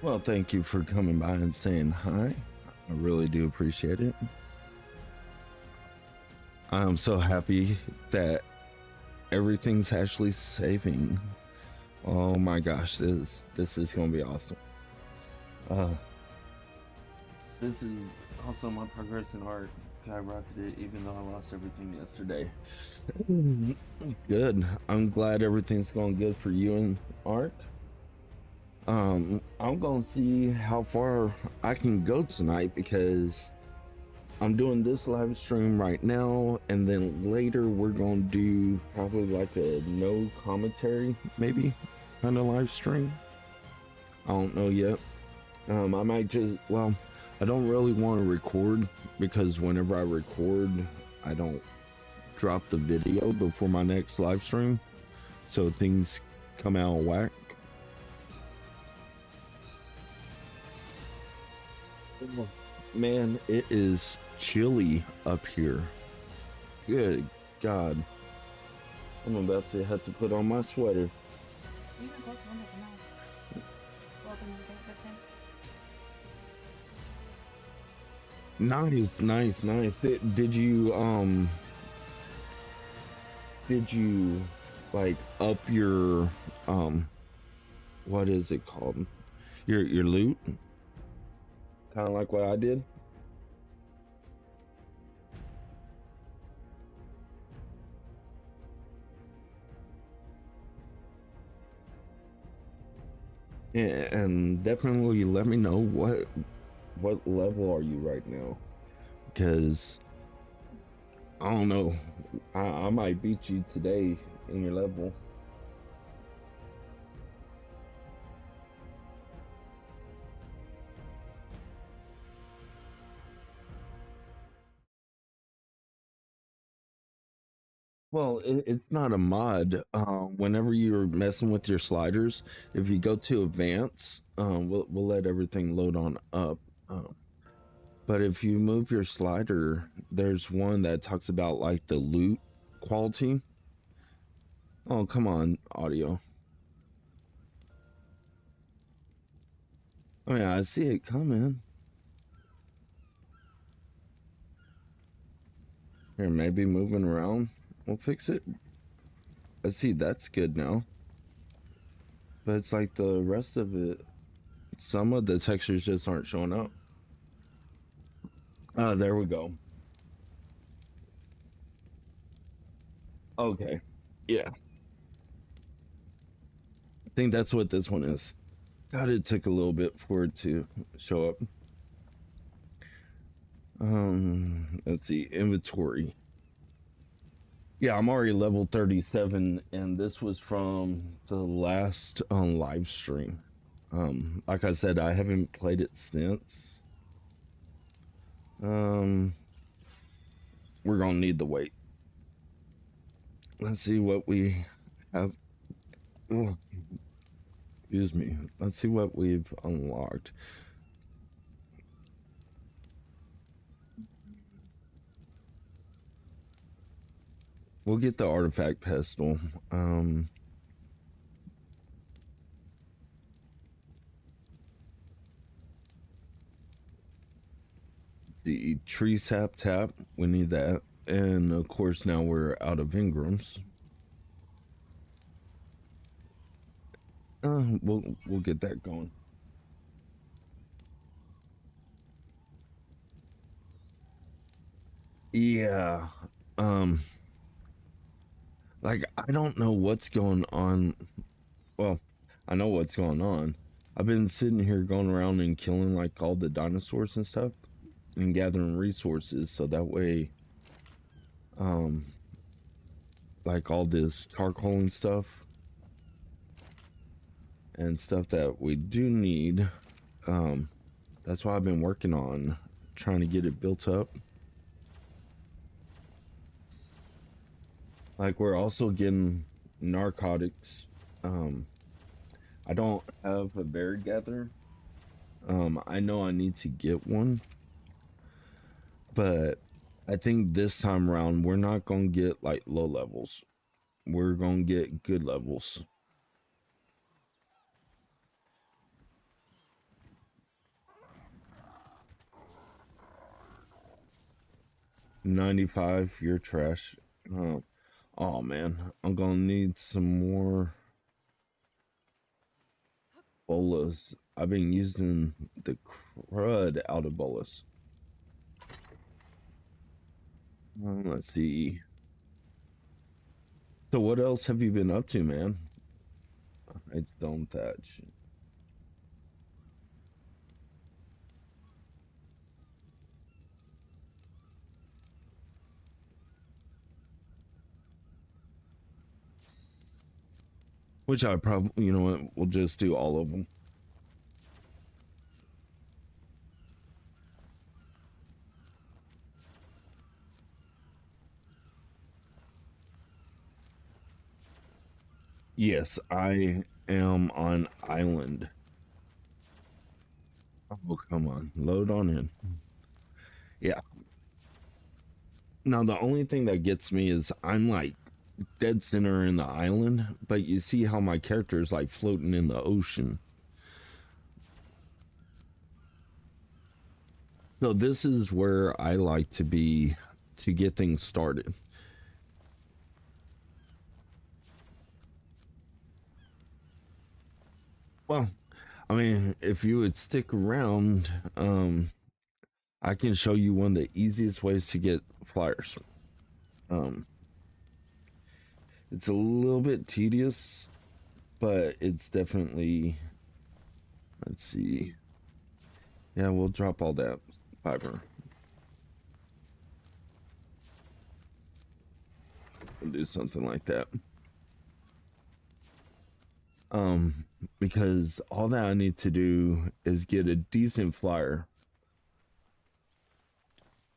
Well, thank you for coming by and saying hi. I really do appreciate it. I'm so happy that everything's actually saving. Oh my gosh, this is gonna be awesome. Uh, this is also my progress in art skyrocketed, even though I lost everything yesterday. Good. I'm glad everything's going good for you in art. I'm gonna see how far I can go tonight because I'm doing this live stream right now, and then later we're gonna do probably like a no commentary, maybe kind of live stream. I don't know yet. I might just, well, I don't really want to record because whenever I record, I don't drop the video before my next live stream, so things come out whack. Man, it is chilly up here. Good God. I'm about to have to put on my sweater. Nice, nice, nice. Did you like up your what is it called? Your loot? Kind of like what I did? Yeah, and definitely let me know what level are you right now, because I don't know, I might beat you today in your level. Well, it's not a mod. Whenever you're messing with your sliders, if you go to advance, we'll let everything load on up. But if you move your slider, there's one that talks about like the loot quality. Oh, come on, audio. Oh yeah, I see it coming. Here, maybe moving around will fix it. I see that's good now. But it's like the rest of it, some of the textures just aren't showing up. Oh, there we go. Okay. Yeah. I think that's what this one is. God, it took a little bit for it to show up. Let's see, inventory. Yeah, I'm already level 37, and this was from the last live stream. Like I said, I haven't played it since. We're gonna need the wait. Let's see what we have. Ugh, excuse me. Let's see what we've unlocked. We'll get the artifact pestle. The tree sap tap. We need that, and of course now we're out of Ingrams. We'll get that going. Yeah. Um. Like I don't know what's going on. Well, I know what's going on. I've been sitting here going around and killing like all the dinosaurs and stuff, and gathering resources so that way, um, like all this charcoal and stuff that we do need. Um, that's why I've been working on trying to get it built up. Like we're also getting narcotics. I don't have a berry gatherer. I know I need to get one, but I think this time around we're not gonna get like low levels. We're gonna get good levels. 95, you're trash. Oh, oh man, I'm gonna need some more bolas. I've been using the crud out of bolas. Let's see. So what else have you been up to, man? It's stone thatch. Which I probably, you know what, we'll just do all of them. Yes, I am on island. Oh, come on. Load on in. Yeah. Now, the only thing that gets me is I'm like dead center in the island, but you see how my character is like floating in the ocean. So, this is where I like to be to get things started. Well, I mean, if you would stick around, I can show you one of the easiest ways to get flyers. Um, it's a little bit tedious, but it's definitely, let's see. Yeah, we'll drop all that fiber. We'll do something like that. Um, because all that I need to do is get a decent flyer.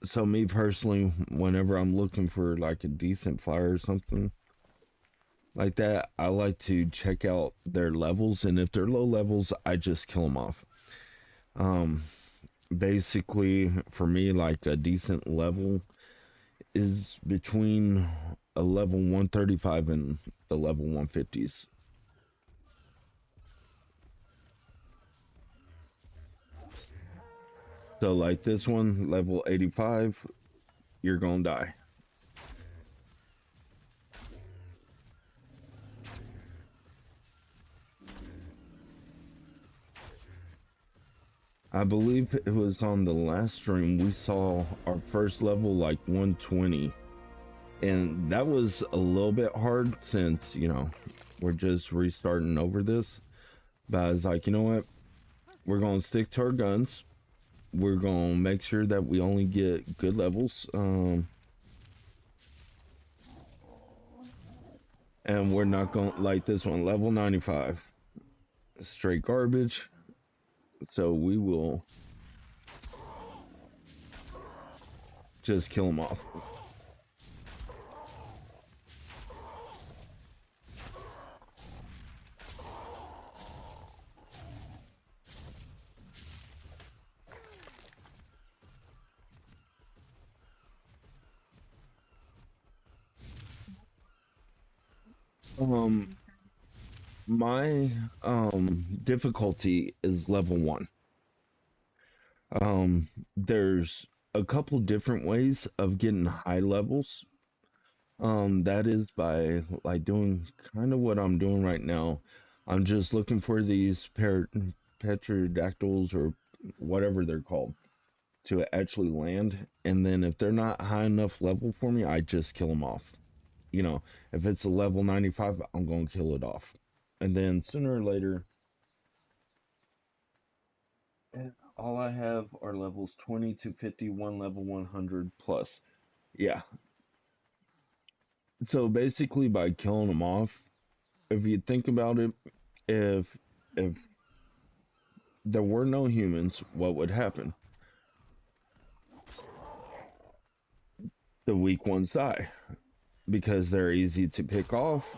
So me personally, whenever I'm looking for like a decent flyer or something like that, I like to check out their levels, and if they're low levels, I just kill them off. Um, basically, for me, like a decent level is between a level 135 and the level 150s. So, like this one, level 85, you're gonna die. I believe it was on the last stream we saw our first level like 120, and that was a little bit hard since, you know, we're just restarting over this. But I was like, you know what, we're gonna stick to our guns, we're gonna make sure that we only get good levels, and we're not gonna like this one, level 95, straight garbage. So we will just kill them off. Um, my difficulty is level 1. There's a couple different ways of getting high levels. That is by like doing kind of what I'm doing right now. I'm just looking for these petrodactyls or whatever they're called to actually land, and then if they're not high enough level for me, I just kill them off. You know, if it's a level 95, I'm gonna kill it off, and then sooner or later, all I have are levels 20 to 51, level 100 plus. Yeah. So basically, by killing them off, if you think about it, if if there were no humans, what would happen? The weak ones die because they're easy to pick off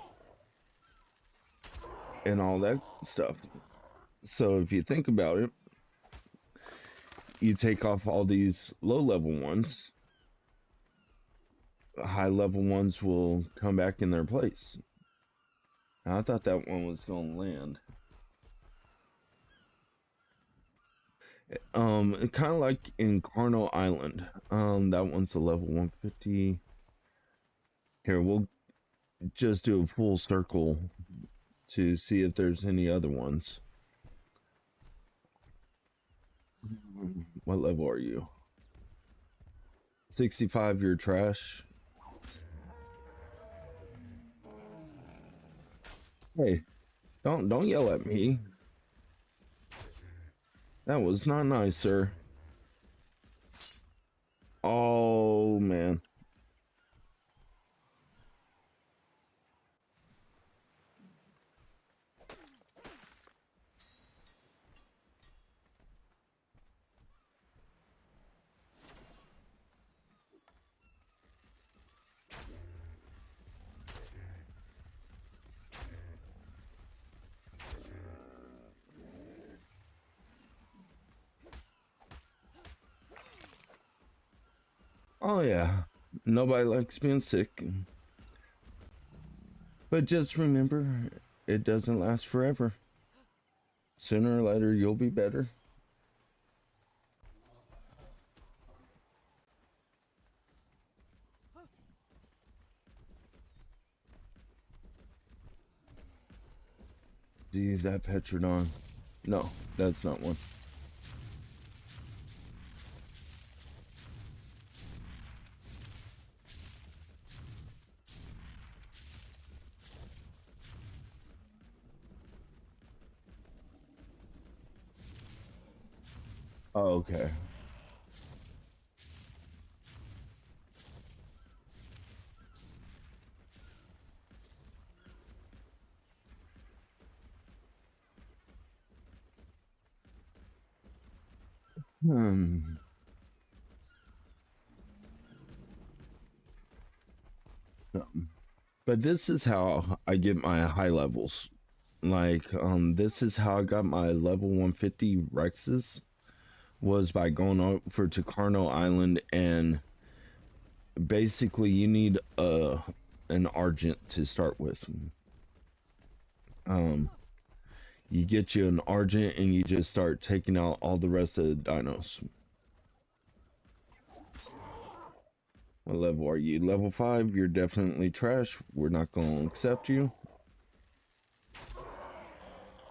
and all that stuff. So if you think about it, you take off all these low level ones, high level ones will come back in their place. Now, I thought that one was going to land. Kind of like in Carno Island. That one's a level 150. Here, we'll just do a full circle to see if there's any other ones. What level are you? 65, you're trash. Hey, don't yell at me. That was not nice, sir. Oh man. Oh yeah. Nobody likes being sick. But just remember, it doesn't last forever. Sooner or later, you'll be better. Do you have that Petrodon? No, that's not one. Oh, okay. Hmm. But this is how I get my high levels. Like, this is how I got my level 150 Rexes was by going over to Carno Island, and basically you need an Argent to start with. Um, you get you an Argent and you just start taking out all the rest of the dinos. What level are you? Level 5, you're definitely trash. We're not going to accept you.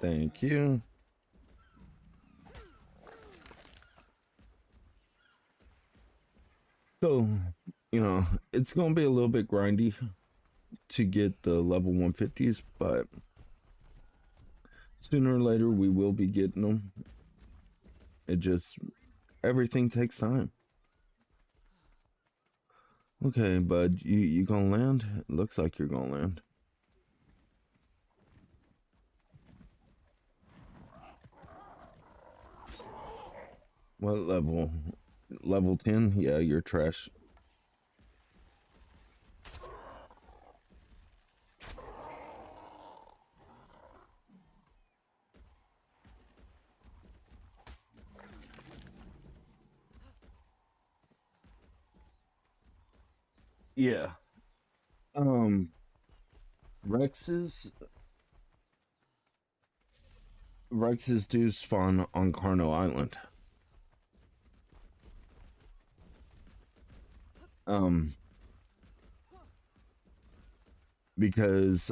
Thank you. So, it's going to be a little bit grindy to get the level 150s, but sooner or later we will be getting them. It just, everything takes time. Okay, bud, you gonna land? It looks like you're gonna land. What level? Level 10? Yeah, you're trash. Yeah. Um, Rexes Rexes do spawn on Carno Island. Um, because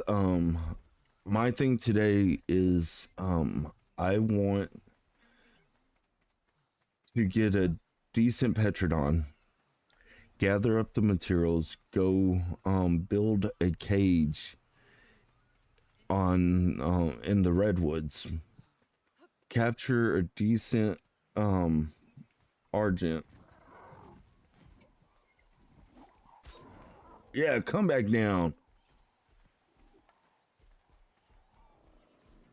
my thing today is I want to get a decent Petrodon, gather up the materials, go build a cage on in the redwoods, capture a decent Argent. Yeah, come back down.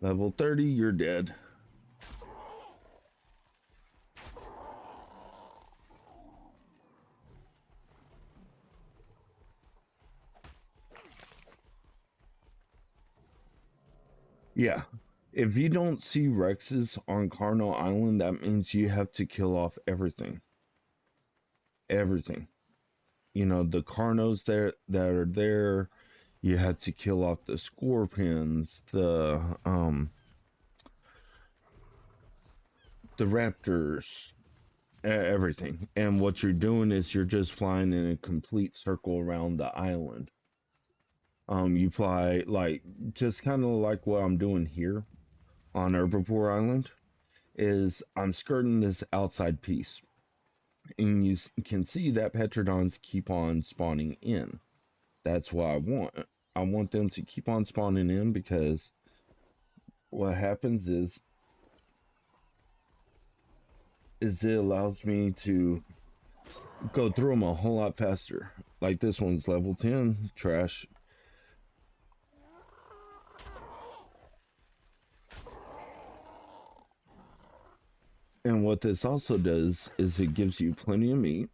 Level 30, you're dead. Yeah. If you don't see Rexes on Carno Island, that means you have to kill off everything. Everything. The Carnos there that are there, you had to kill off the Scorpions, the the raptors, everything. And what you're doing is you're just flying in a complete circle around the island. You fly like just kind of like what I'm doing here on Herbivore Island. Is I'm skirting this outside piece, and you can see that Petrodons keep on spawning in. That's what I want. I want them to keep on spawning in because what happens is it allows me to go through them a whole lot faster. Like this one's level 10, trash. And what this also does is it gives you plenty of meat,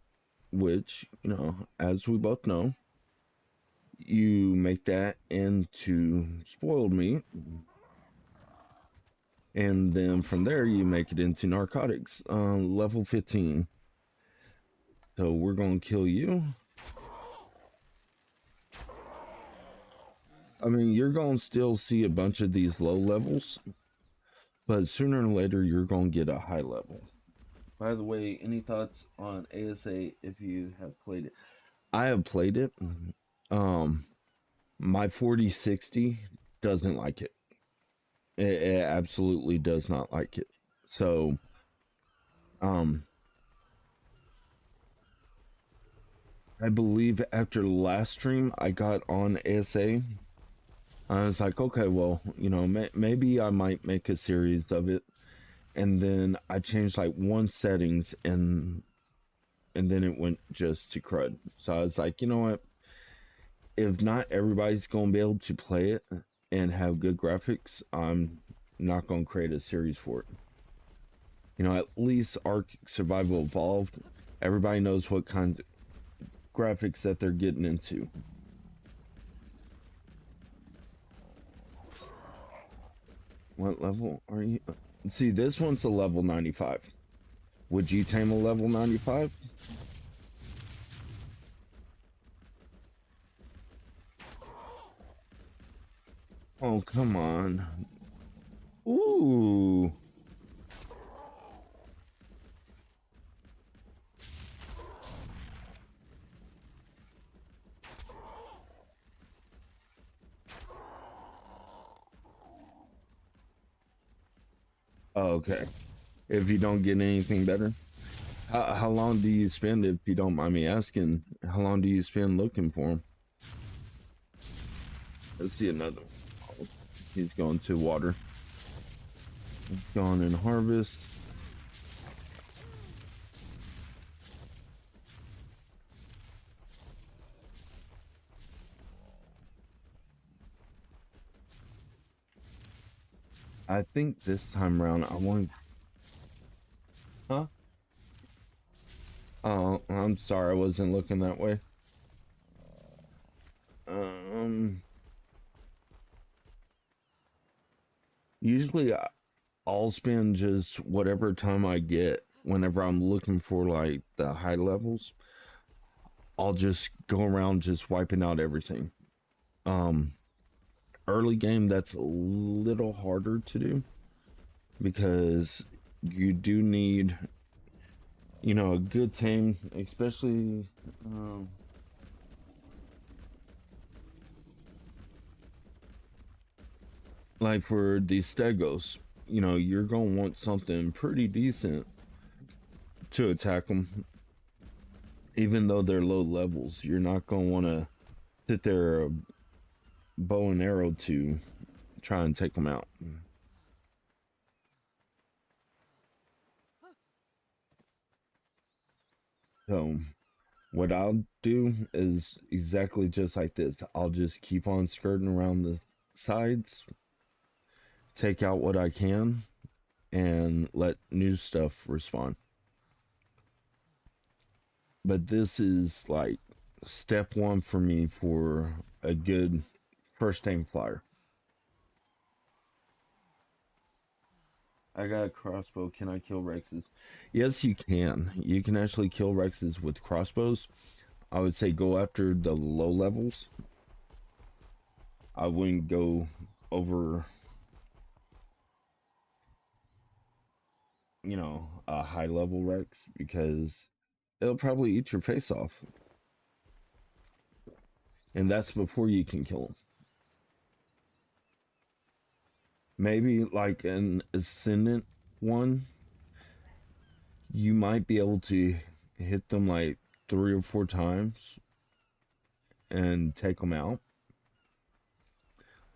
which, you know, as we both know, you make that into spoiled meat. And then from there, you make it into narcotics, level 15. So we're going to kill you. I mean, you're going to still see a bunch of these low levels, but sooner or later, you're going to get a high level. By the way, any thoughts on ASA if you have played it? I have played it. My 4060 doesn't like it. It absolutely does not like it. So, I believe after the last stream I got on ASA, I was like, okay, well, you know, maybe I might make a series of it. And then I changed like one settings and then it went just to crud. So I was like, you know what? If not everybody's going to be able to play it and have good graphics, I'm not going to create a series for it. You know, at least Ark Survival Evolved, everybody knows what kinds of graphics that they're getting into. What level are you? See, this one's a level 95. Would you tame a level 95? Oh, come on. Ooh. Oh, okay. If you don't get anything better, how long do you spend, if you don't mind me asking? How long do you spend looking for him? Let's see another one. Oh, he's going to water. Gone in harvest. I think this time around I want. Huh? Oh, I'm sorry, I wasn't looking that way. Usually I'll spend just whatever time I get whenever I'm looking for like the high levels. I'll just go around just wiping out everything. Early game, that's a little harder to do because you do need, you know, a good team, especially like for these stegos. You know, you're gonna want something pretty decent to attack them, even though they're low levels. You're not gonna want to sit there bow and arrow to try and take them out. So what I'll do is exactly just like this. I'll just keep on skirting around the sides, take out what I can, and let new stuff respawn. But this is like step one for me for a good first aim flyer. I got a crossbow. Can I kill Rexes? Yes, you can. You can actually kill Rexes with crossbows. I would say go after the low levels. I wouldn't go over. a high level Rex because it'll probably eat your face off. And that's before you can kill them. Maybe like an Ascendant one, you might be able to hit them like 3 or 4 times and take them out.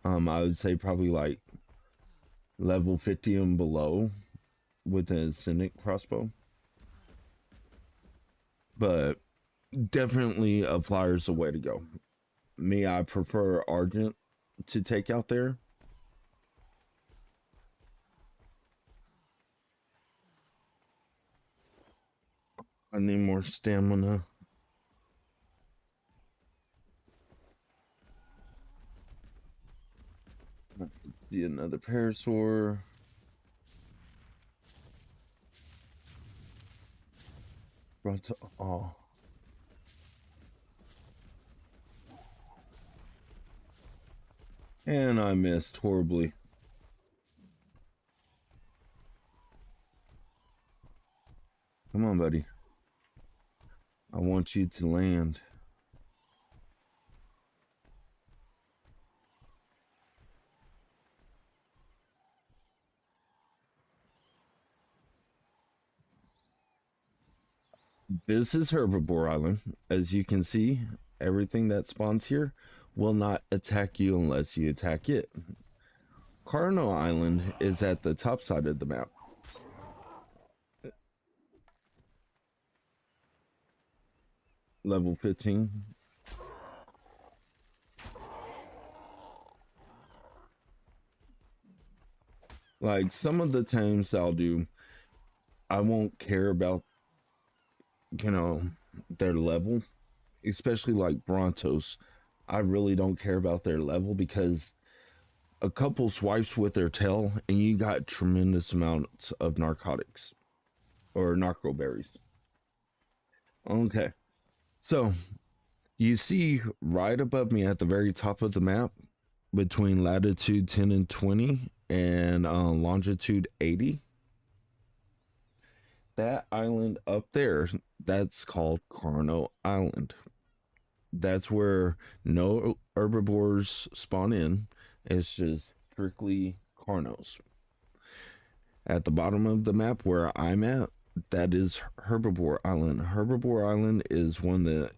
I would say probably like level 50 and below with an Ascendant crossbow. But definitely a flyer's the way to go. Me, I prefer Argent to take out there. I need more stamina. Be another Parasaur. Oh. And I missed horribly. Come on, buddy. I want you to land. This is Herbivore Island. As you can see, everything that spawns here will not attack you unless you attack it. Carno Island is at the top side of the map. Level 15. Like some of the times I'll do, I won't care about, their level, especially like Brontos. I really don't care about their level because a couple swipes with their tail and you got tremendous amounts of narcotics or narco berries. Okay. So you see right above me at the very top of the map between latitude 10 and 20 and longitude 80, that island up there, that's called Carno Island. That's where no herbivores spawn in. It's just strictly Carnos. At the bottom of the map where I'm at, that is Herbivore Island. Herbivore Island is one of the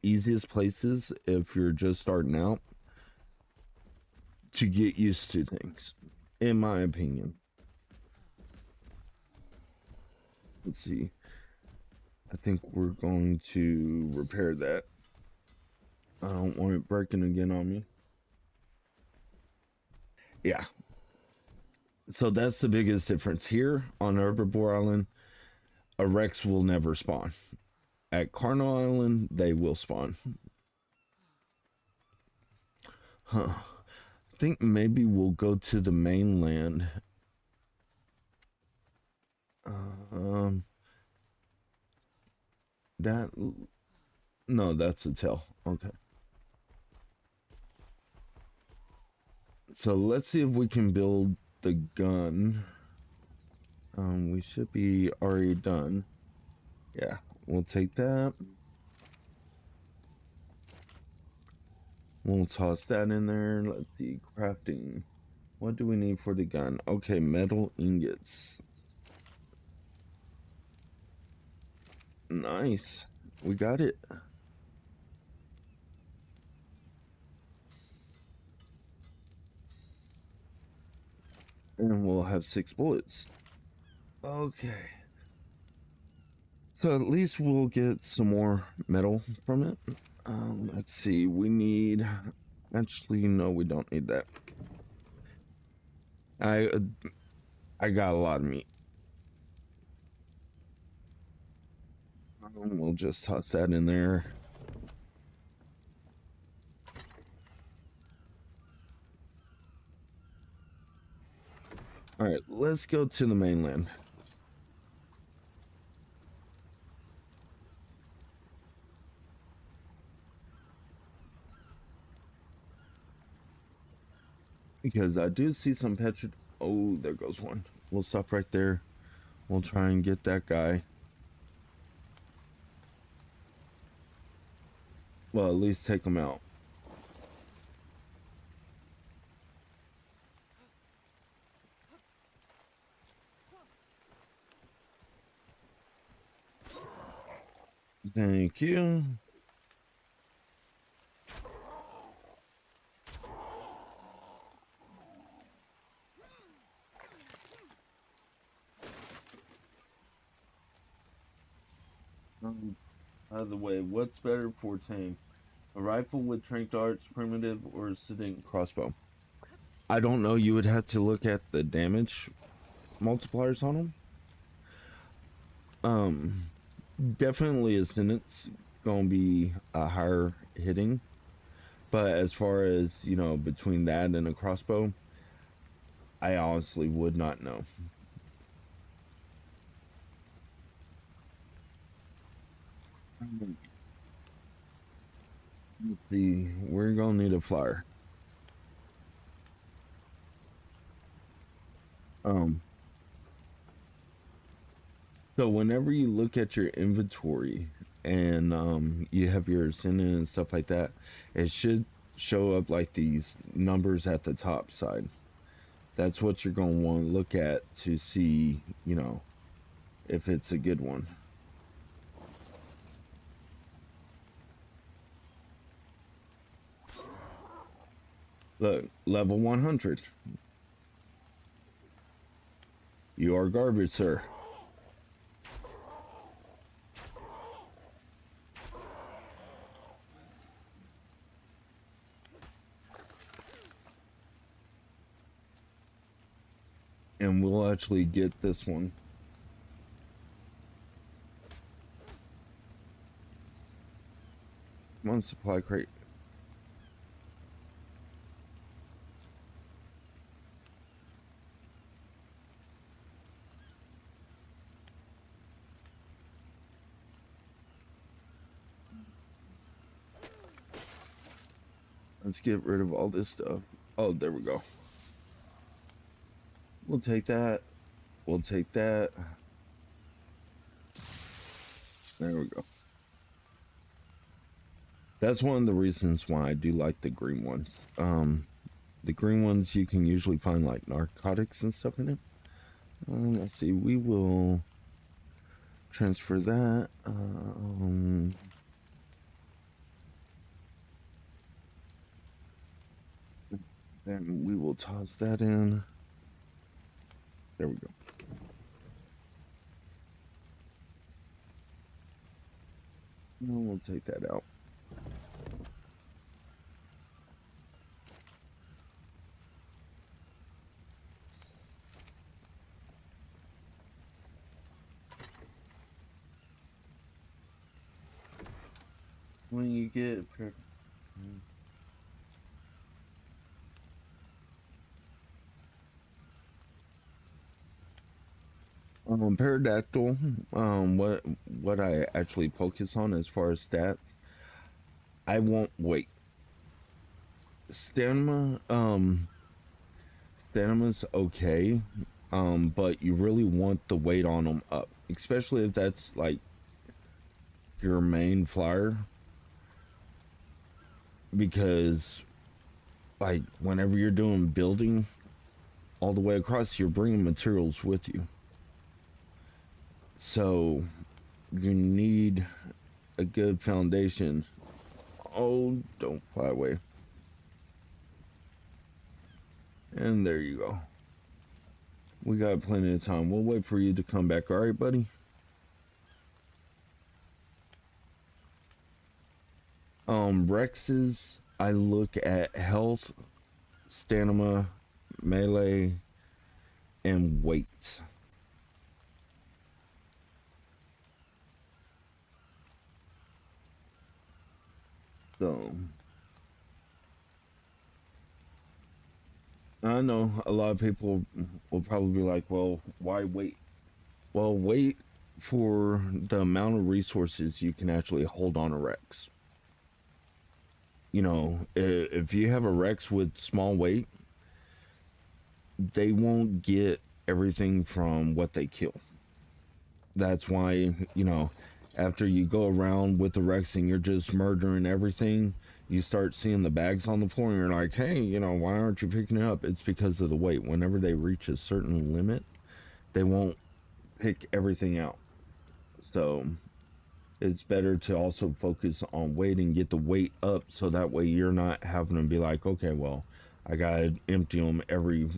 easiest places if you're just starting out to get used to things, in my opinion. Let's see. I think we're going to repair that. I don't want it breaking again on me. Yeah. So that's the biggest difference here on Herbivore Island. A Rex will never spawn. At Carno Island, they will spawn. Huh. I think maybe we'll go to the mainland. That no, that's a tail. Okay. So let's see if we can build the gun. We should be already done. Yeah, we'll take that. We'll toss that in there. Let's see, crafting. What do we need for the gun? Okay, metal ingots. Nice. We got it. And we'll have 6 bullets. Okay. So at least we'll get some more metal from it. Let's see. We need... Actually, no, we don't need that. I got a lot of meat. We'll just toss that in there. All right, let's go to the mainland. Because I do see some petri... Oh, there goes one. We'll stop right there. We'll try and get that guy. Well, at least take him out. Thank you. By the way, what's better for tame? A rifle with trank darts, primitive, or a sitting crossbow? I don't know. You would have to look at the damage multipliers on them. Definitely a sentence gonna be a higher hitting, but as far as you know, between that and a crossbow, I honestly would not know. Let's see, we're gonna need a flyer. Um, so whenever you look at your inventory and you have your ascendant and stuff like that, it should show up like these numbers at the top side. That's what you're gonna want to look at to see, you know, if it's a good one. Look, level 100. You are garbage, sir. And we'll actually get this one. Come on, supply crate. Let's get rid of all this stuff. Oh, there we go. We'll take that. We'll take that. There we go. That's one of the reasons why I do like the green ones. The green ones, you can usually find like narcotics and stuff in it. Let's see. We will transfer that. Then we will toss that in. There we go. And we'll take that out. When you get Pterodactyl, what I actually focus on as far as stats, I won't wait. Stamina, stamina's okay, but you really want the weight on them up, especially if that's like your main flyer, because like whenever you're doing building all the way across, you're bringing materials with you. So you need a good foundation. Oh, don't fly away. And there you go. We got plenty of time. We'll wait for you to come back. All right, buddy? Rex's, I look at health, stamina, melee, and weight. So I know a lot of people will probably be like, well, why wait? Well, wait for the amount of resources you can actually hold on a Rex. You know, if you have a Rex with small weight, they won't get everything from what they kill. That's why, after you go around with the Rex and you're just murdering everything, you start seeing the bags on the floor and you're like, hey, why aren't you picking it up? It's because of the weight. Whenever they reach a certain limit, they won't pick everything out. So it's better to also focus on weight and get the weight up so that way you're not having to be like, okay, well, I gotta empty them every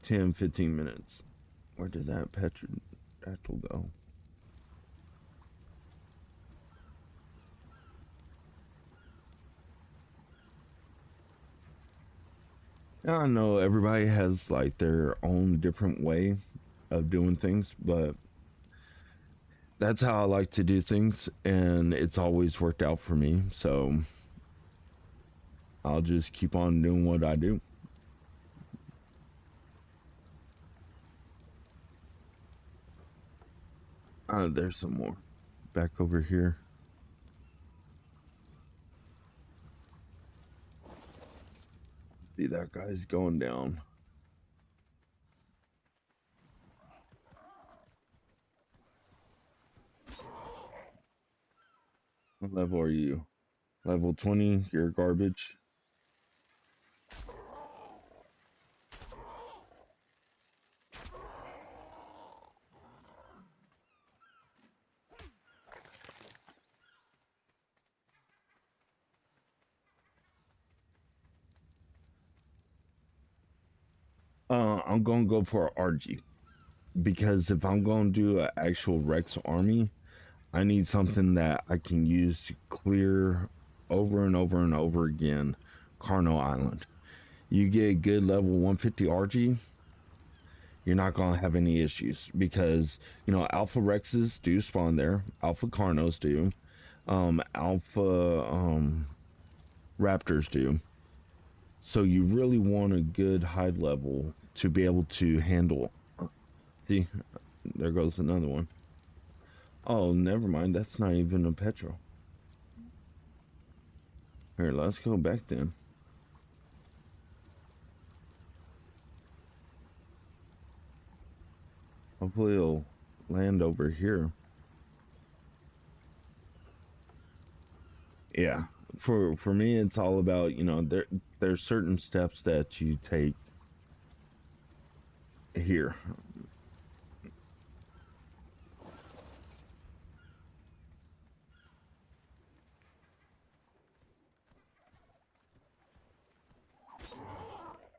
10-15 minutes. Where did that petrol go? I know everybody has like their own different way of doing things, but that's how I like to do things, and it's always worked out for me. So I'll just keep on doing what I do. There's some more back over here. See, that guy's going down. What level are you? Level 20? You're garbage. I'm gonna go for RG because if I'm gonna do an actual Rex army, I need something that I can use to clear over and over and over again Carno Island. You get good level 150 RG, you're not going to have any issues because, Alpha Rexes do spawn there, Alpha Carnos do, Alpha Raptors do. So you really want a good high level to be able to handle. See, there goes another one. Oh, never mind. That's not even a petrol. Here, let's go back then. Hopefully it'll land over here. Yeah. For me it's all about, there's certain steps that you take here.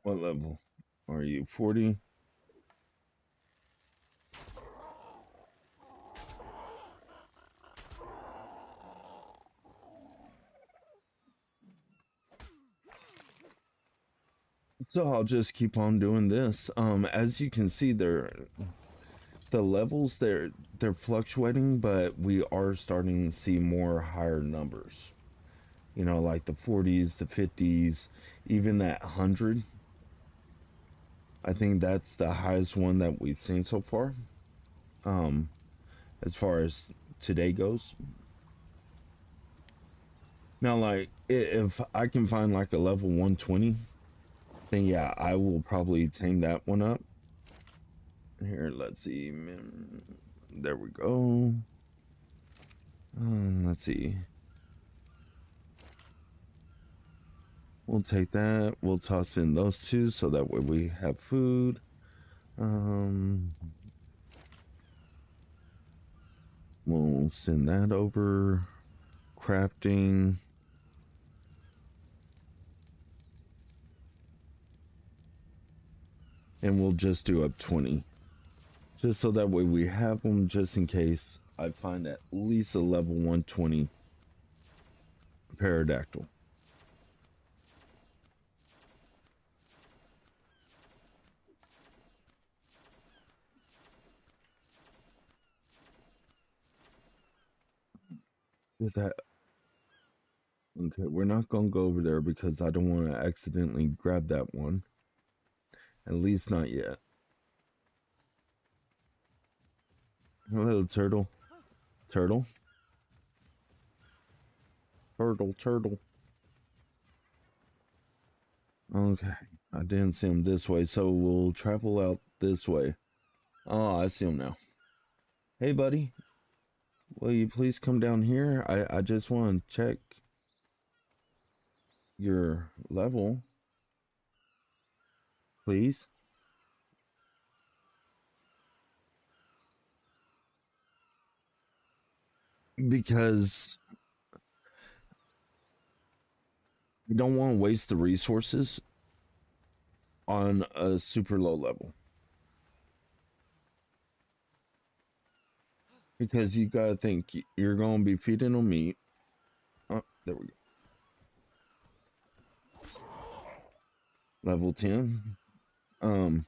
What level are you? 40? So I'll just keep on doing this. As you can see, the levels they're fluctuating, but we are starting to see more higher numbers. Like the 40s, the 50s, even that 100. I think that's the highest one that we've seen so far. Um, as far as today goes. Now, like if I can find like a level 120, then yeah, I will probably tame that one up. Here, let's see. There we go. Let's see. We'll take that. We'll toss in those two so that way we have food. We'll send that over. Crafting. And we'll just do up 20. Just so that way we have them just in case I find at least a level 120 Pterodactyl. With that, okay, we're not gonna go over there because I don't want to accidentally grab that one. At least not yet. Hello, turtle. Turtle. Turtle. Okay, I didn't see him this way, so we'll travel out this way. Oh, I see him now. Hey, buddy. Will you please come down here? I just want to check your level, please. Because I don't want to waste the resources on a super low level. Because you gotta think you're gonna be feeding them meat. Oh, there we go. Level 10. Um,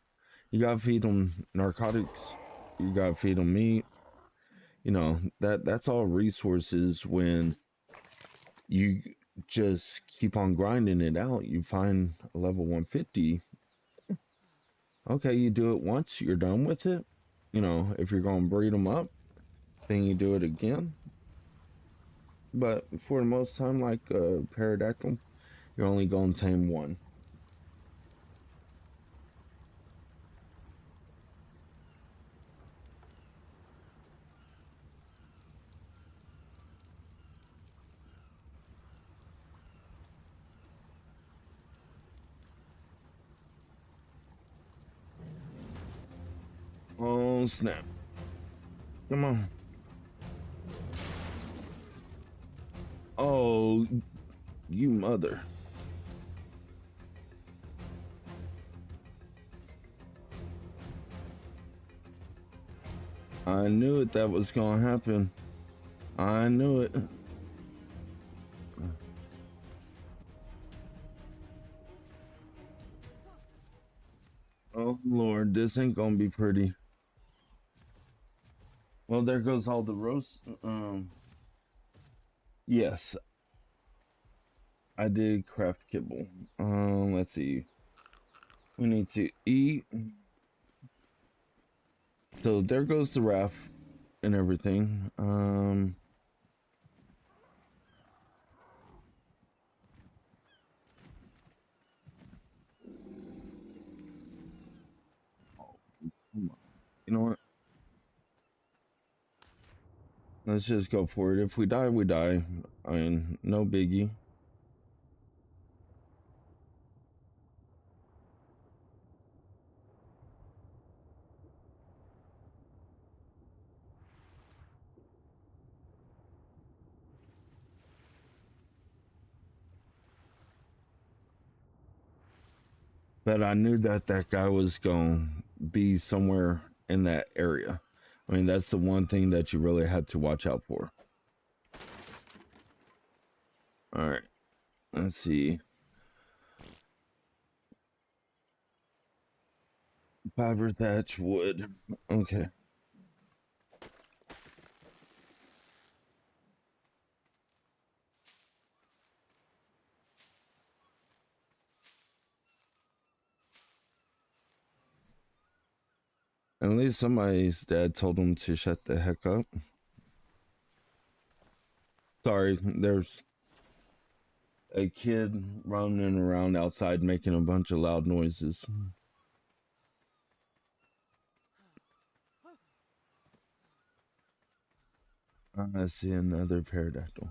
you gotta feed them narcotics. You gotta feed them meat. You know that's all resources. When you just keep on grinding it out, you find a level 150. Okay, you do it once, you're done with it. You know, if you're gonna breed them up, then you do it again. But for the most time, like pterodactyl, you're only gonna tame one. Oh snap! Come on. Oh, you mother. I knew it, that was gonna happen. I knew it. Oh Lord, this ain't gonna be pretty. Well, there goes all the roast. Yes, I did craft kibble. Let's see. We need to eat. So there goes the raft and everything. You know what? Let's just go for it. If we die, we die. I mean, no biggie. But I knew that that guy was going to be somewhere in that area. I mean, that's the one thing that you really had to watch out for. All right, let's see. Fiber thatch wood. Okay. At least somebody's dad told him to shut the heck up. Sorry, there's a kid running around outside making a bunch of loud noises. I see another pterodactyl.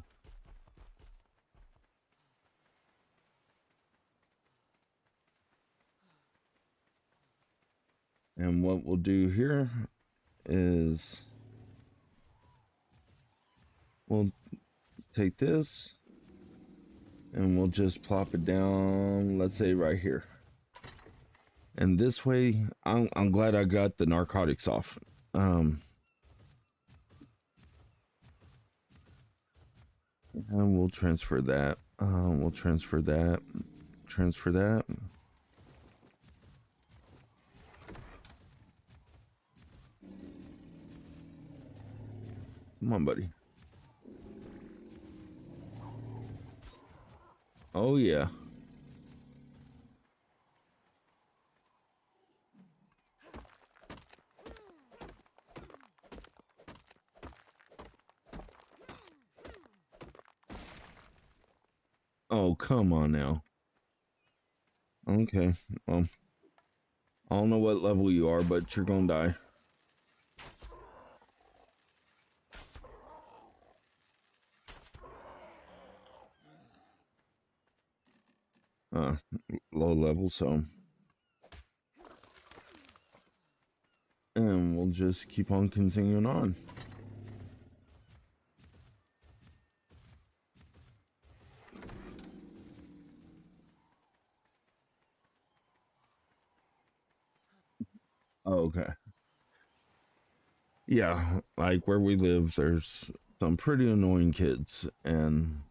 And what we'll do here is we'll take this and we'll just plop it down, let's say right here. And this way, I'm glad I got the narcotics off. And we'll transfer that. We'll transfer that. Transfer that. Come on, buddy. Oh, yeah. Oh, come on now. Okay. Well, I don't know what level you are, but you're gonna die. uh low level, so and we'll just keep on continuing on. Oh, okay. Yeah, like where we live, there's some pretty annoying kids, and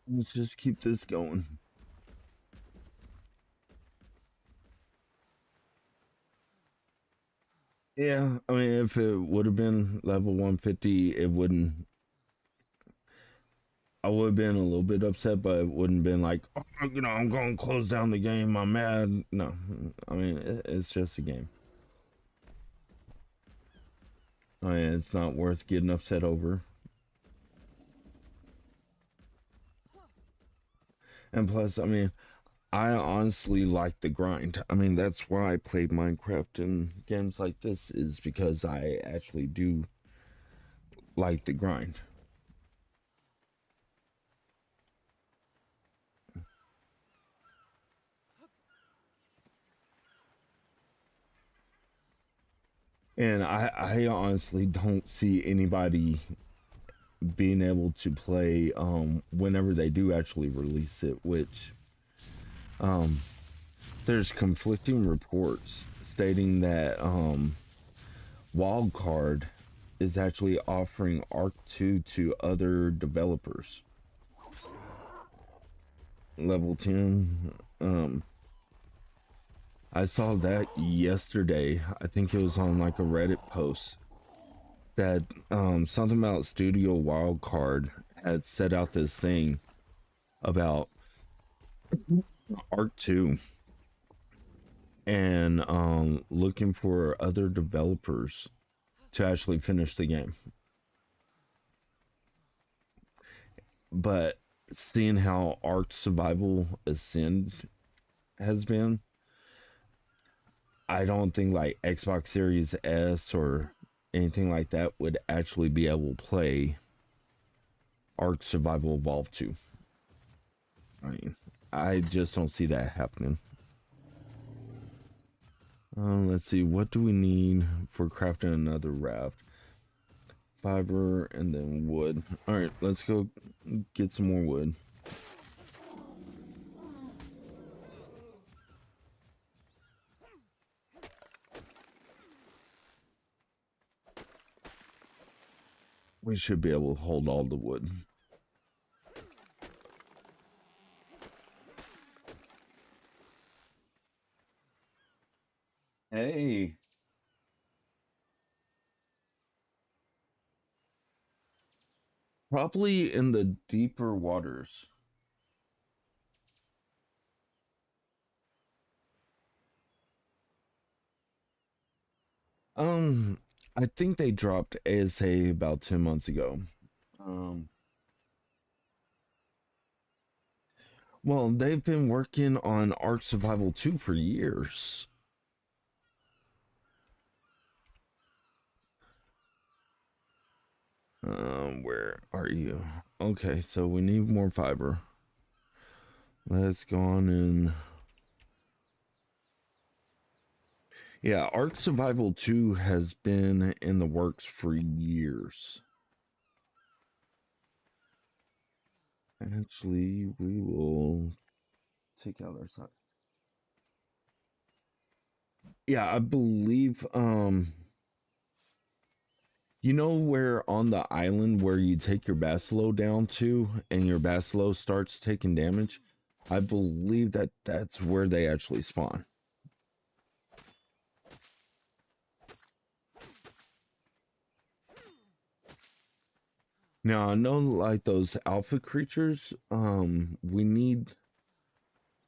let's just keep this going. Yeah, I mean, if it would have been level 150, it wouldn't. I would have been a little bit upset, but it wouldn't have been like, oh, I'm going to close down the game. I'm mad. No, I mean, it's just a game. I mean, it's not worth getting upset over. And plus, I mean, I honestly like the grind. I mean, that's why I played Minecraft and games like this, is because I actually do like the grind. And I honestly don't see anybody being able to play whenever they do actually release it, which um there's conflicting reports stating that Wildcard is actually offering Arc 2 to other developers. Level 10. I saw that yesterday. I think it was on like a Reddit post that something about Studio Wildcard had set out this thing about Arc 2 and looking for other developers to actually finish the game. But seeing how Ark Survival Ascend has been, I don't think like Xbox Series S or anything like that would actually be able to play Ark Survival Evolved 2. I mean, I just don't see that happening. Let's see, what do we need for crafting another raft? Fiber and then wood. All right, let's go get some more wood. We should be able to hold all the wood. Hey. Probably in the deeper waters. Um, I think they dropped ASA about 10 months ago. Um, well, they've been working on Ark Survival 2 for years. Where are you? Okay, so we need more fiber. Let's go on and yeah, Ark Survival 2 has been in the works for years. Actually, we will take out our side. Yeah, I believe you know where on the island where you take your Basilo down to and your Basilo starts taking damage? I believe that that's where they actually spawn. Now I know like those alpha creatures, we need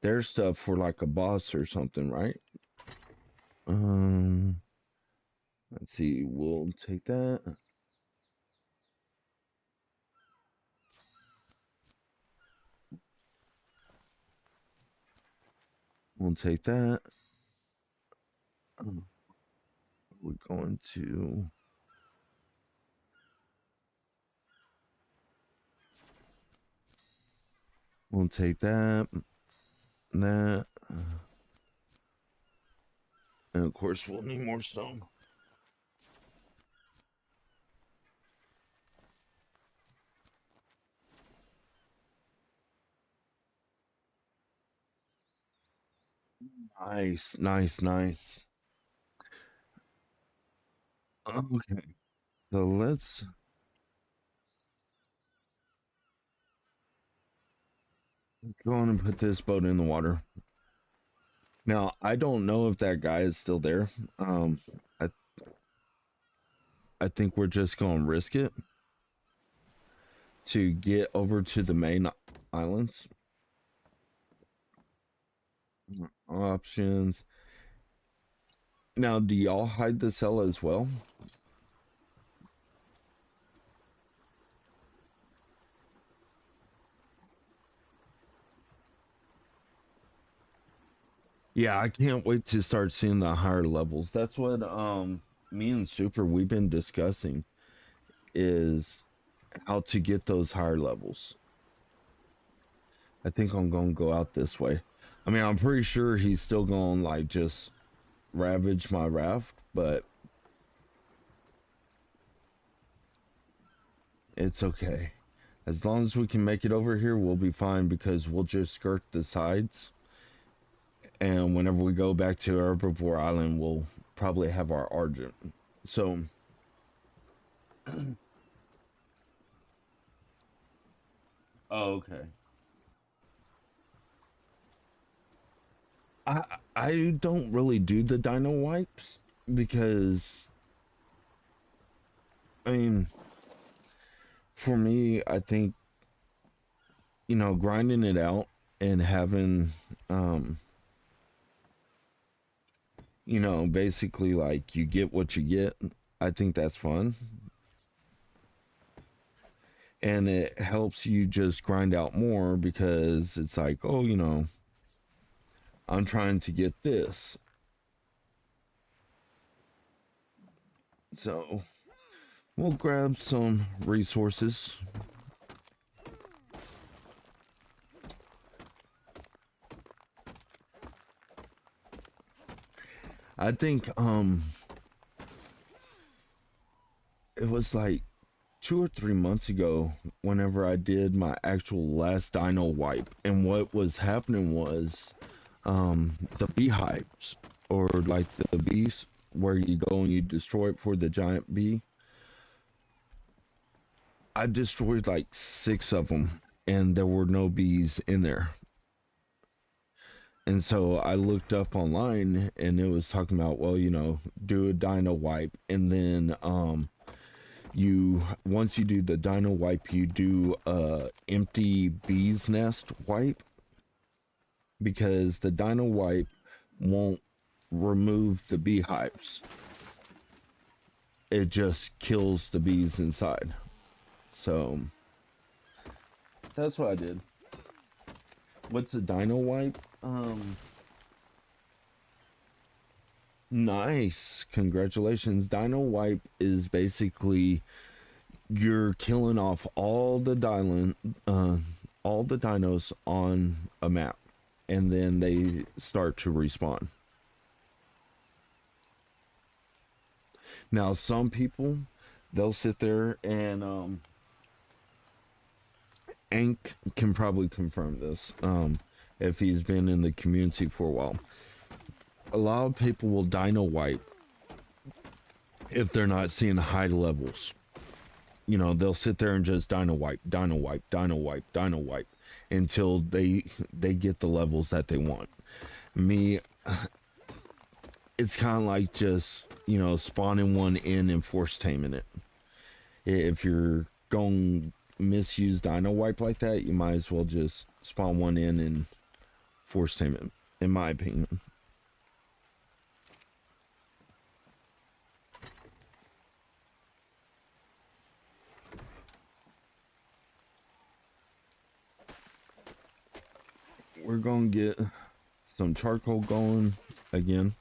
their stuff for like a boss or something, right? Um, let's see. We'll take that. We'll take that. We're going to. We'll take that. That. And of course, we'll need more stone. Nice, nice, nice. Okay, so let's go on and put this boat in the water. Now, I don't know if that guy is still there. Um, I I think we're just gonna risk it to get over to the main islands. Options. Now, do y'all hide the cell as well? Yeah, I can't wait to start seeing the higher levels. That's what me and Super we've been discussing is how to get those higher levels. I think I'm gonna go out this way. I mean, I'm pretty sure he's still gonna like just ravage my raft, but it's okay. As long as we can make it over here, we'll be fine because we'll just skirt the sides. And whenever we go back to Herbivore Island, we'll probably have our Argent. So, oh, okay. I I don't really do the dino wipes because I mean, for me, I think grinding it out and having basically like you get what you get. I think that's fun. And it helps you just grind out more because it's like, oh, I'm trying to get this. So we'll grab some resources. I think it was like 2 or 3 months ago whenever I did my actual last dino wipe, and what was happening was the beehives, or like the bees where you go and you destroy it for the giant bee. I destroyed like 6 of them and there were no bees in there. And so I looked up online and it was talking about, well, do a dino wipe, and then you once you do the dino wipe, you do a empty bees nest wipe, because the dino wipe won't remove the beehives. It just kills the bees inside. So that's what I did. What's a dino wipe? Nice. Congratulations. Dino wipe is basically you're killing off all the dinos on a map, and then they start to respawn. Now, some people, they'll sit there and Ank can probably confirm this, if he's been in the community for a while. A lot of people will dino wipe if they're not seeing high levels. They'll sit there and just dino wipe, dino wipe, dino wipe, dino wipe until they get the levels that they want. Me, it's kind of like just spawning one in and force taming it. If you're going misuse dino wipe like that, you might as well just spawn one in and force tame it, in my opinion. we're gonna get some charcoal going again.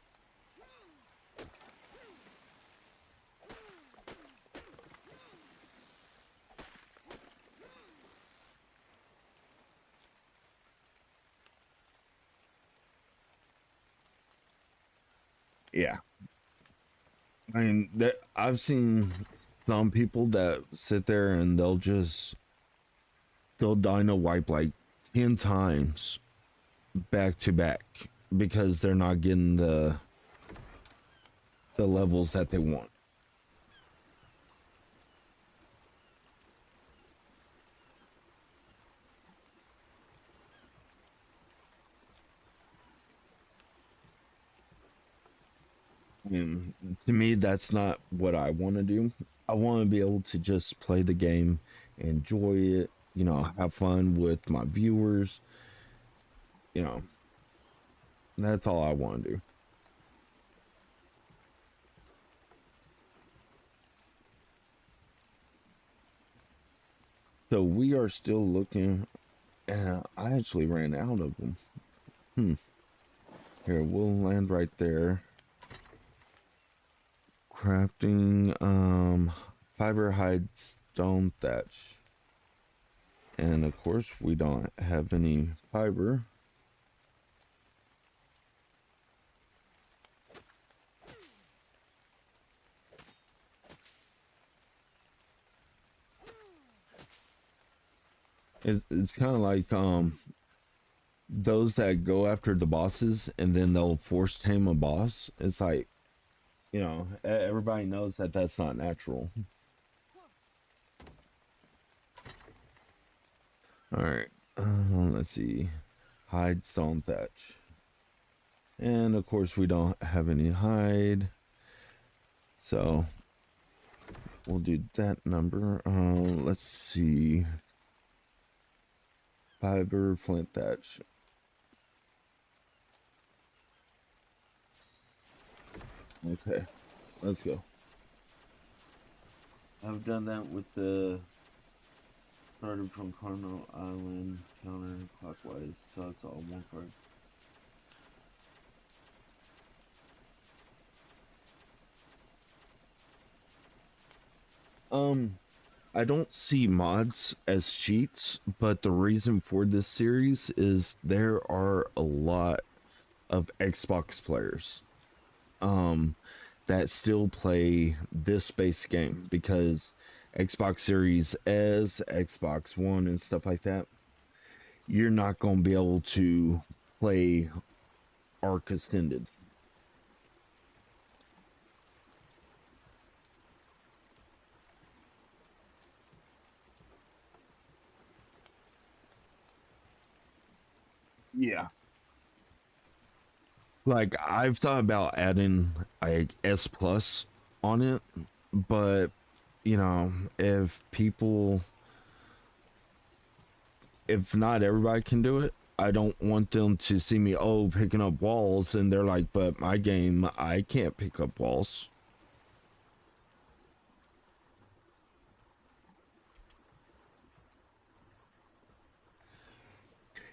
Yeah, I mean that I've seen some people that sit there and they'll dino wipe like 10 times back to back because they're not getting the levels that they want. And to me, that's not what I want to do. I want to be able to just play the game, enjoy it, have fun with my viewers, you know, that's all I want to do. So we are still looking. I actually ran out of them. Here, we'll land right there. Crafting, fiber, hide, stone, thatch. And of course, we don't have any fiber. It's kind of like those that go after the bosses and then they'll force tame a boss. It's like, everybody knows that that's not natural. All right, let's see, hide, stone, thatch, and of course we don't have any hide, so we'll do that number. Let's see, fiber, flint, thatch. Okay, let's go. I've done that with the started from Cardinal Island counterclockwise till I saw one card. I don't see mods as cheats, but the reason for this series is there are a lot of Xbox players that still play this base game because Xbox Series S, Xbox One, and stuff like that, you're not going to be able to play Arc Extended. Yeah. Like I've thought about adding like S Plus on it, but if not everybody can do it, I don't want them to see me picking up walls and they're like, but my game I can't pick up walls.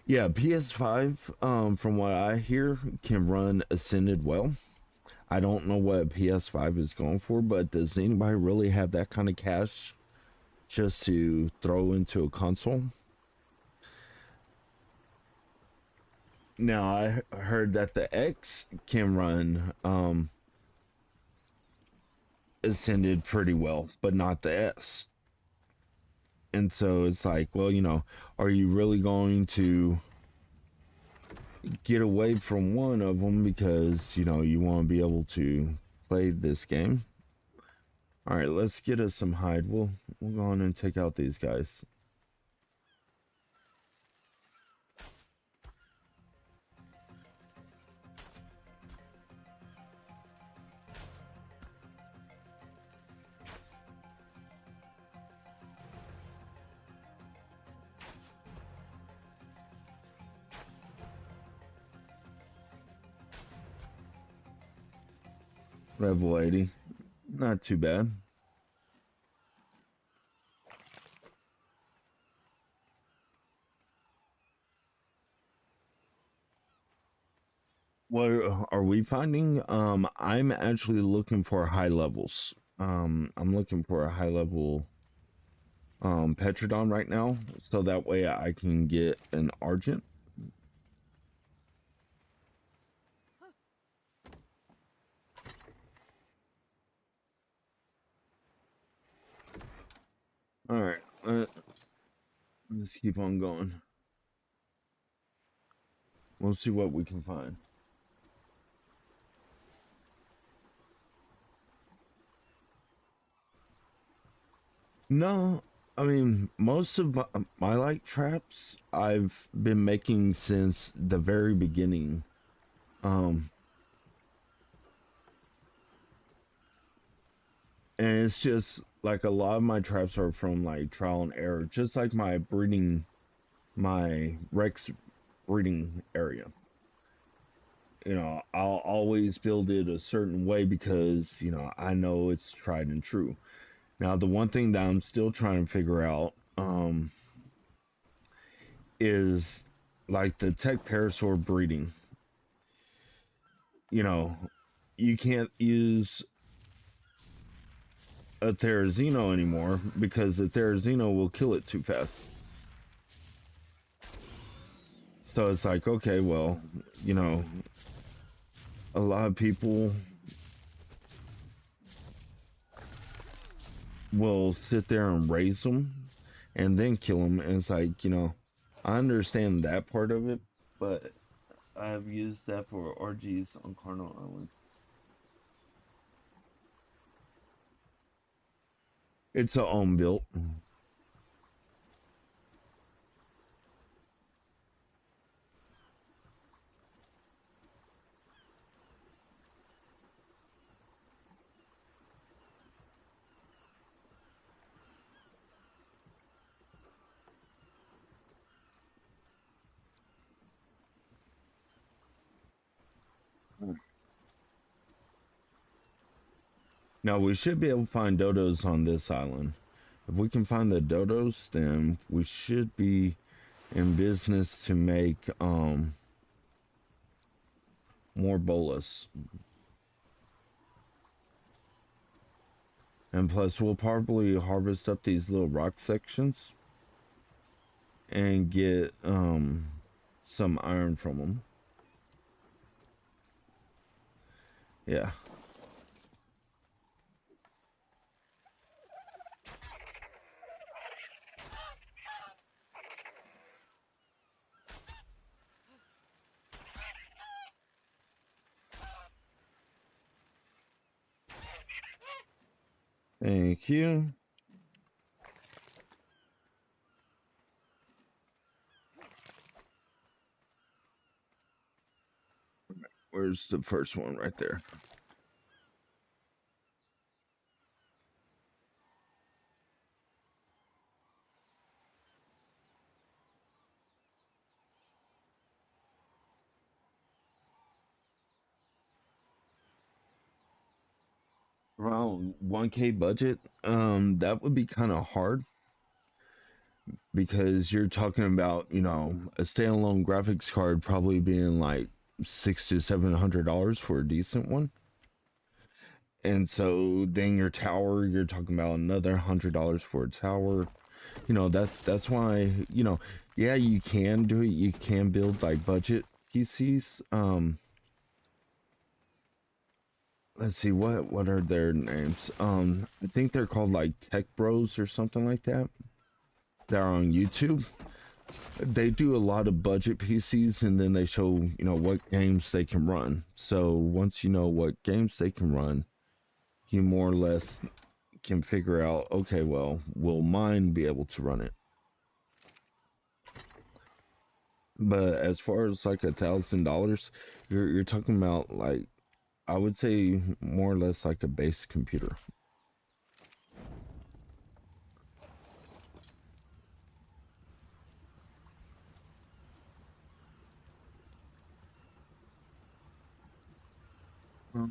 Yeah, PS5, from what I hear, can run Ascended well. I don't know what PS5 is going for, but does anybody really have that kind of cash just to throw into a console? Now I heard that the X can run Ascended pretty well, but not the S. And so it's like, well, are you really going to get away from one of them because you want to be able to play this game? All right, let's get us some hide. We'll go on and take out these guys. Level 80, not too bad. What are we finding? I'm actually looking for high levels. I'm looking for a high level Petrodon right now, so that way I can get an Argent. All right, let's keep on going. We'll see what we can find. No, I mean, most of my like traps I've been making since the very beginning. Um, and it's just like a lot of my traps are from like trial and error, just like my Rex breeding area. You know, I'll always build it a certain way because, you know, I know it's tried and true. Now, the one thing that I'm still trying to figure out is like the Tech Parasaur breeding. You know, you can't use a Therizino anymore because the Therizino will kill it too fast. So it's like, okay, well, you know, a lot of people will sit there and raise them and then kill them. And it's like, you know, I understand that part of it, but I've used that for RGs on Carnal Island. It's a own built. Now we should be able to find dodos on this island. If we can find the dodos, then we should be in business to make more bolas. And plus we'll probably harvest up these little rock sections and get some iron from them. Yeah. Thank you. Where's the first one right there? Around 1K budget. That would be kind of hard because you're talking about, you know, a standalone graphics card probably being like $600 to $700 for a decent one. And so then your tower, you're talking about another $100 for a tower. You know, that's why, you know, yeah, you can do it. You can build like budget PCs. Let's see, what are their names? I think they're called like Tech Bros or something like that. They're on YouTube. They do a lot of budget PCs and then they show, you know, what games they can run. So once you know what games they can run, you more or less can figure out, okay, well, will mine be able to run it? But as far as like $1,000, you're talking about like, I would say more or less like a base computer.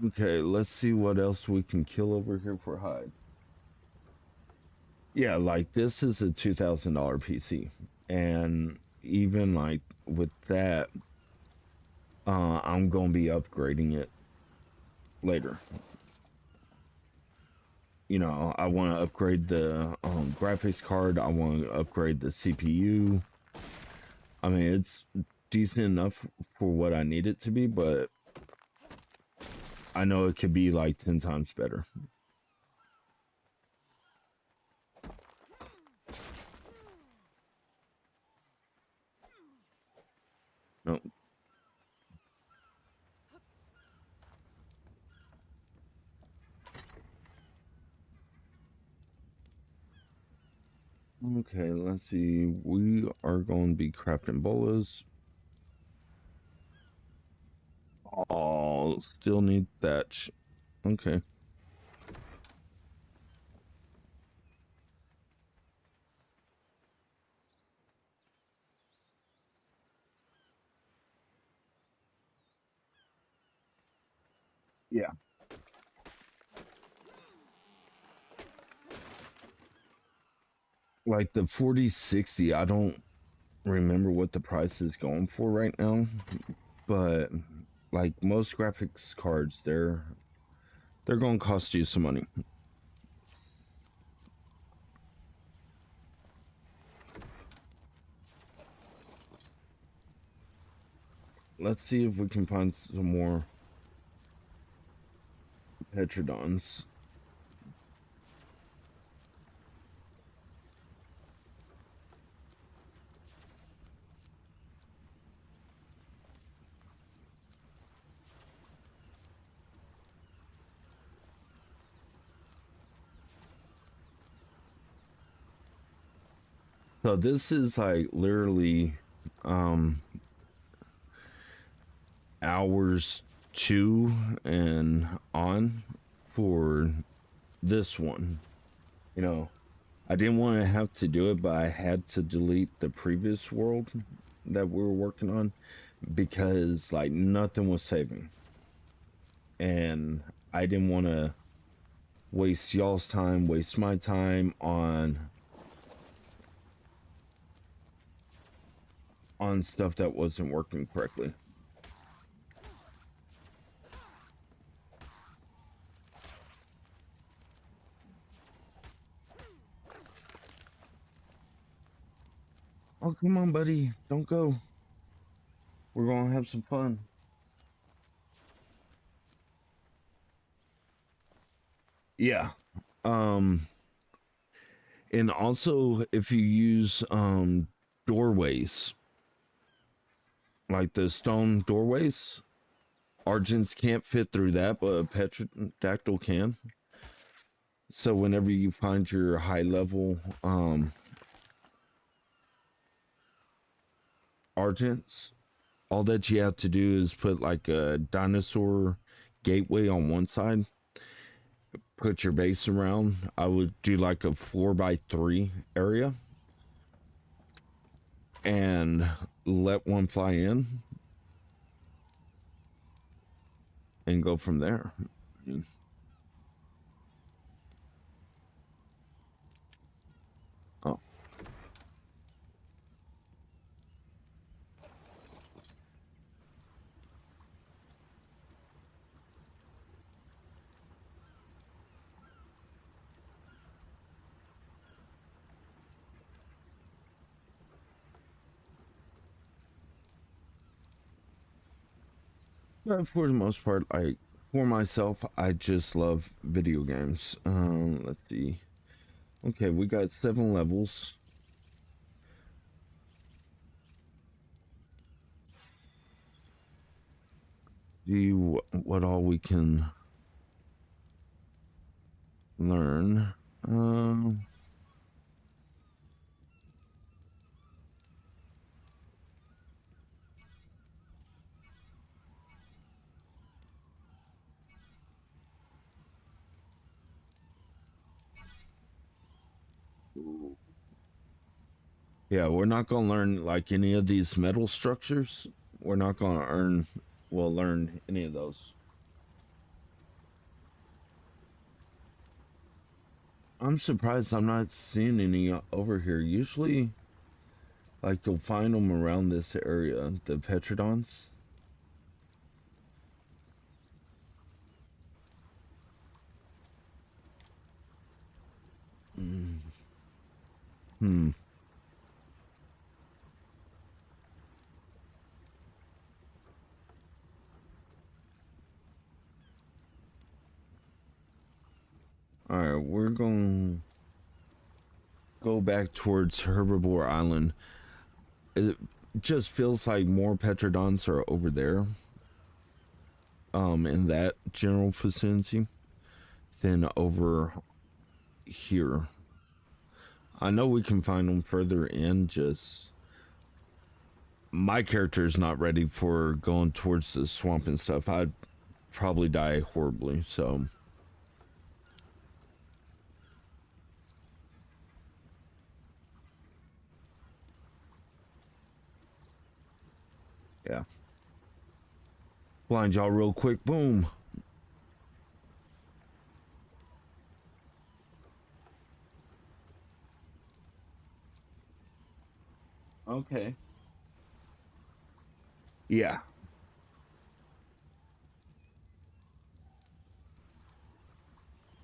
Okay, let's see what else we can kill over here for hide. Yeah, like this is a $2,000 PC, and even like with that, I'm gonna be upgrading it later. You know, I want to upgrade the graphics card. I want to upgrade the CPU. I mean, it's decent enough for what I need it to be, but I know it could be like 10 times better. No. Okay, let's see. We are going to be crafting bolas. Oh, still need thatch. Okay. Yeah. Like the 4060, I don't remember what the price is going for right now, but like most graphics cards, they're going to cost you some money. Let's see if we can find some more Petrodons. So this is like literally um hours 2 and on for this one. You know, I didn't want to have to do it, but I had to delete the previous world that we were working on because like nothing was saving. And I didn't want to waste y'all's time, waste my time on stuff that wasn't working correctly. Oh, come on, buddy. Don't go. We're going to have some fun. Yeah. Um and also if you use doorways, like the stone doorways, Argents can't fit through that, but a Petrodactyl can. So whenever you find your high level Argents, all that you have to do is put like a dinosaur gateway on one side, put your base around. I would do like a 4x3 area and let one fly in and go from there. Oh, but for the most part, like for myself, I just love video games. Let's see. Okay, we got 7 levels. See what all we can learn. Um, yeah, we're not gonna learn like any of these metal structures. We're not gonna learn any of those. I'm surprised I'm not seeing any over here. Usually, like you'll find them around this area, the Petrodons. Hmm. All right, we're going to go back towards Herbivore Island. It just feels like more Petrodons are over there, in that general vicinity than over here. I know we can find them further in, just my character is not ready for going towards the swamp and stuff. I'd probably die horribly, so yeah. Blind y'all real quick, boom. Okay. Yeah.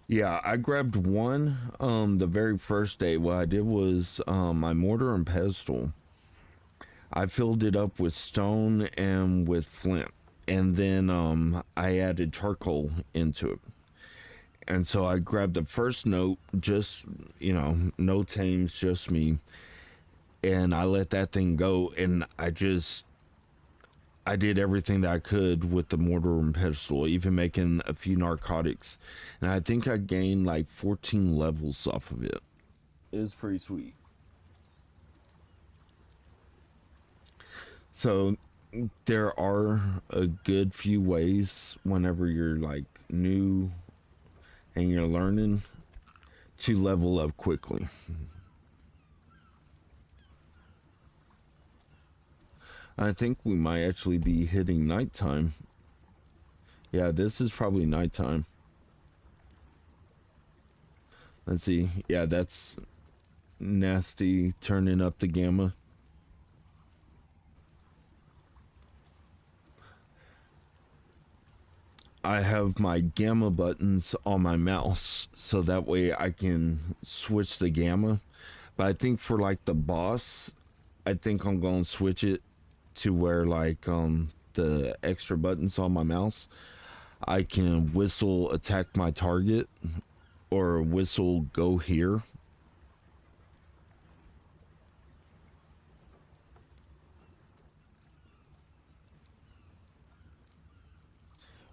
Yeah, I grabbed one the very first day. What I did was my mortar and pestle. I filled it up with stone and with flint. And then I added charcoal into it. And so I grabbed the first note, just, no tames, just me. And I let that thing go. And I did everything that I could with the mortar and pestle, even making a few narcotics. And I think I gained like 14 levels off of it. It was pretty sweet. So there are a good few ways whenever you're like new and you're learning to level up quickly. I think we might actually be hitting nighttime. Yeah, this is probably nighttime. Let's see. Yeah, that's nasty turning up the gamma. I have my gamma buttons on my mouse so that way I can switch the gamma. But I think for like the boss, I think I'm going to switch it to where like the extra buttons on my mouse, I can whistle attack my target or whistle go here.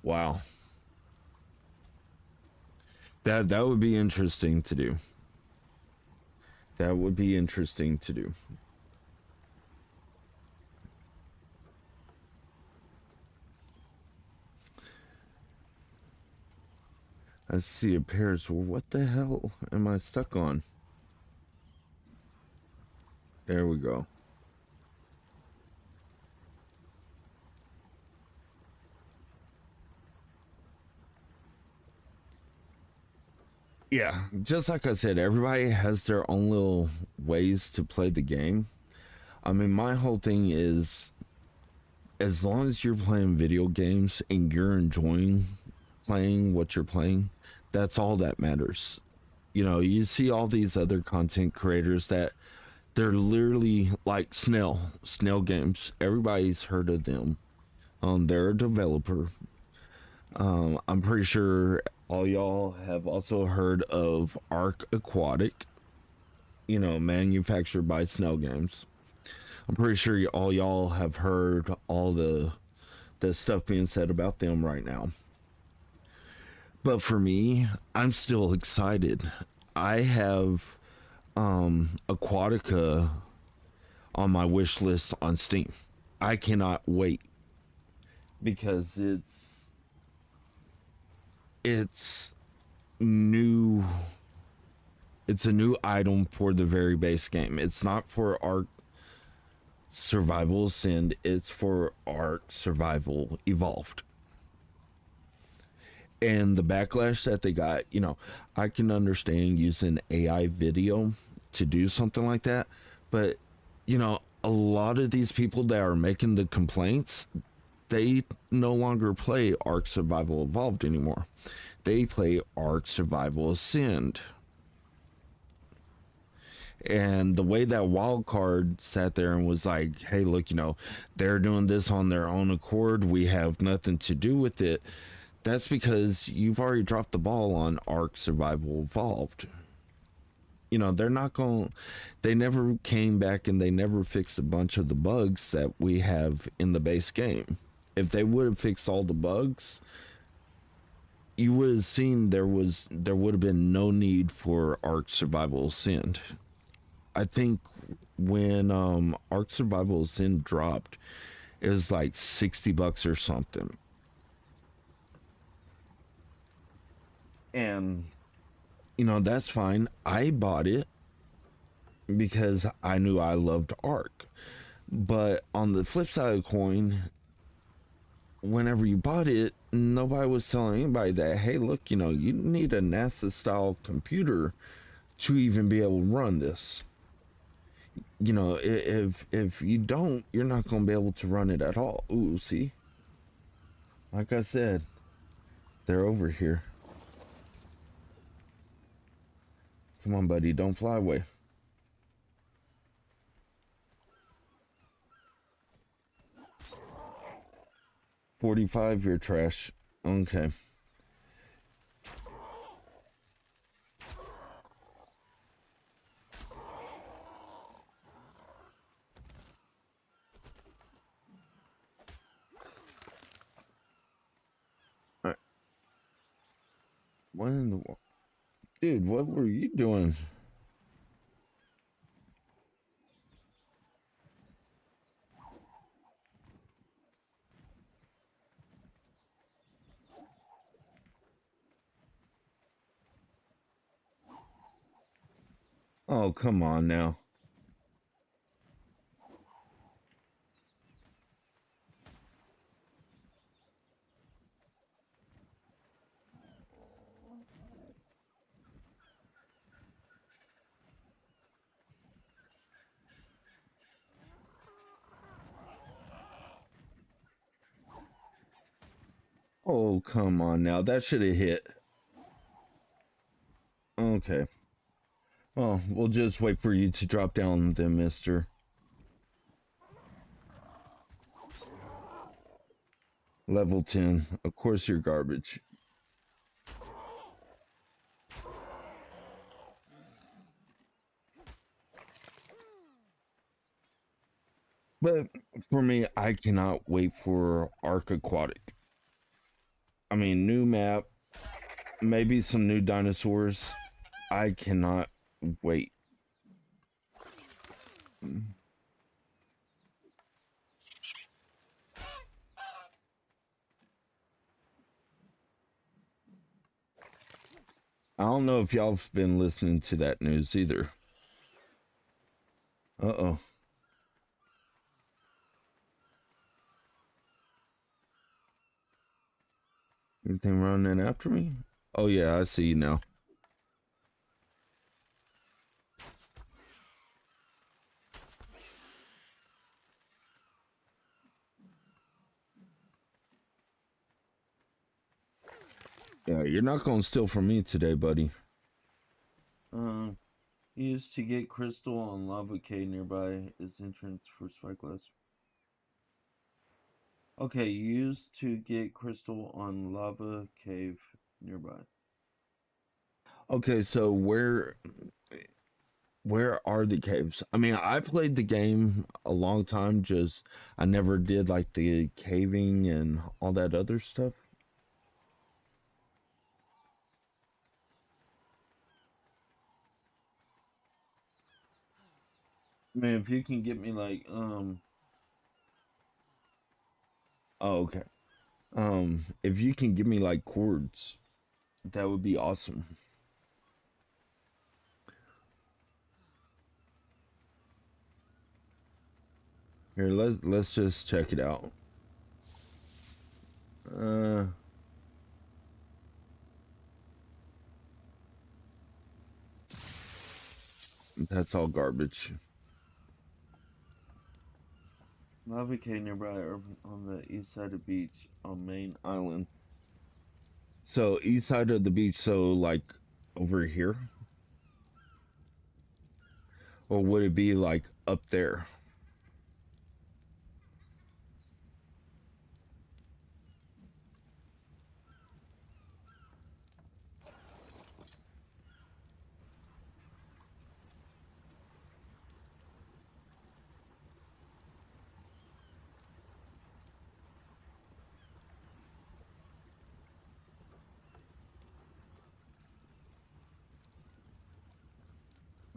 Wow. That would be interesting to do. That would be interesting to do. Let's see a parasaur. What the hell am I stuck on? There we go. Yeah, just like I said, everybody has their own little ways to play the game. I mean, my whole thing is as long as you're playing video games and you're enjoying playing what you're playing, that's all that matters. You see all these other content creators that they're literally like Snail Games. Everybody's heard of them. They're a developer. I'm pretty sure all y'all have also heard of Arc Aquatic, manufactured by Snail Games. I'm pretty sure all y'all have heard all the stuff being said about them right now. But for me, I'm still excited. I have Aquatica on my wish list on Steam. I cannot wait because it's new. It's a new item for the very base game. It's not for Ark Survival Ascend, it's for Ark Survival Evolved. And the backlash that they got, I can understand using AI video to do something like that, but a lot of these people that are making the complaints, they no longer play Ark Survival Evolved anymore. They play Ark Survival Ascend. And the way that wild card sat there and was like, hey, look, they're doing this on their own accord. We have nothing to do with it. That's because you've already dropped the ball on Ark Survival Evolved. They're not going, they never came back and they never fixed a bunch of the bugs that we have in the base game. If they would have fixed all the bugs, you would have seen there would have been no need for Ark Survival Ascend. I think when Ark Survival Ascend dropped, it was like $60 or something. And that's fine. I bought it because I knew I loved Ark. But on the flip side of the coin, whenever you bought it, nobody was telling anybody that, hey, look, you need a NASA style computer to even be able to run this. If you don't, you're not going to be able to run it at all. Ooh, see? Like I said, they're over here. Come on, buddy, don't fly away. $45, you're trash. Okay. Alright. What in the world? Dude, what were you doing? Oh, come on now. Oh, come on now. That should have hit. Okay. Well, we'll just wait for you to drop down then, mister. Level 10. Of course you're garbage. But for me, I cannot wait for Ark Aquatic. I mean, new map, maybe some new dinosaurs. I cannot wait. I don't know if y'all have been listening to that news either. Uh-oh. Anything running after me? Oh yeah, I see you now. Yeah, you're not gonna steal from me today, buddy. Used to get crystal on lava cave nearby is entrance for spyglass. Okay, used to get crystal on lava cave nearby. Okay, so where are the caves? I mean, I played the game a long time, just I never did like the caving and all that other stuff. Man, if you can get me like oh okay. If you can give me like cords, that would be awesome. Here, let's just check it out. Uh that's all garbage. Lava cave nearby on the east side of the beach on Main Island. So east side of the beach, so like over here. Or would it be like up there?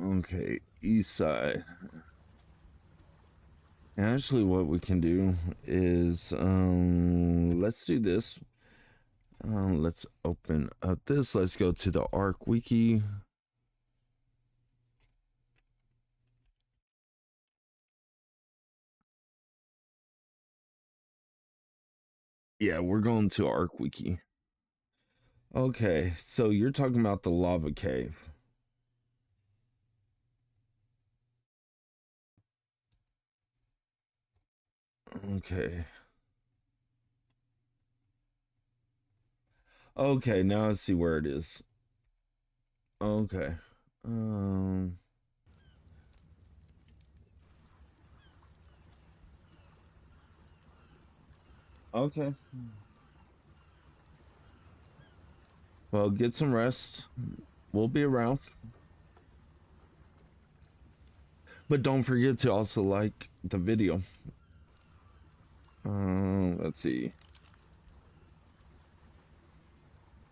Okay, east side. Actually, what we can do is let's do this. Let's open up this. Let's go to the Arc Wiki. Yeah, we're going to Arc Wiki. Okay, so you're talking about the lava cave. Okay. Okay, now I see where it is. Okay. Um okay. Well, get some rest. We'll be around. But don't forget to also like the video. Let's see.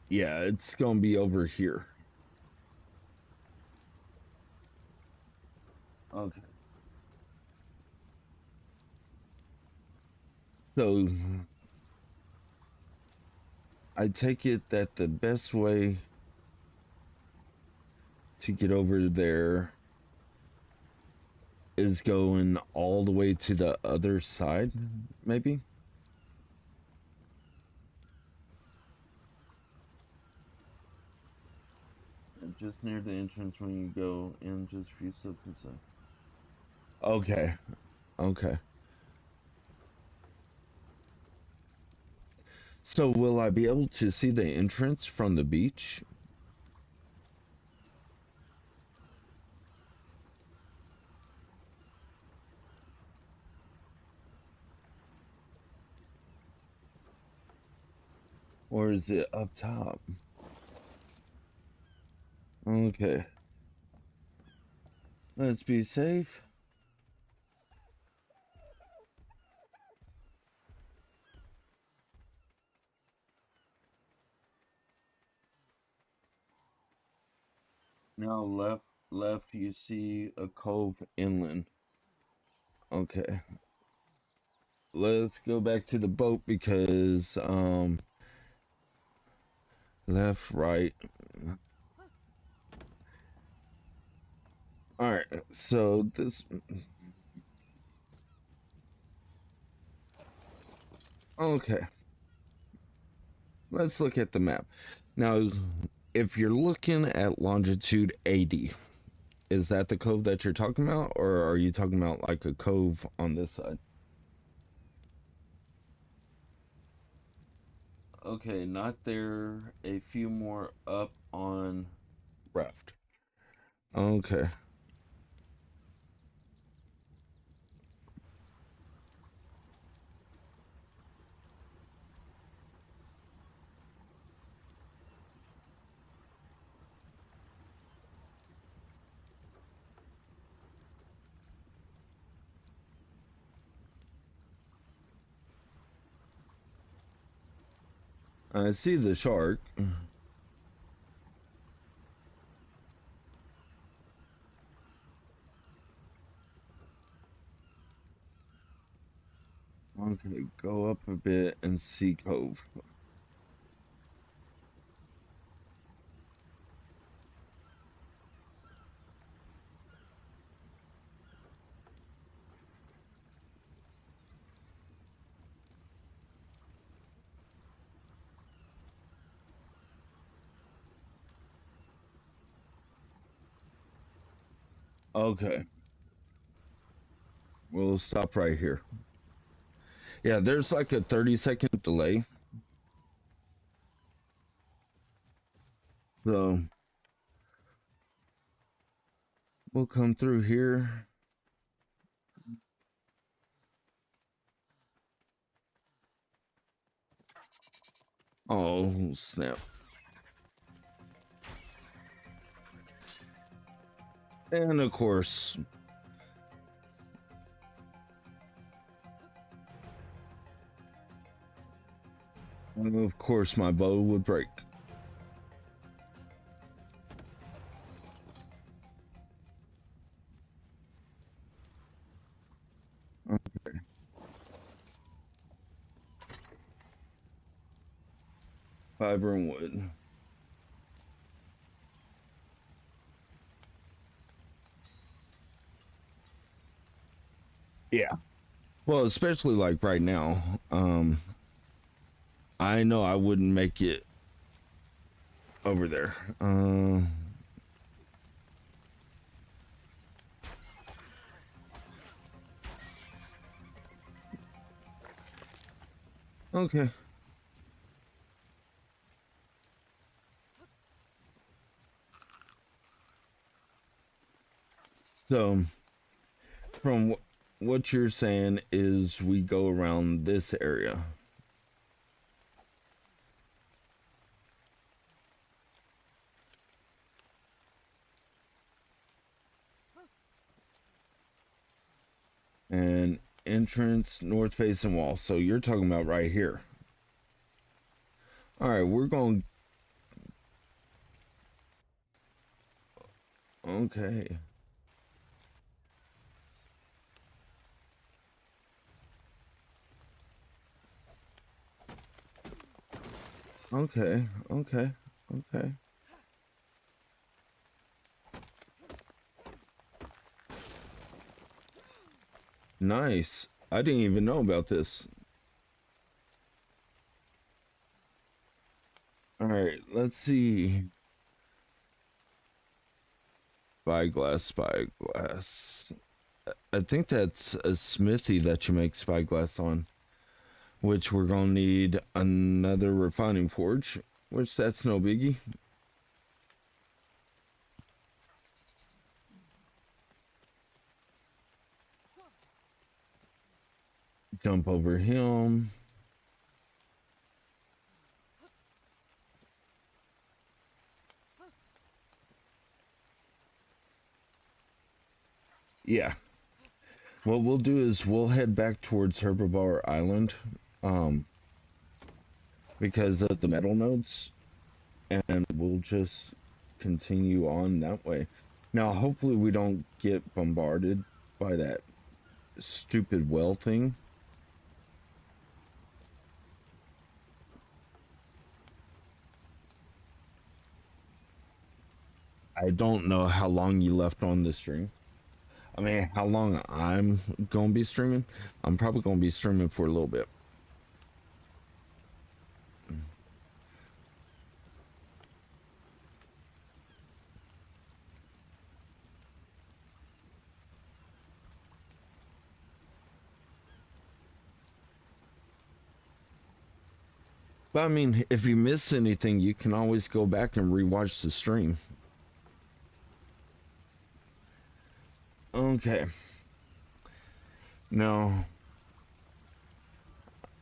Yeah, it's gonna be over here. Okay. So I take it that the best way to get over there is going all the way to the other side, maybe? Just near the entrance when you go in, just a few steps inside. Okay, okay. So will I be able to see the entrance from the beach? Or is it up top? Okay. Let's be safe. Now left you see a cove inland. Okay. Let's go back to the boat because left, right. All right. So this okay. Let's look at the map. Now, if you're looking at longitude 80, is that the cove that you're talking about, or are you talking about like a cove on this side? Okay, not there. A few more up on left. Okay. I see the shark. Okay, go up a bit and see cove. Okay, we'll stop right here. Yeah, there's like a 30-second delay. So We'll come through here. Oh, snap. And of course, my bow would break. Okay. Fiber and wood. Yeah. Well, especially like right now. I know I wouldn't make it over there. Okay. So, from what you're saying is we go around this area. And entrance, north facing wall. So you're talking about right here. All right, we're going. Okay. Okay. Okay. Okay. Nice. I didn't even know about this. All right, let's see. Spyglass, spyglass. I think that's a smithy that you make spyglass on, which we're gonna need another refining forge, which that's no biggie. Jump over him. Yeah. What we'll do is we'll head back towards Herbivore Island, um, because of the metal nodes, and we'll just continue on that way. Now, hopefully, we don't get bombarded by that stupid well thing. I don't know how long you left on the stream. I mean, how long I'm gonna be streaming. I'm probably gonna be streaming for a little bit. But I mean, if you miss anything, you can always go back and rewatch the stream. Okay. Now,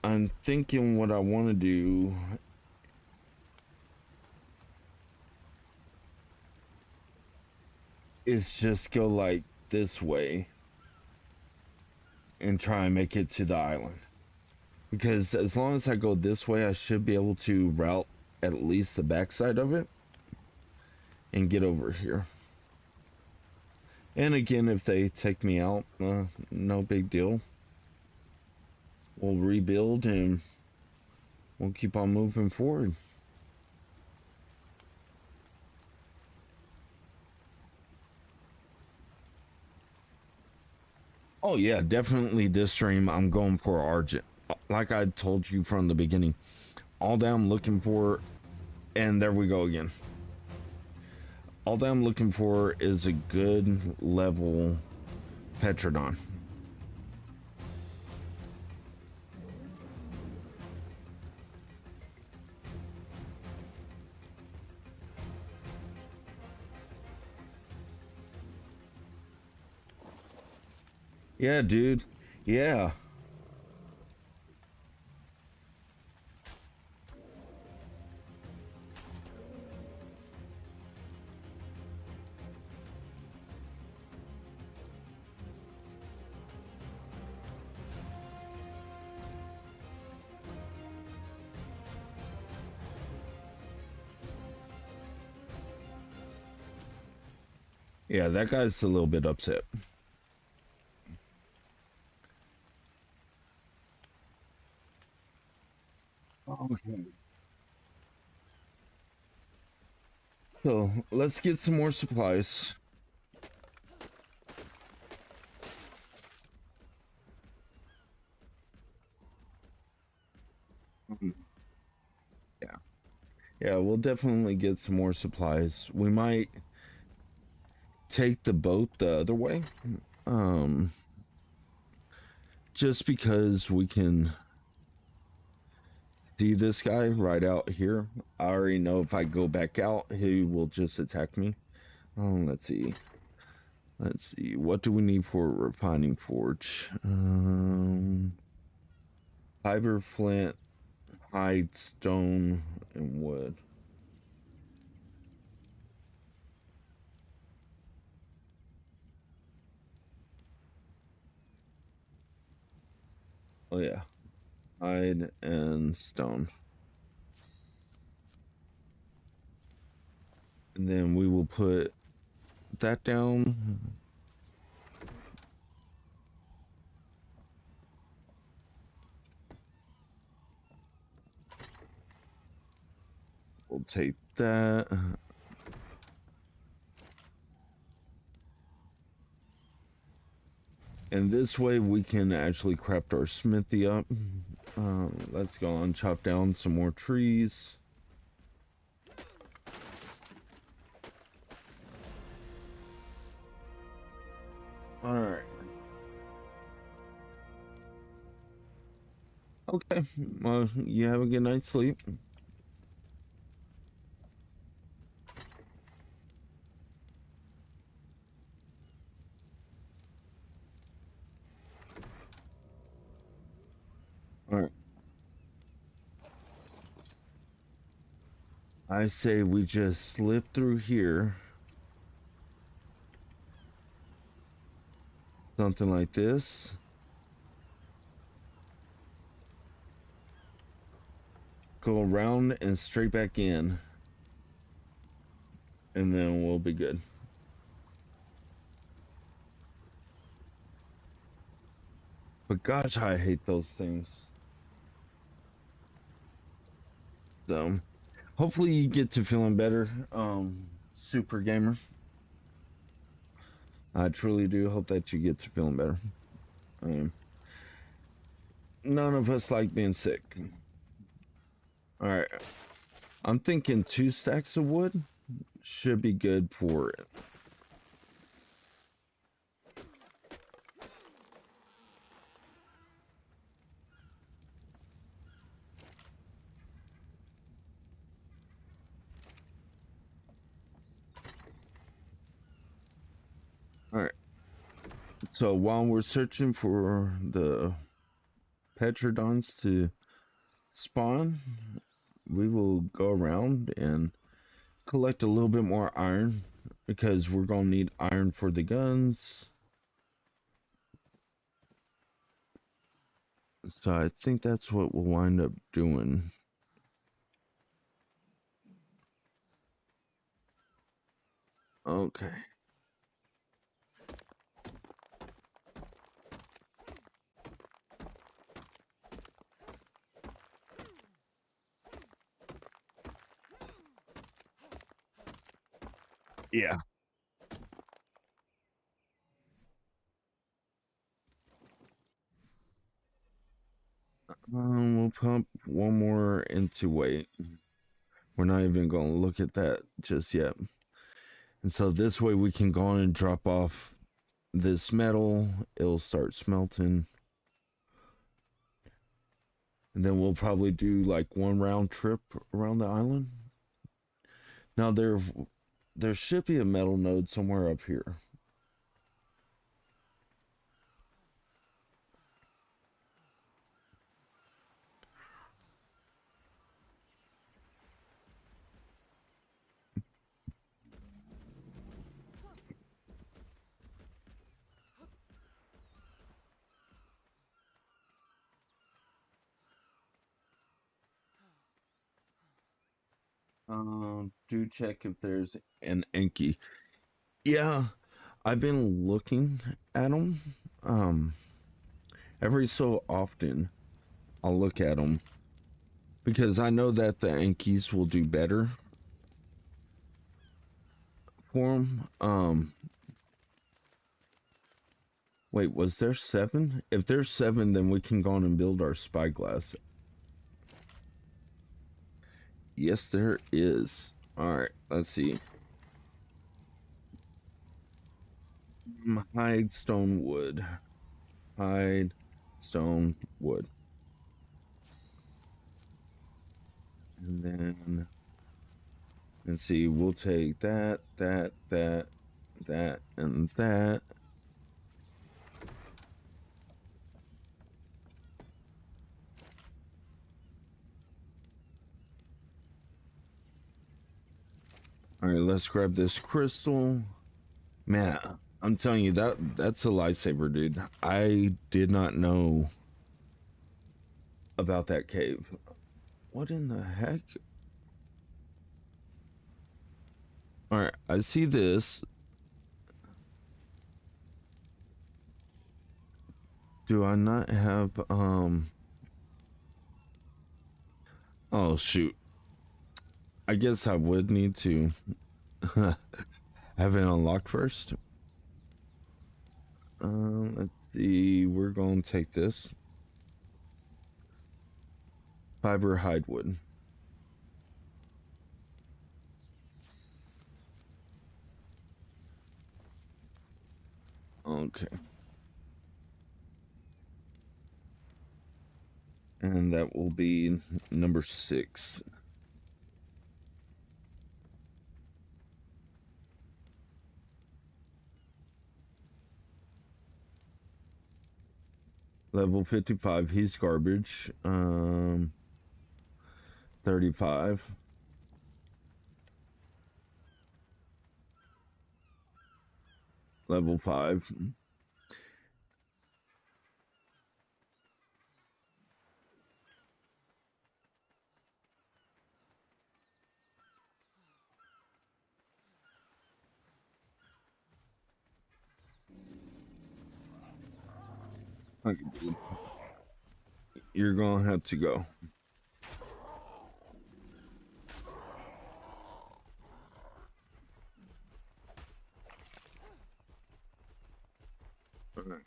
I'm thinking what I want to do is just go like this way and try and make it to the island. Because as long as I go this way, I should be able to route at least the backside of it and get over here. And again, if they take me out, no big deal. We'll rebuild and we'll keep on moving forward. Oh yeah, definitely this stream I'm going for Argent. Like I told you from the beginning, all that I'm looking for, and there we go again. All that I'm looking for is a good level Petrodon. Yeah, dude. Yeah. Yeah, that guy's a little bit upset. Okay. So let's get some more supplies. Mhm. Yeah. Yeah, we'll definitely get some more supplies. We might take the boat the other way. Um, just because we can see this guy right out here. I already know if I go back out, he will just attack me. Let's see. Let's see. What do we need for a refining forge? Fiber, flint, hide, stone, and wood. Oh yeah, hide and stone. And then we will put that down. We'll take that. And this way we can actually craft our smithy up. Let's go and chop down some more trees. All right. Okay. Well, you have a good night's sleep. All right. I say we just slip through here. Something like this. Go around and straight back in. And then we'll be good. But gosh, I hate those things. So hopefully you get to feeling better, super gamer. I truly do hope that you get to feeling better. None of us like being sick. All right. I'm thinking 2 stacks of wood should be good for it. All right. So while we're searching for the Petrodons to spawn, we will go around and collect a little bit more iron because we're going to need iron for the guns. So I think that's what we'll wind up doing. Okay. Yeah. We'll pump one more into weight. We're not even going to look at that just yet. And so this way we can go on and drop off this metal. It'll start smelting. And then we'll probably do like one round trip around the island. Now there should be a metal node somewhere up here. Do check if there's an Enki. Yeah, I've been looking at them. Um, every so often I'll look at them because I know that the Enkis will do better for them. Wait, was there 7? If there's 7, then we can go on and build our spyglass. Yes, there is. All right, let's see. Hide stone wood. Hide stone wood. And then let's see, we'll take that, that, and that. All right, let's grab this crystal. Man, I'm telling you that's a lifesaver, dude. I did not know about that cave. What in the heck? All right, I see this. Do I not have oh shoot. I guess I would need to have it unlocked first. Let's see. We're going to take this fiber hide wood. Okay. And that will be number 6. Level 55, he's garbage. 35. Level 5. Okay, dude. You're gonna have to go. Alright.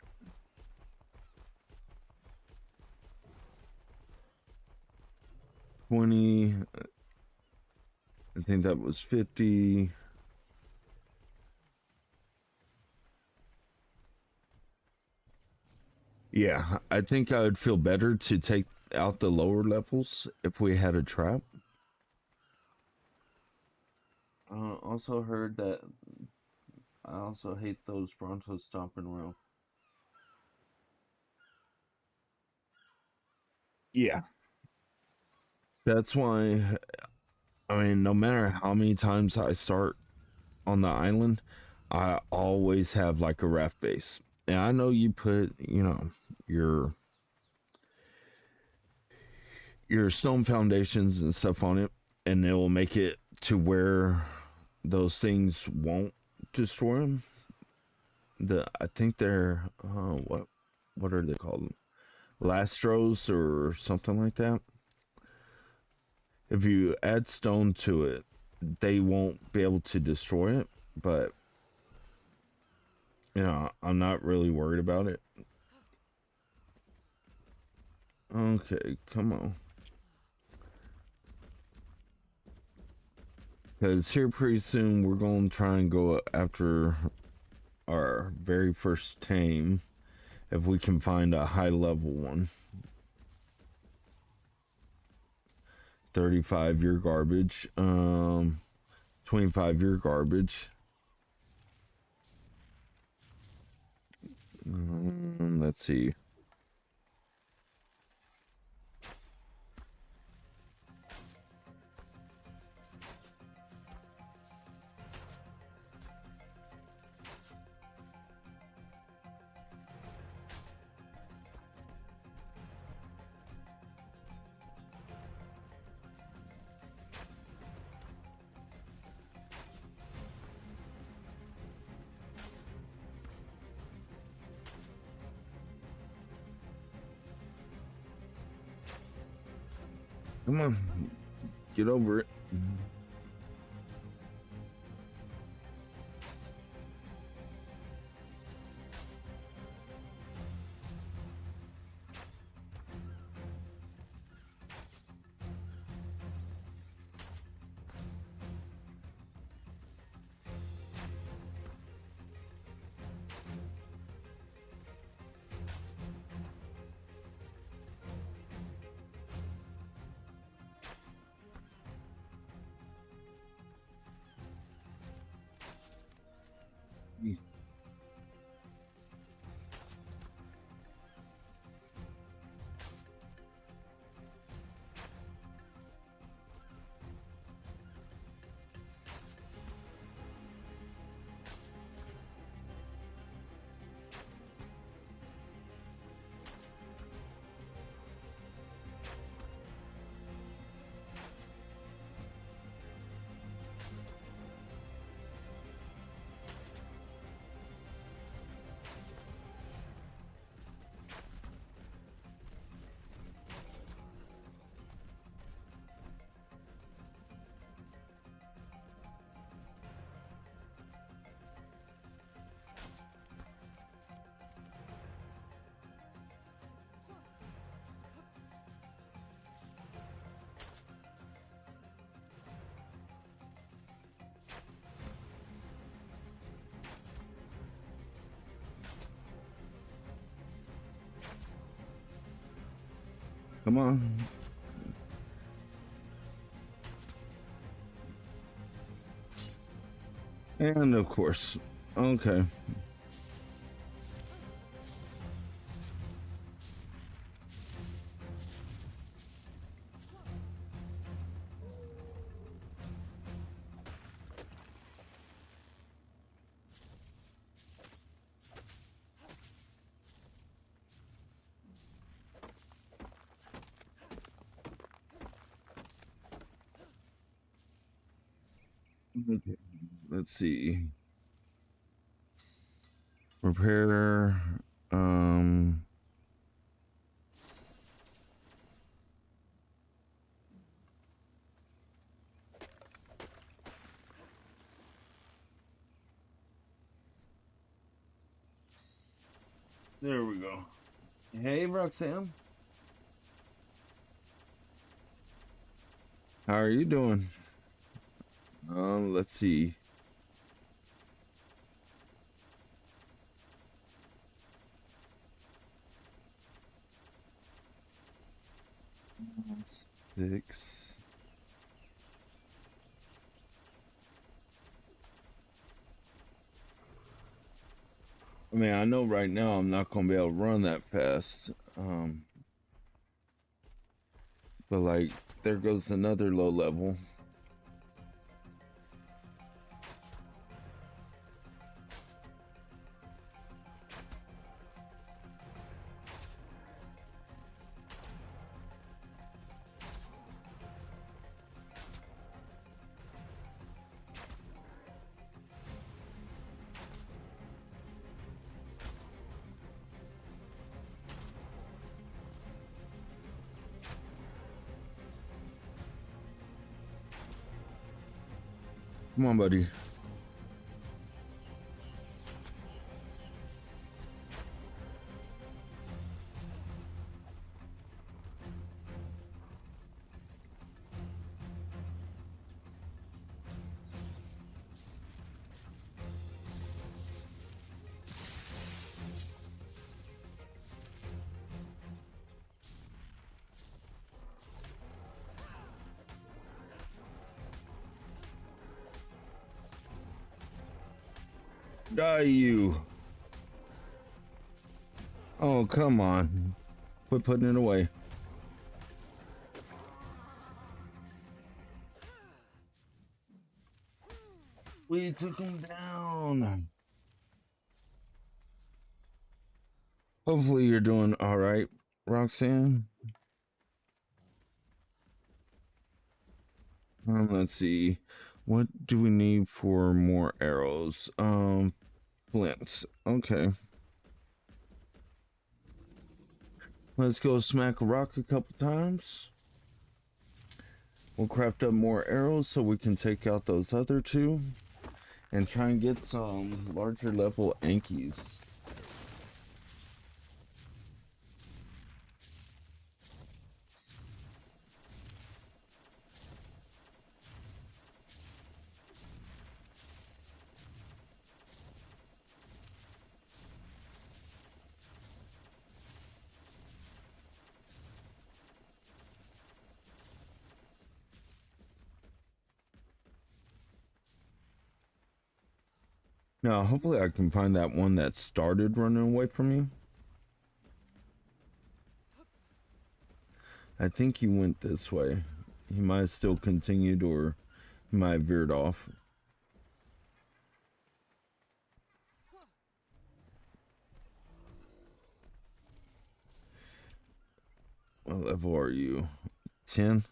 20. I think that was 50. Yeah, I think I would feel better to take out the lower levels if we had a trap. Also heard that I also hate those Bronto stomp and roll. Yeah. That's why, I mean, no matter how many times I start on the island, I always have like a raft base. And I know you put, your your stone foundations and stuff on it, and it will make it to where those things won't destroy them. I think they're what are they called? Lastros or something like that. If you add stone to it, they won't be able to destroy it. But I'm not really worried about it. Okay, come on. Because here pretty soon we're going to try and go after our very first tame if we can find a high level one. 35 year garbage. 25 year garbage. Let's see. Come on, get over it. Come on. And of course, okay. Okay. Let's see. Repair. Um. There we go. Hey, Roxanne. How are you doing? Let's see. Six. I mean, I know right now I'm not gonna be able to run that fast. But like, there goes another low level. Come on, buddy. Die, you. Oh, come on. Quit putting it away. We took him down. Hopefully you're doing all right, Roxanne. Let's see. What do we need for more arrows? Flints. Okay. Let's go smack a rock a couple times. We'll craft up more arrows so we can take out those other two and try and get some larger level Ankies. Now, hopefully I can find that one that started running away from me. I think he went this way. He might have still continued, or he might have veered off. What level are you? 10?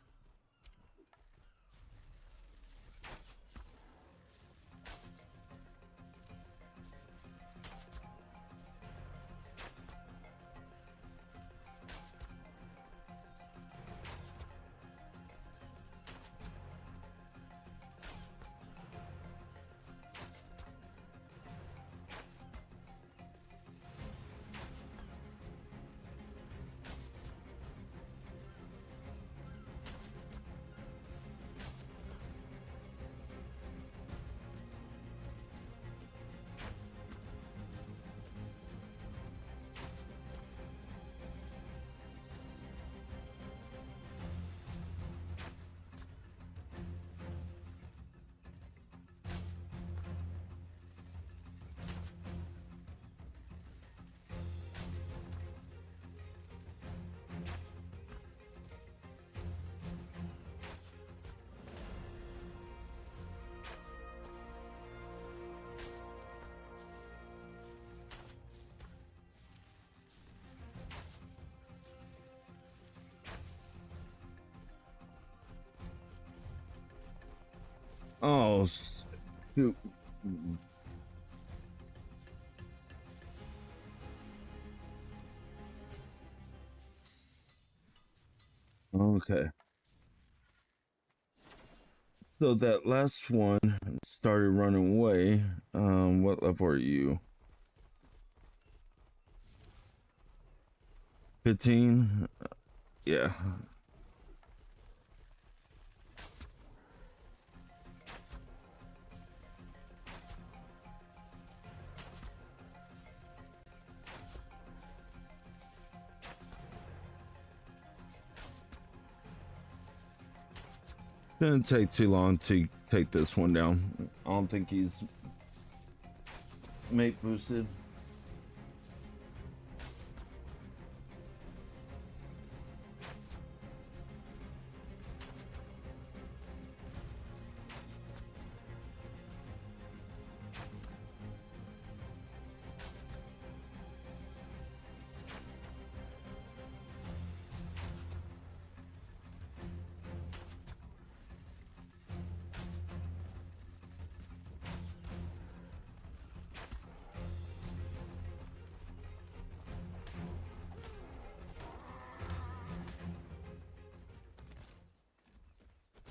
Oh, shoot. Okay. So that last one started running away. What level are you? 15? Yeah. Didn't take too long to take this one down. I don't think he's mate boosted.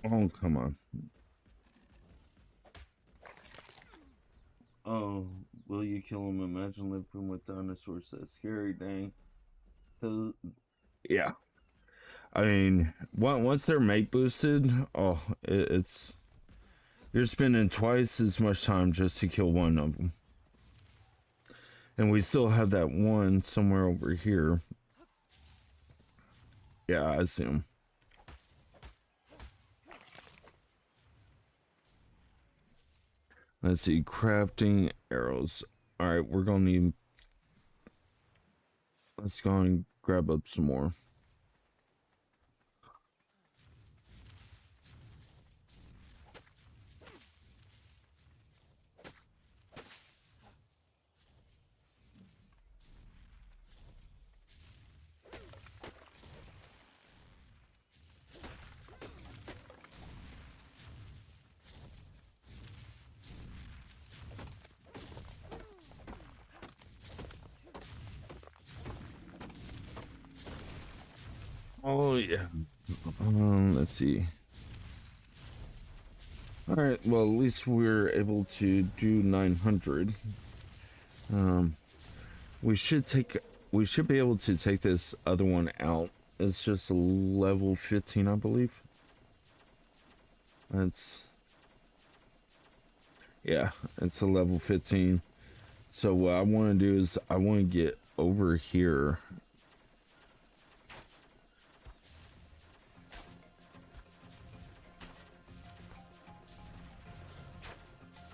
Oh, come on. Oh, will you kill him? Imagine living with dinosaurs. That's scary, dang. So, yeah. I mean, once they're mate boosted, oh, it's you're spending twice as much time just to kill one of them. And we still have that one somewhere over here. Yeah, I see him. Let's see, crafting arrows. All right, we're gonna need. Let's go and grab up some more. Oh yeah. Let's see. All right, well, at least we're able to do 900. Um, we should take, we should be able to take this other one out. It's just a level 15, I believe. That's, yeah, it's a level 15. So what I want to do is I want to get over here.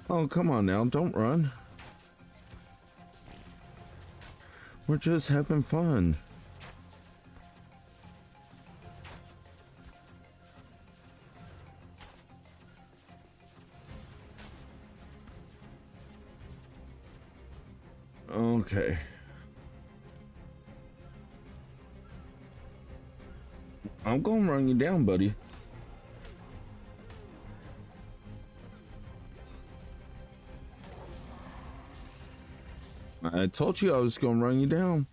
Oh, come on now, don't run. We're just having fun. Okay. I'm gonna run you down, buddy. I told you I was gonna run you down.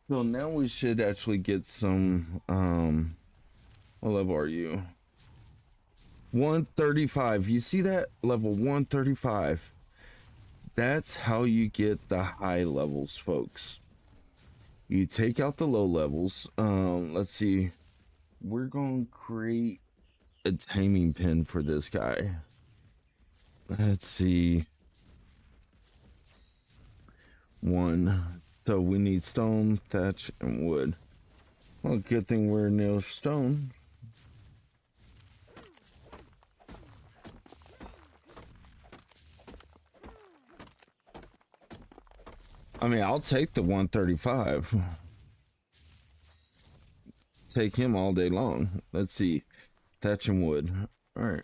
So now we should actually get some, what level are you? 135. You see that? Level 135. That's how you get the high levels, folks. You take out the low levels. Let's see. We're going to create a taming pin for this guy. Let's see. One. So we need stone, thatch, and wood. Well, good thing we're near stone. I mean, I'll take the 135. Take him all day long. Let's see. Thatch and wood. All right.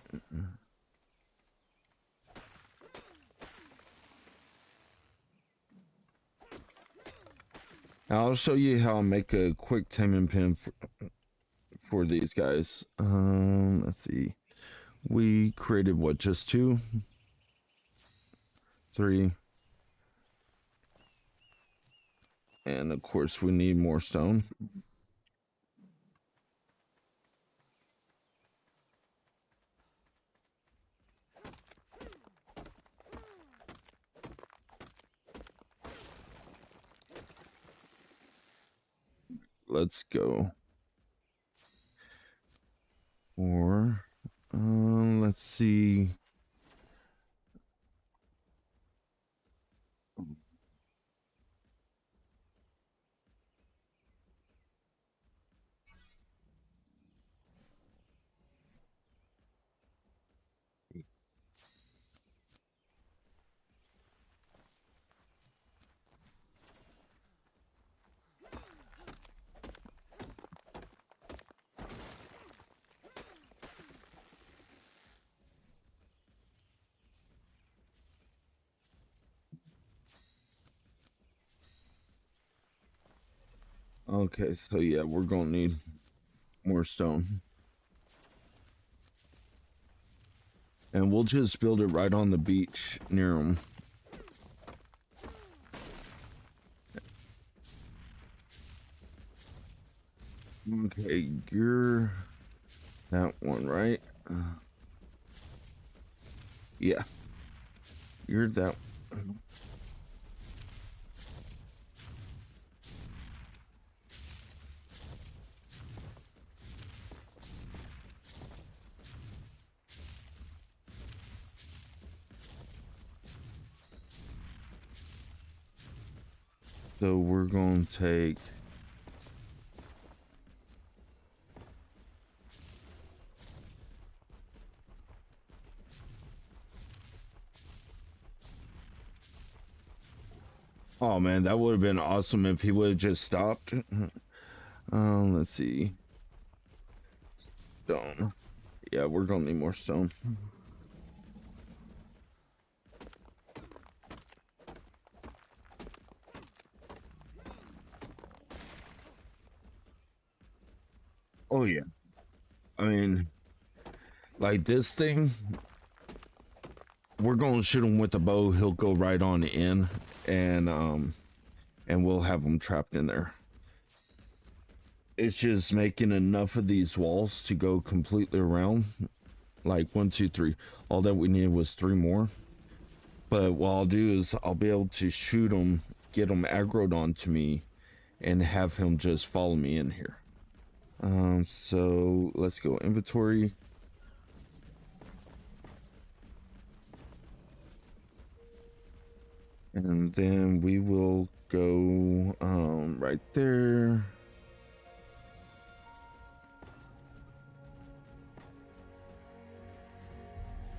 I'll show you how I make a quick taming pin for these guys. Let's see. We created what? Just 2, 3, and of course we need more stone. Let's go. Or let's see. Okay, so yeah, we're gonna need more stone. And we'll just build it right on the beach near them. Okay, you're that one, right? Yeah, you're that one. So we're going to take... Oh man, that would have been awesome if he would have just stopped. Let's see. Stone. Yeah, we're gonna need more stone. Oh yeah. I mean, like this thing, we're gonna shoot him with a bow. He'll go right on in, and we'll have him trapped in there. It's just making enough of these walls to go completely around. Like 1, 2, 3. All that we needed was 3 more. But what I'll do is I'll be able to shoot him, get him aggroed onto me, and have him just follow me in here. So let's go inventory. And then we will go right there.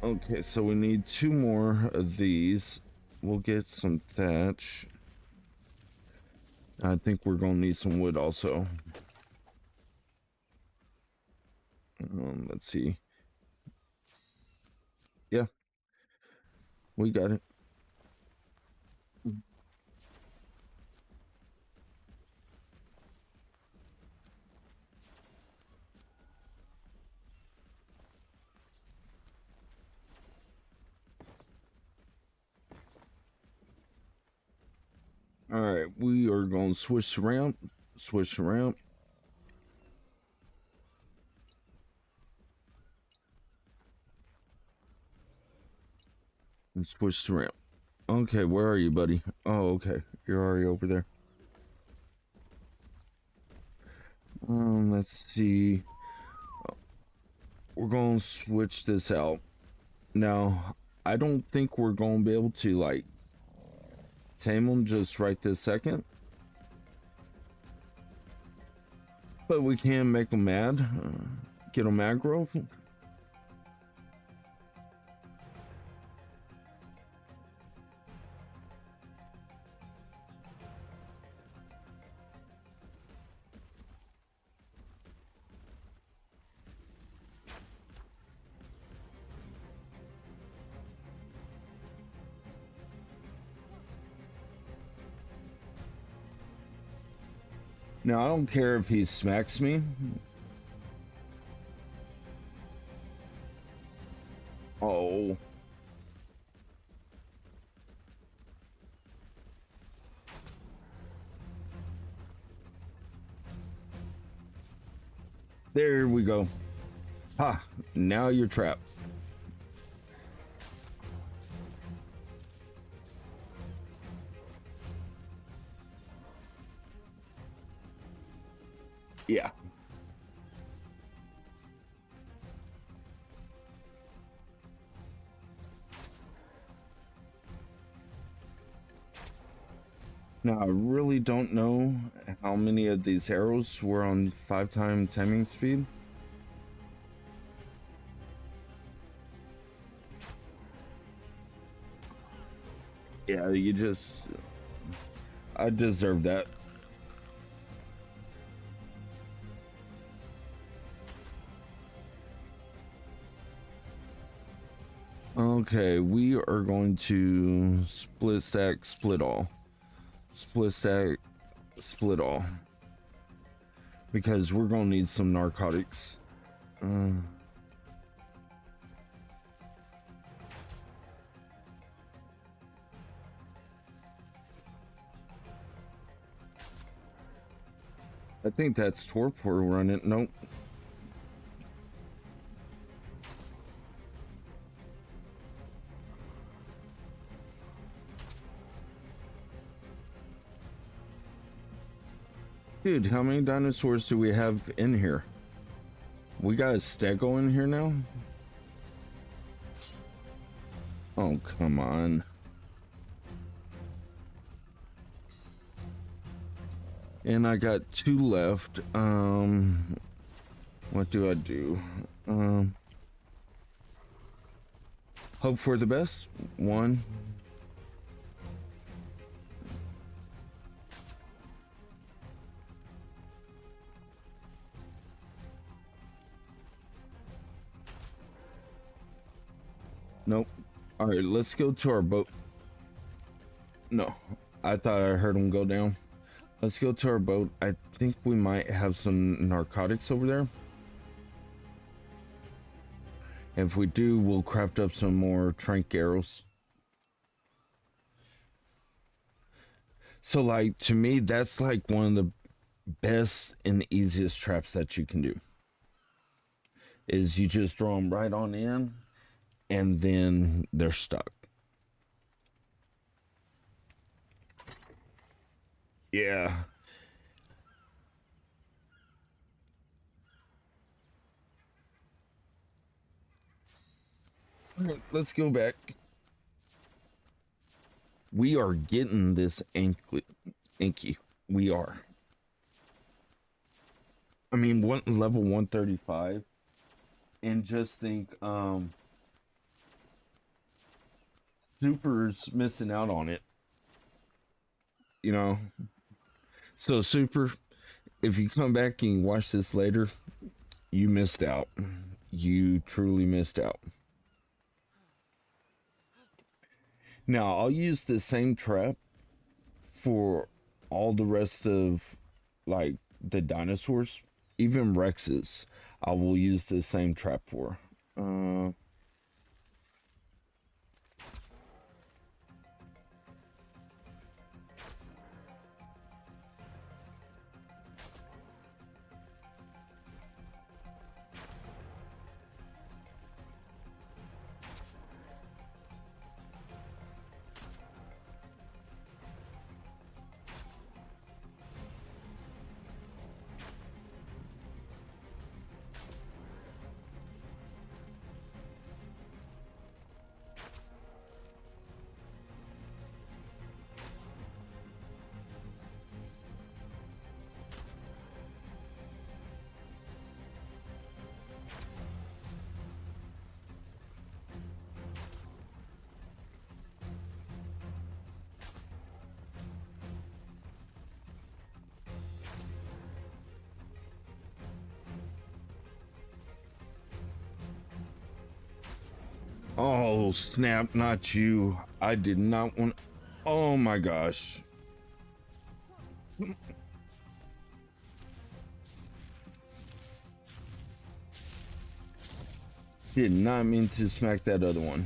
Okay, so we need 2 more of these. We'll get some thatch. I think we're gonna need some wood also. Let's see. Yeah, we got it. All right, we are going to switch the ramp, and switch the ramp. Okay, where are you, buddy? Oh, okay, you're already over there. Let's see. We're going to switch this out. Now, I don't think we're going to be able to, like, tame them just right this second. But we can make them mad. Get them aggro. Now, I don't care if he smacks me. Oh. There we go. Ha, now you're trapped. Yeah. Now, I really don't know how many of these arrows were on 5-time timing speed. Yeah, you just... I deserve that. Okay, we are going to split stack, split all. Split stack, split all. Because we're gonna need some narcotics. I think that's torpor running. Nope. Dude, how many dinosaurs do we have in here? We got a stego in here now? Oh, come on. And I got 2 left. What do I do? Hope for the best. 1. Nope. All right, let's go to our boat. No, I thought I heard him go down. Let's go to our boat. I think we might have some narcotics over there. If we do, we'll craft up some more trank arrows. So like, to me, that's like one of the best and easiest traps that you can do. Is you just draw them right on in, and then they're stuck. Yeah. All right, let's go back. We are getting this inky. We are. I mean, level 135, and just think, Super's missing out on it. You know, so Super, if you come back and watch this later, you missed out. You truly missed out. Now I'll use the same trap for all the rest of like the dinosaurs, even Rex's. I will use the same trap for. Oh snap, not you. I did not want. Oh my gosh. Did not mean to smack that other one.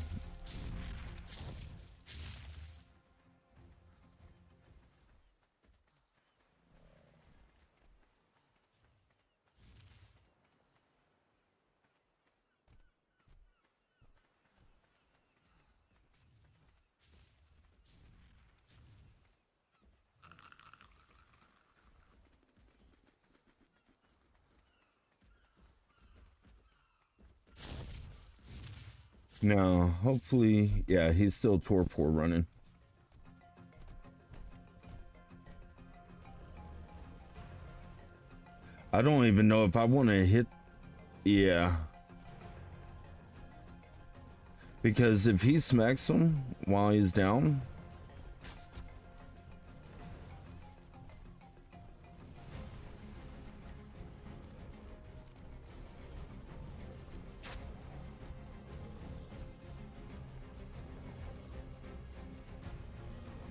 No, hopefully, yeah, he's still torpor running. I don't even know if I want to hit. Yeah. Because if he smacks him while he's down.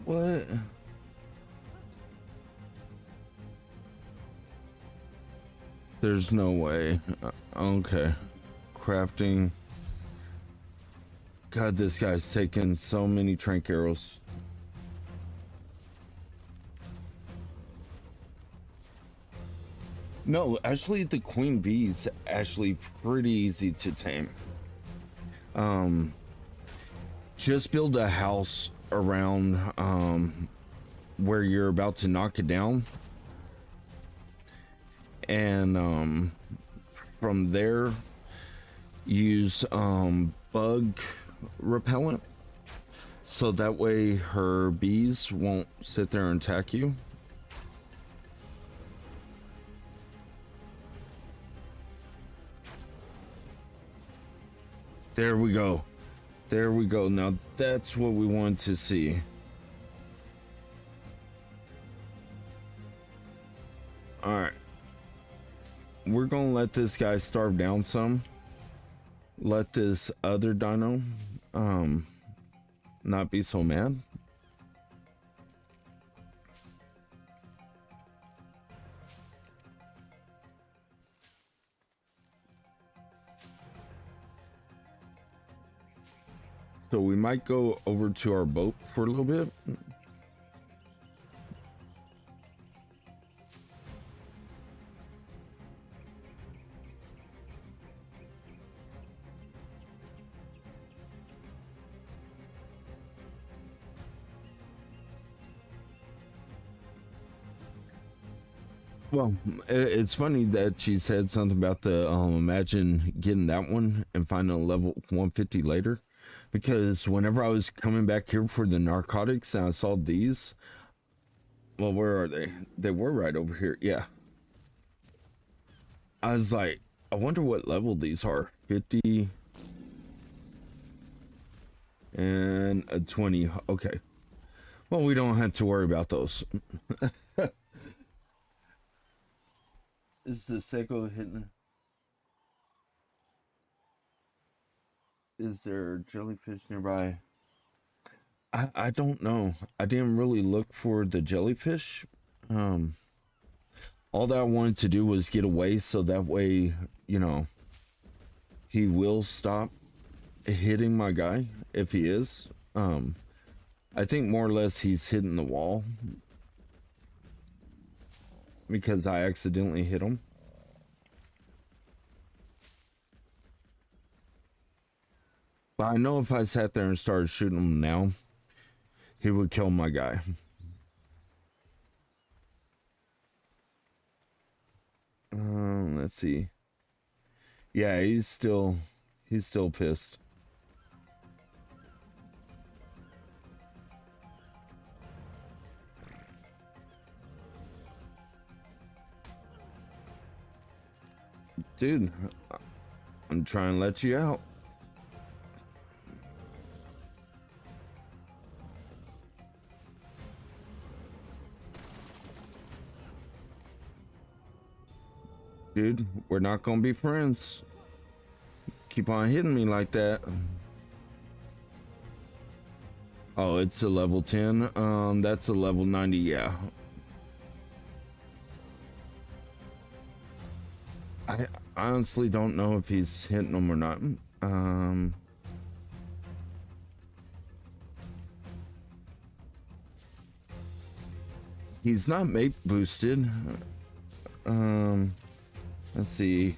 What? There's no way. Okay. Crafting. God, this guy's taking so many trank arrows. No, actually, the queen bee's actually pretty easy to tame. Just build a house around where you're about to knock it down, and from there use bug repellent, so that way her bees won't sit there and attack you. There we go. There we go. Now that's what we want to see. All right. We're gonna let this guy starve down some. Let this other dino not be so mad. So we might go over to our boat for a little bit. Well, it's funny that she said something about the imagine getting that one and finding a level 150 later, because whenever I was coming back here for the narcotics and I saw these, well, where are they? They were right over here. Yeah, I was like, I wonder what level these are. 50 and a 20. Okay. Well, we don't have to worry about those. Is the Seiko hitting? Is there jellyfish nearby? I don't know. I didn't really look for the jellyfish. Um, all that I wanted to do was get away so that way, you know, he will stop hitting my guy if he is. I think more or less he's hitting the wall because I accidentally hit him. But I know if I sat there and started shooting him now, he would kill my guy. Let's see. Yeah, he's still pissed. Dude, I'm trying to let you out. Dude, we're not gonna be friends. Keep on hitting me like that. Oh, it's a level 10. That's a level 90, yeah. I honestly don't know if he's hitting them or not. He's not mate boosted. Let's see.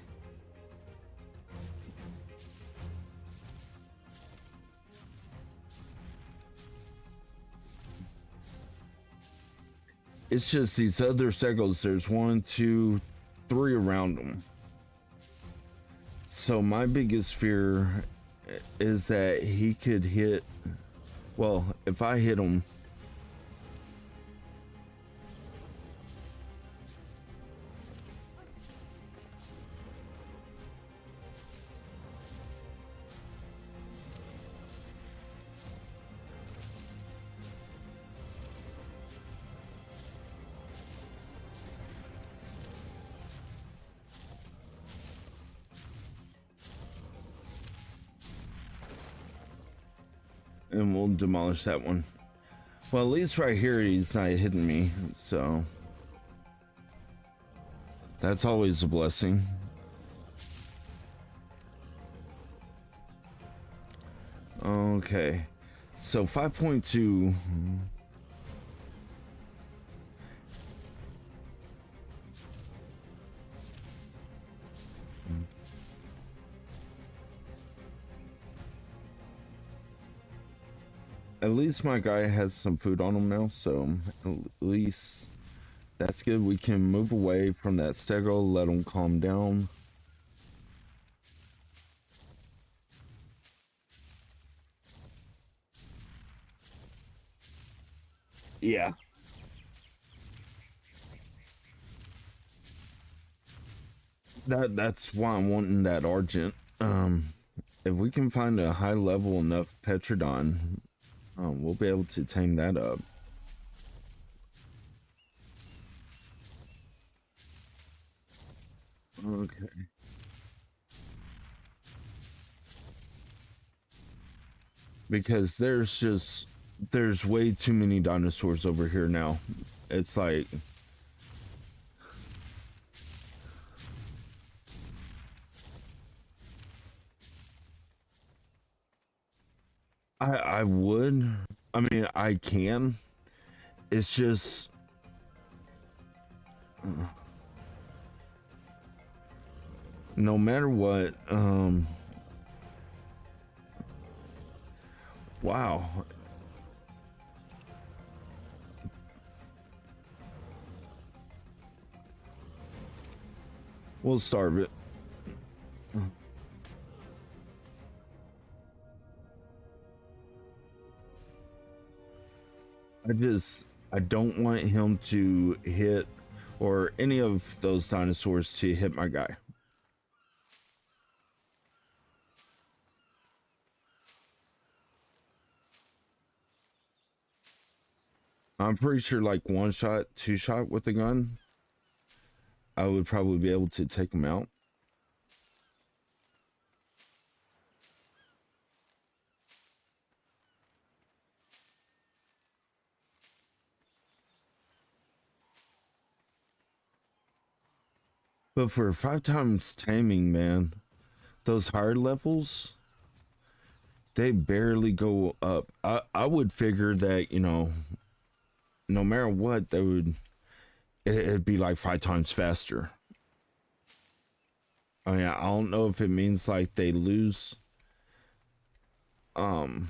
It's just these other Segos. There's 1, 2, 3 around them. So my biggest fear is that he could hit. Well, if I hit him, and we'll demolish that one. Well, at least right here he's not hitting me, so that's always a blessing. Okay, so 5.2. At least my guy has some food on him now, so at least that's good. We can move away from that stego, let him calm down. Yeah. That's why I'm wanting that Argent. If we can find a high level enough Petrodon, we'll be able to tame that up. Okay. Because there's way too many dinosaurs over here now. It's like I would. I mean, I can. It's just no matter what. Wow. We'll starve it. I don't want him to hit, or any of those dinosaurs to hit my guy. I'm pretty sure like one shot, two shot with the gun, I would probably be able to take him out. But for 5 times taming, man, those higher levels, they barely go up. I would figure that, no matter what, they would it'd be like 5 times faster. I mean, I don't know if it means like they lose um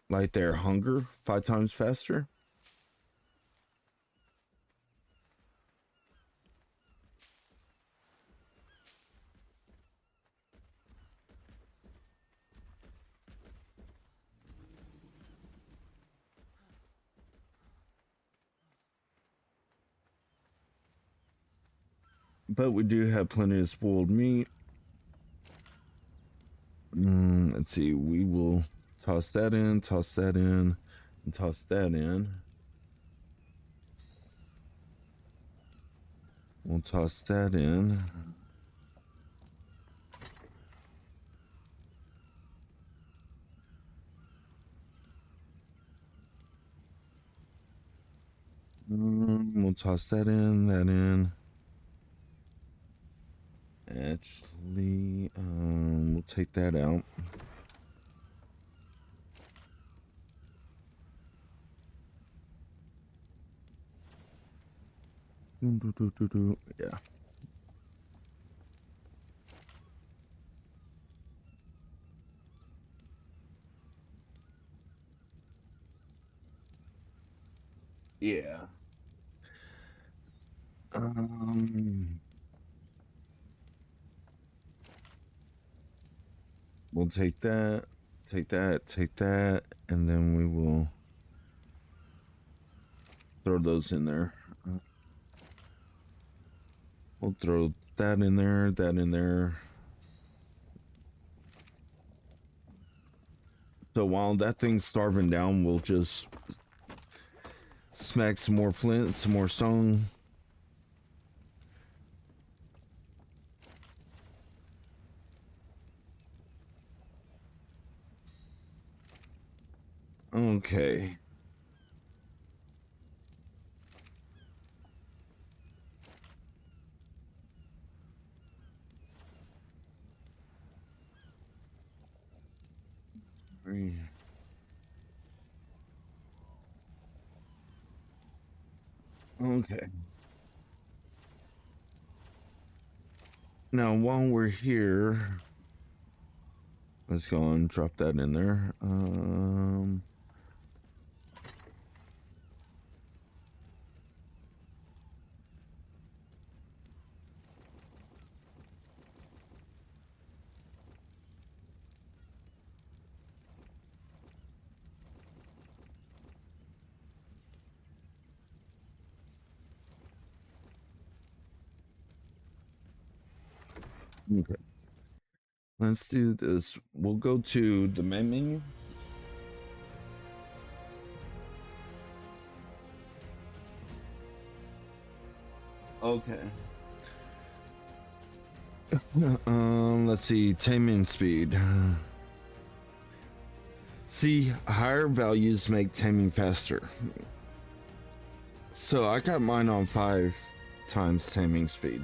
like their hunger 5 times faster. But we do have plenty of spoiled meat. Let's see, we will toss that in, and toss that in. We'll toss that in. We'll toss that in, Actually, we'll take that out. Yeah. Yeah. Um, we'll take that, take that, and then we will throw those in there. We'll throw that in there, that in there. So while that thing's starving down, we'll just smack some more flint, some more stone. Okay. Okay. Now, while we're here, let's go and drop that in there. Okay. Let's do this. We'll go to the main menu. Okay. Let's see, taming speed. See, higher values make taming faster. So I got mine on 5 times taming speed.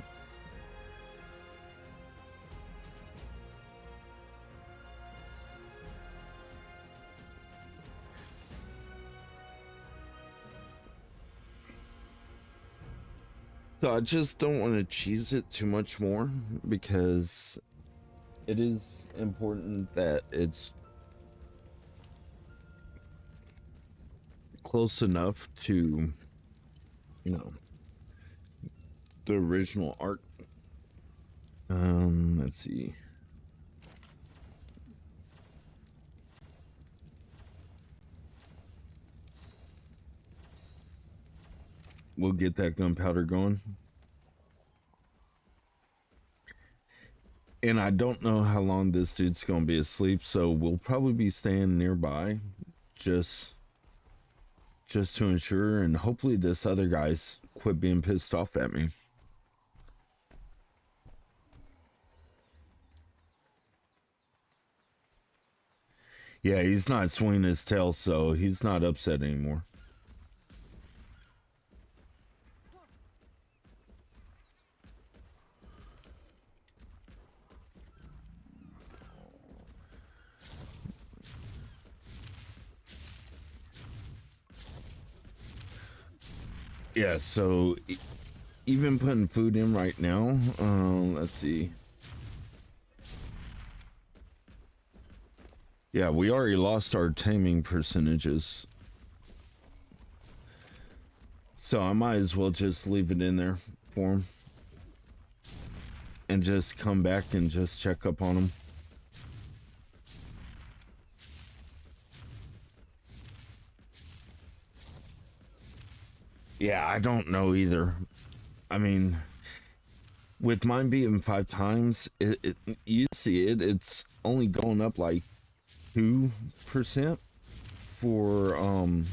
So I just don't want to cheese it too much more because it is important that it's close enough to, you know, the original art. Let's see. We'll get that gunpowder going. And I don't know how long this dude's gonna be asleep, so we'll probably be staying nearby just to ensure, and hopefully this other guy's quit being pissed off at me. Yeah, he's not swinging his tail, so he's not upset anymore. Yeah, so even putting food in right now, let's see. Yeah, we already lost our taming percentages. So I might as well just leave it in there for him. And just come back and just check up on him. Yeah, I don't know either. I mean, with mine being 5 times, you see it's only going up like 2% for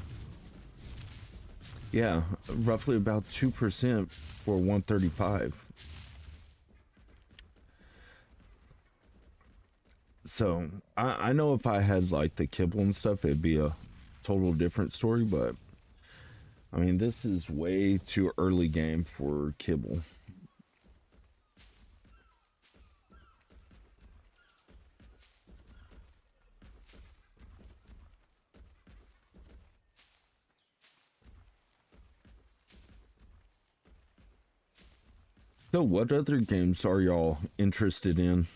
yeah, roughly about 2% for 135. So I know if I had like the kibble and stuff, it'd be a total different story, but I mean, this is way too early game for kibble. So what other games are y'all interested in?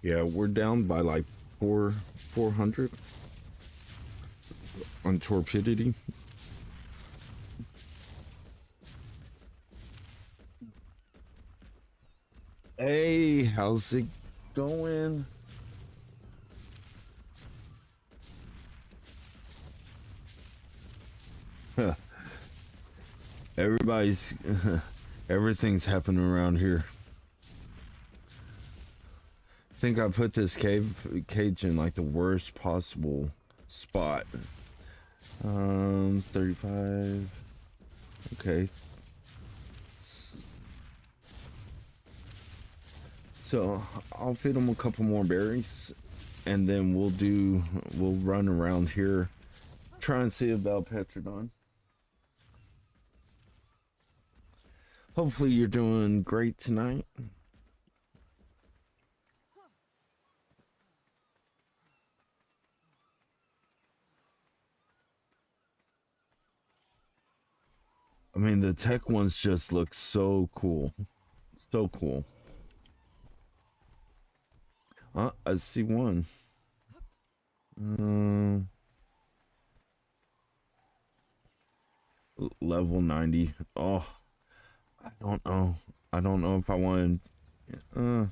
Yeah, we're down by like 400 on torpidity. Hey, how's it going? Everybody's everything's happening around here. I think I put this cage in like the worst possible spot. 35. Okay. So I'll feed them a couple more berries, and then we'll run around here, try and see about Petrodon. Hopefully you're doing great tonight. I mean, the tech ones just look so cool. So cool. I see one. Level 90. Oh, I don't know. I don't know if I want to.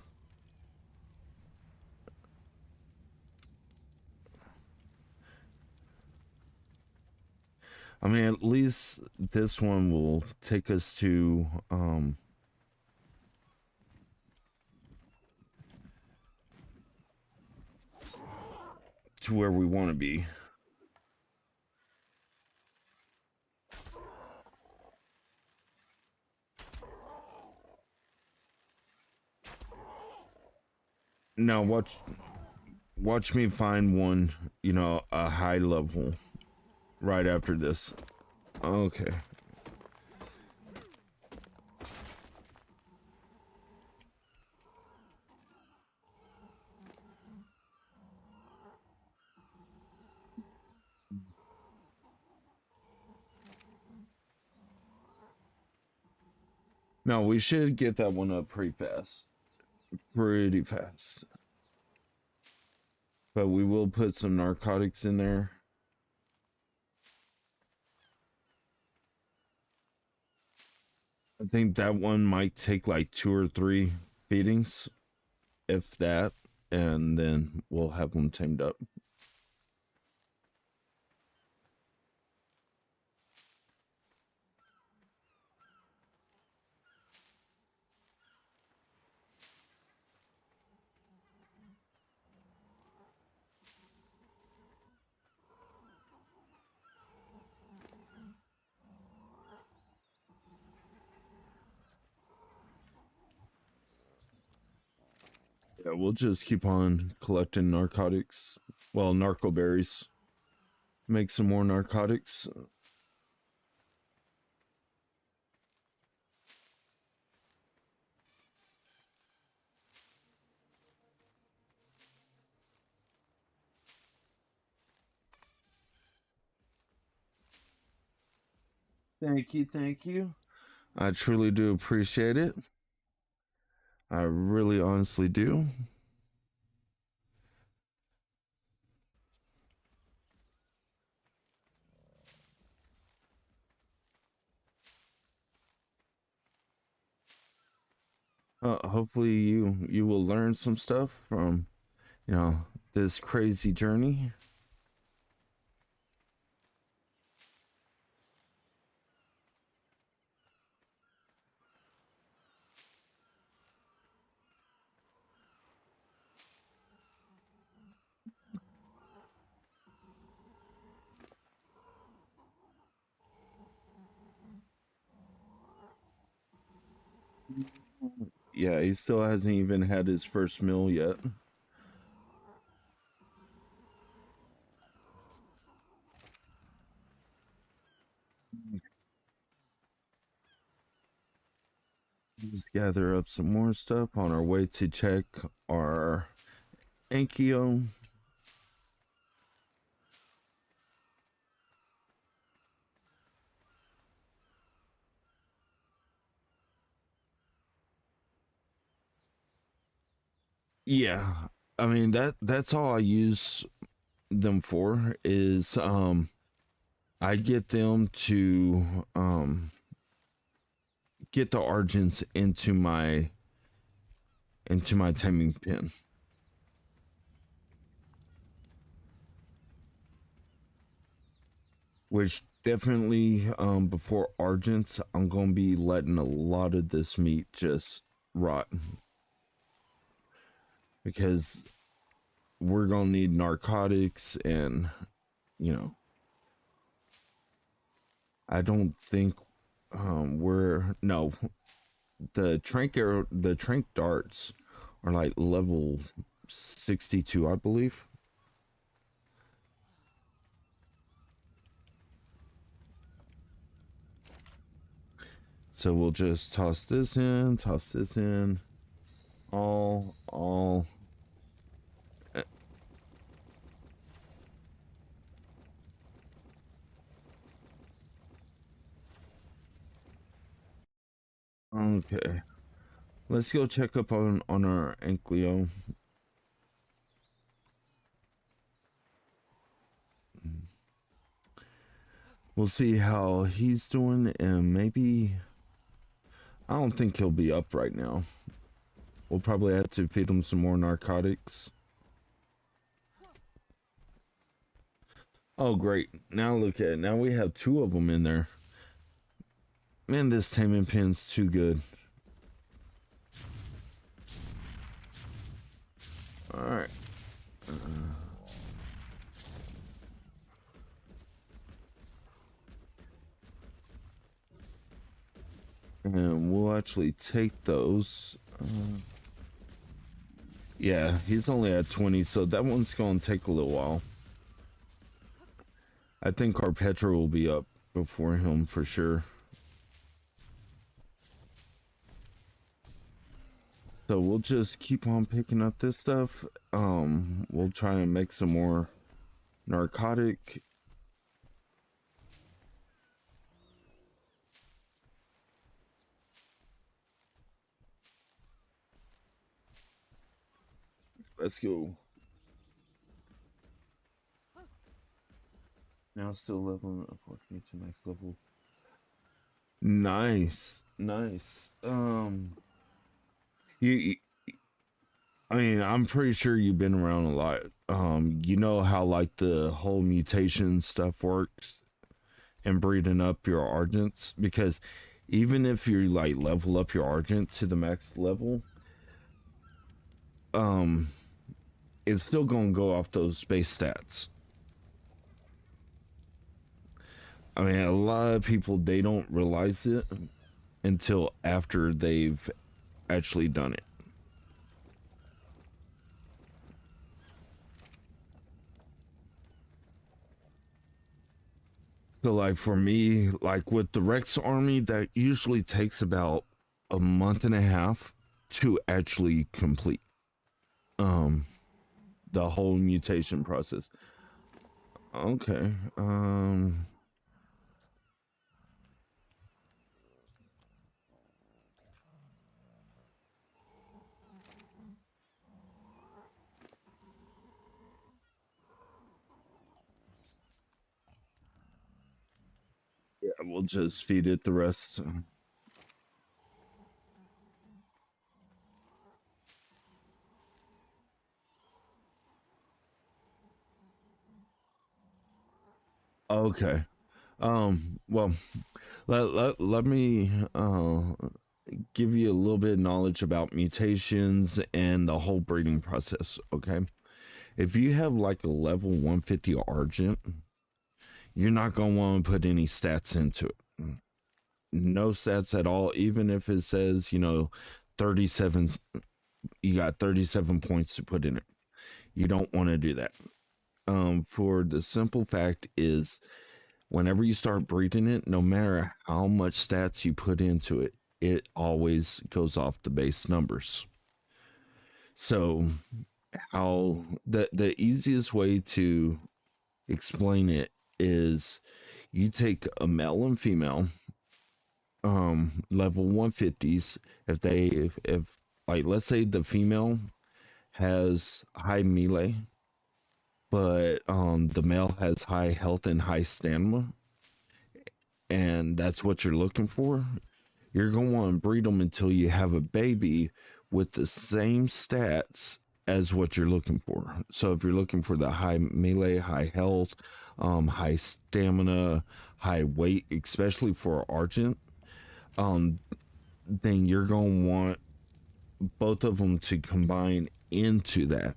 I mean, at least this one will take us to where we want to be. Now watch me find one, you know, a high level right after this. Okay. No, we should get that one up pretty fast. Pretty fast. But we will put some narcotics in there. I think that one might take like 2 or 3 feedings, if that, and then we'll have them tamed up. Yeah, we'll just keep on collecting narcotics. Well, narco berries. Make some more narcotics. Thank you, thank you. I truly do appreciate it. I really honestly do. Hopefully you will learn some stuff from, you know, this crazy journey. Yeah, he still hasn't even had his first meal yet. Let's gather up some more stuff on our way to check our Ankium. Yeah, I mean that's all I use them for is I get them to get the Argents into my taming pen. Which definitely before Argents, I'm gonna be letting a lot of this meat just rot. Because we're gonna need narcotics and you know I don't think we're no the trank darts are like level 62, I believe. So we'll just toss this in, all. Okay, let's go check up on our Ankleo. We'll see how he's doing, and maybe I don't think he'll be up right now. We'll probably have to feed him some more narcotics. Oh, great. Now look at it. Now we have two of them in there. Man, this taming pin's too good. All right. And we'll actually take those. Yeah, he's only at 20, so that one's going to take a little while. I think our Petra will be up before him for sure. So we'll just keep on picking up this stuff. We'll try and make some more narcotic. Let's go. Now still leveling up me to next level. Nice, nice. You, I mean, I'm pretty sure you've been around a lot. You know how like the whole mutation stuff works and breeding up your argents, because even if you like level up your argent to the max level, um, it's still gonna go off those base stats. I mean, a lot of people they don't realize it until after they've actually done it. So like for me, like with the Rex army, that usually takes about a month and a half to actually complete um the whole mutation process. Okay. Yeah, we'll just feed it the rest. Okay. Well, let me give you a little bit of knowledge about mutations and the whole breeding process, okay? If you have like a level 150 Argent, you're not going to want to put any stats into it. No stats at all, even if it says, 37, you got 37 points to put in it. You don't want to do that. For the simple fact is, whenever you start breeding it, no matter how much stats you put into it, it always goes off the base numbers. So, how the easiest way to explain it is you take a male and female level 150s. If like, let's say the female has high melee, but the male has high health and high stamina, and that's what you're looking for, you're going to want to breed them until you have a baby with the same stats as what you're looking for. So if you're looking for the high melee, high health, high stamina, high weight, especially for Argent, um, then you're going to want both of them to combine into that.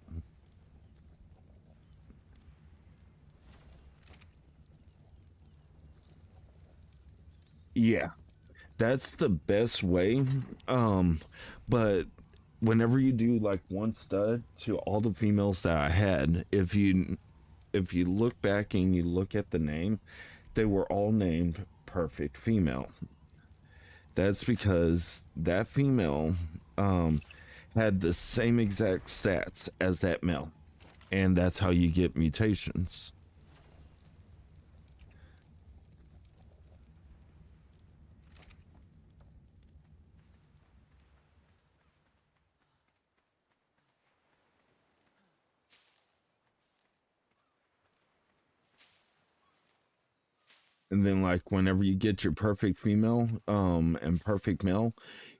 Yeah, that's the best way. Um, but whenever you do like one stud to all the females that I had, if you look back and you look at the name, they were all named perfect female. That's because that female um had the same exact stats as that male, and that's how you get mutations. And then like whenever you get your perfect female and perfect male,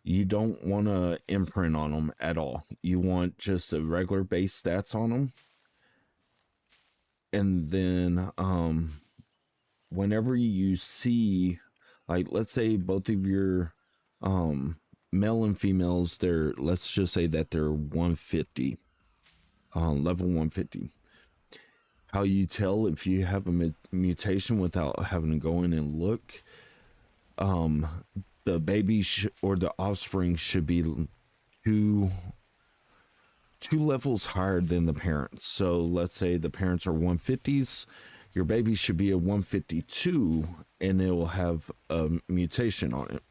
you don't want to imprint on them at all. You want just a regular base stats on them. And then whenever you see, like, let's say both of your um male and females, they're, let's just say that they're 150, level 150. How you tell if you have a mutation without having to go in and look, um the baby or the offspring should be two two levels higher than the parents. So let's say the parents are 150s, your baby should be a 152, and it will have a mutation on it.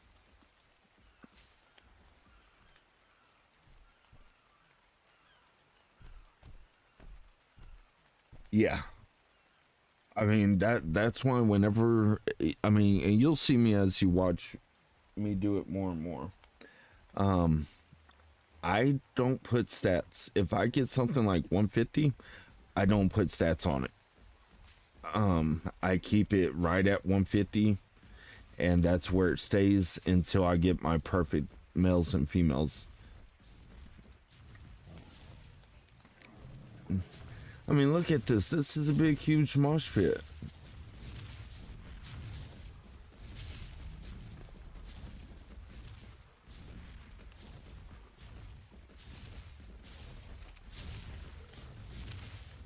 Yeah. I mean, that's why whenever, I mean, and you'll see me as you watch me do it more and more. Um I don't put stats. If I get something like 150, I don't put stats on it. I keep it right at 150, and that's where it stays until I get my perfect males and females. I mean, look at this. This is a big, huge mosh pit.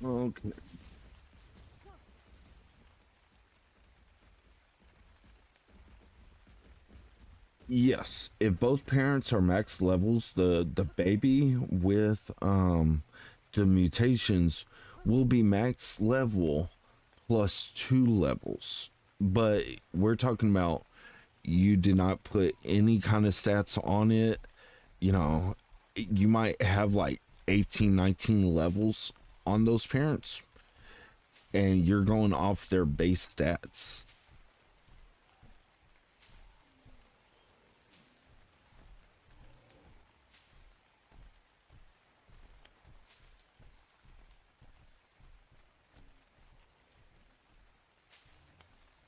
Okay. Yes, if both parents are max levels, the baby with the mutations will be max level plus 2 levels. But we're talking about you did not put any kind of stats on it. You know, you might have like 18, 19 levels on those parents, and you're going off their base stats.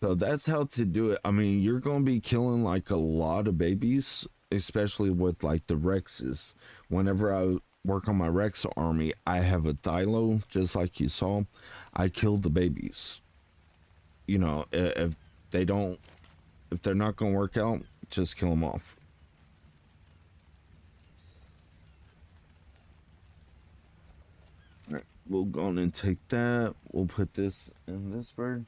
So that's how to do it. I mean, you're going to be killing like a lot of babies, especially with like the Rexes. Whenever I work on my Rex army, I have a Thylo, just like you saw. I killed the babies. You know, if they don't, if they're not going to work out, just kill them off. All right, we'll go on and take that. We'll put this in this bird.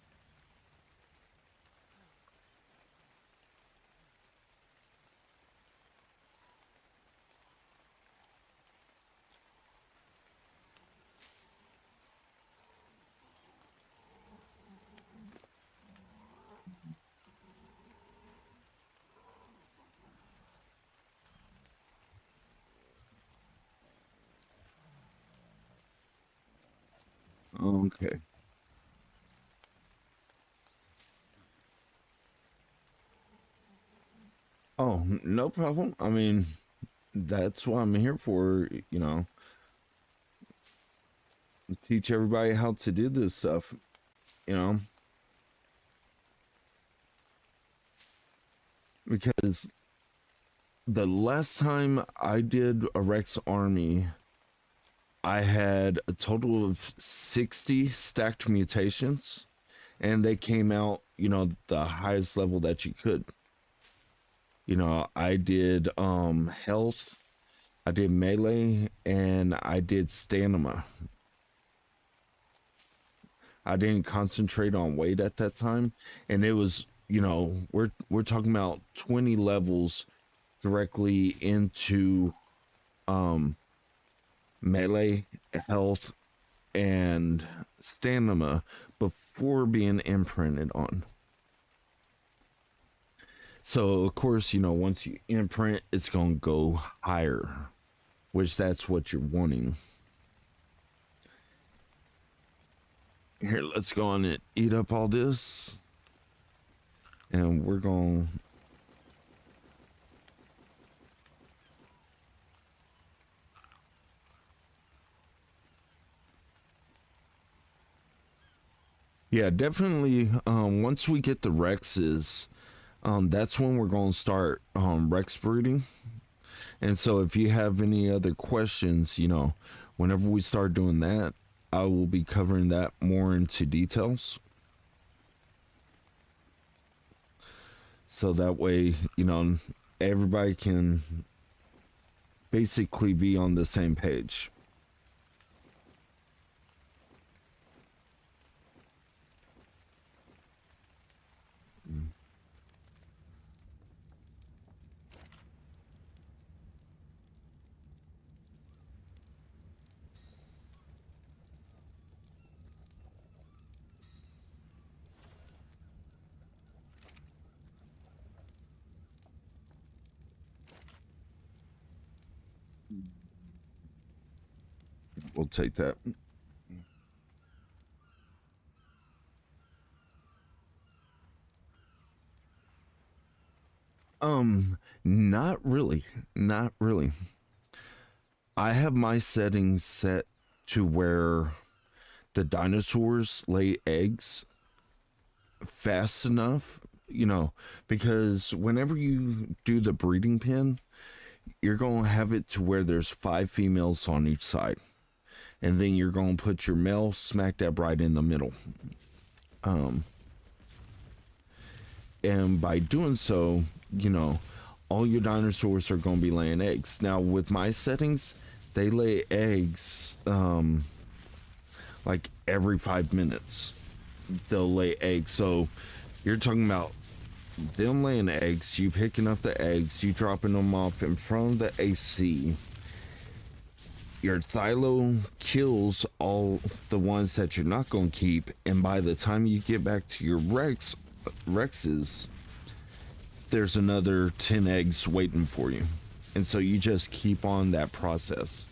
Okay. Oh, no problem. I mean, that's what I'm here for, you know, teach everybody how to do this stuff, you know, because the last time I did a Rex army, I had a total of 60 stacked mutations, and they came out, you know, the highest level that you could. You know, I did health, I did melee, and I did stamina. I didn't concentrate on weight at that time, and it was, you know, we're talking about 20 levels directly into um melee, health, and stamina before being imprinted on. So of course, you know, once you imprint, it's gonna go higher, which that's what you're wanting. Here, let's go on and eat up all this, and we're going. Yeah, definitely. Once we get the Rexes, that's when we're going to start Rex breeding. And so, if you have any other questions, you know, whenever we start doing that, I will be covering that more into details. So that way, everybody can basically be on the same page. We'll take that. Not really. Not really. I have my settings set to where the dinosaurs lay eggs fast enough, because whenever you do the breeding pen, you're going to have it to where there's 5 females on each side. And then you're going to put your male smack dab right in the middle. And by doing so, all your dinosaurs are going to be laying eggs. Now, with my settings, they lay eggs like every 5 minutes. They'll lay eggs. So you're talking about them laying eggs, you picking up the eggs, you dropping them off in front of the AC. Your Thylo kills all the ones that you're not going to keep, and by the time you get back to your Rexes, there's another 10 eggs waiting for you. And so you just keep on that process.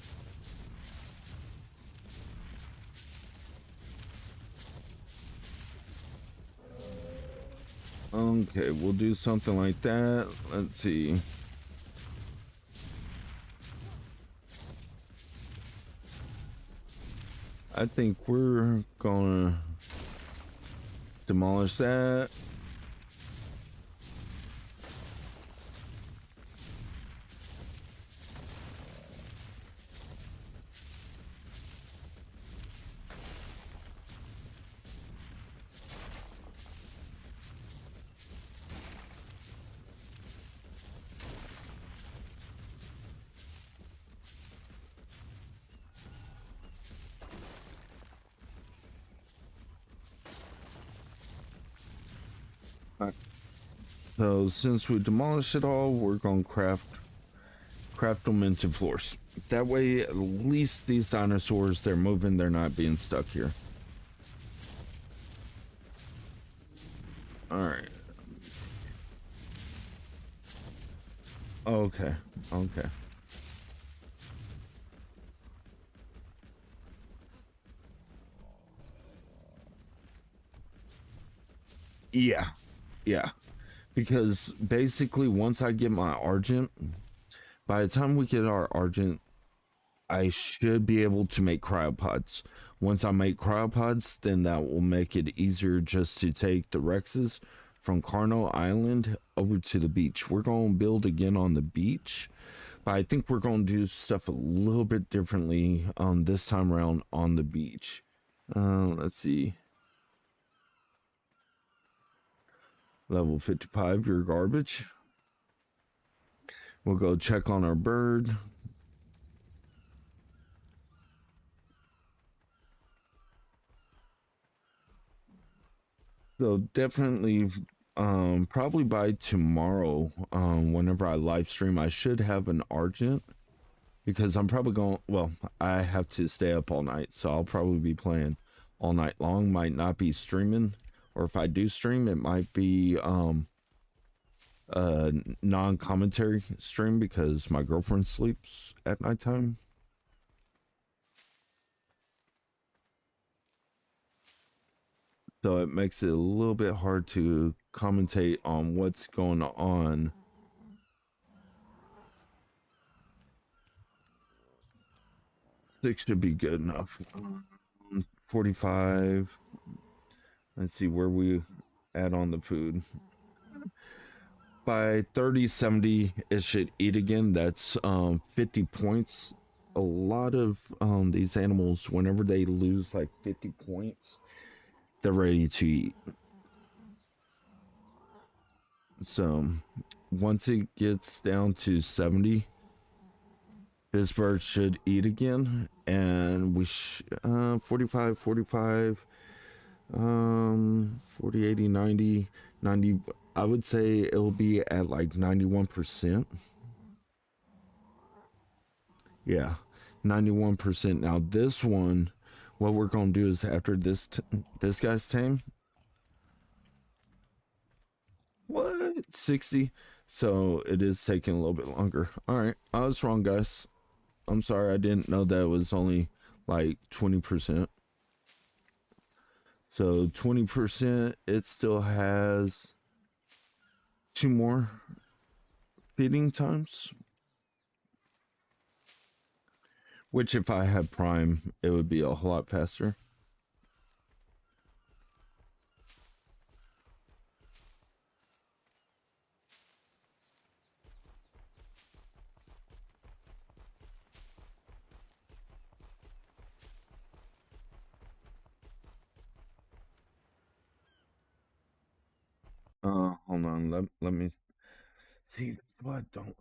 Okay, we'll do something like that. Let's see. I think we're gonna demolish that. So since we demolished it all, we're gonna craft them into floors. That way, at least these dinosaurs, they're moving, they're not being stuck here. All right. Okay. Okay. Yeah. Yeah. Because basically, once I get my Argent, by the time we get our Argent, I should be able to make cryopods. Once I make cryopods, then that will make it easier just to take the Rexes from Carno Island over to the beach. We're going to build again on the beach, but I think we're going to do stuff a little bit differently this time around on the beach. Let's see. Level 55, you're garbage. We'll go check on our bird. So definitely probably by tomorrow, whenever I live stream, I should have an Argent, because I'm probably going, well, I have to stay up all night, so I'll probably be playing all night long. Might not be streaming, or if I do stream, it might be a non-commentary stream because my girlfriend sleeps at nighttime. So it makes it a little bit hard to commentate on what's going on. Six should be good enough. 45. Let's see where we add on the food. By 3070, it should eat again. That's 50 points. a lot of these animals, whenever they lose like 50 points, they're ready to eat. So once it gets down to 70, this bird should eat again, and 45, 45, 40, 80, 90, 90. I would say it'll be at like 91%. Yeah, 91%. Now this one, what we're gonna do is after this guy's tame, what 60? So it is taking a little bit longer. All right, I was wrong, guys. I'm sorry, I didn't know that it was only like 20%. So 20%, it still has two more feeding times. Which, if I had Prime, it would be a whole lot faster. Hold on. Let me see what don't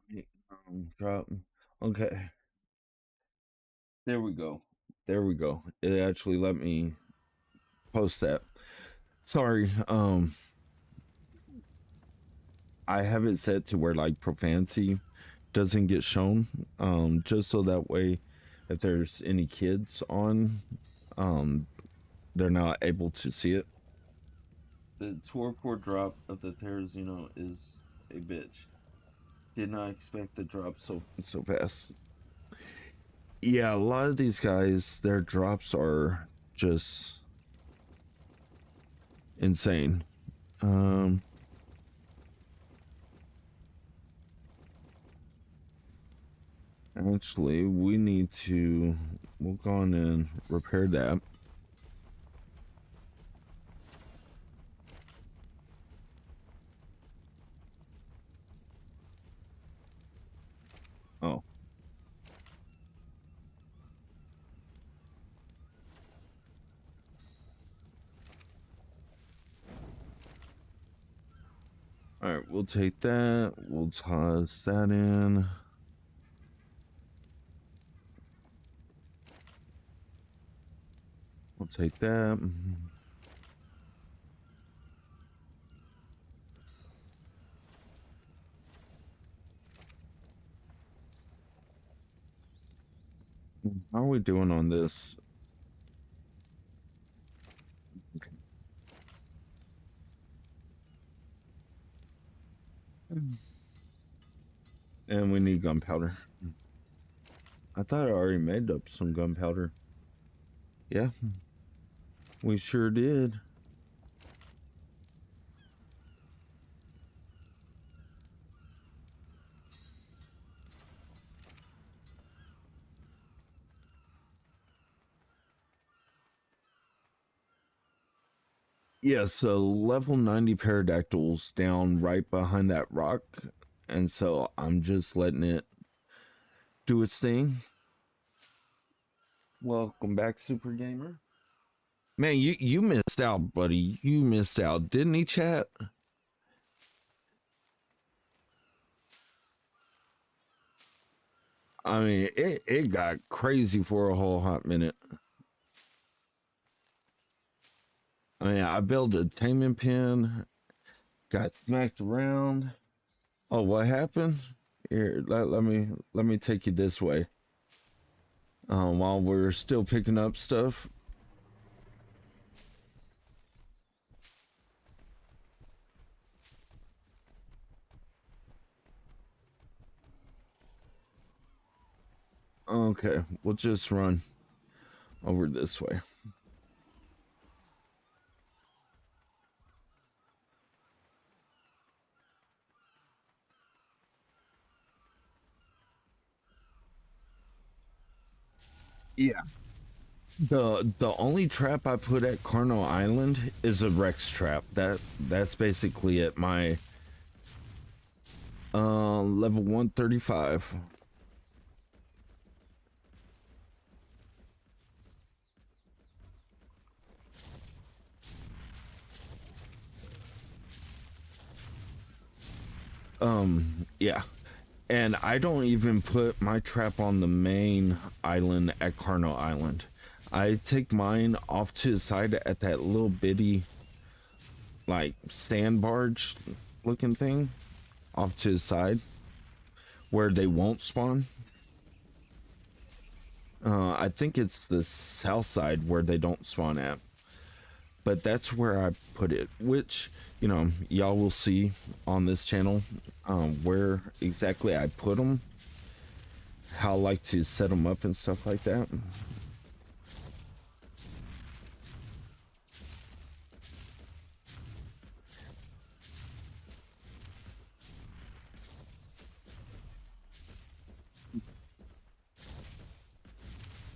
drop. Okay, there we go. There we go. It actually let me post that. Sorry. I have it set to where like profanity doesn't get shown. Just so that way, if there's any kids on, um, they're not able to see it. The torpor drop of the Terrazino is a bitch. Did not expect the drop so fast. Yeah, a lot of these guys, their drops are just insane. Actually, we'll go on and repair that. Oh. All right, we'll take that. We'll toss that in. We'll take that. How are we doing on this? Okay. And we need gunpowder. I thought I already made up some gunpowder. Yeah, we sure did. Yeah, so level 90 pterodactyls down right behind that rock. And so I'm just letting it do its thing. Welcome back, Super Gamer. Man, you missed out, buddy. You missed out, didn't he, chat? I mean, it got crazy for a whole hot minute. I mean, I built a taming pen, got smacked around. Oh, what happened? Here, let me take you this way. While we're still picking up stuff. Okay, we'll just run over this way. Yeah. The only trap I put at Carno Island is a Rex trap. That's basically it. My level 135. Yeah. And I don't even put my trap on the main island at Carno Island. I take mine off to the side at that little bitty, like, sand barge looking thing off to the side where they won't spawn. I think it's the south side where they don't spawn at, but that's where I put it, which, y'all will see on this channel where exactly I put them, how I like to set them up and stuff like that.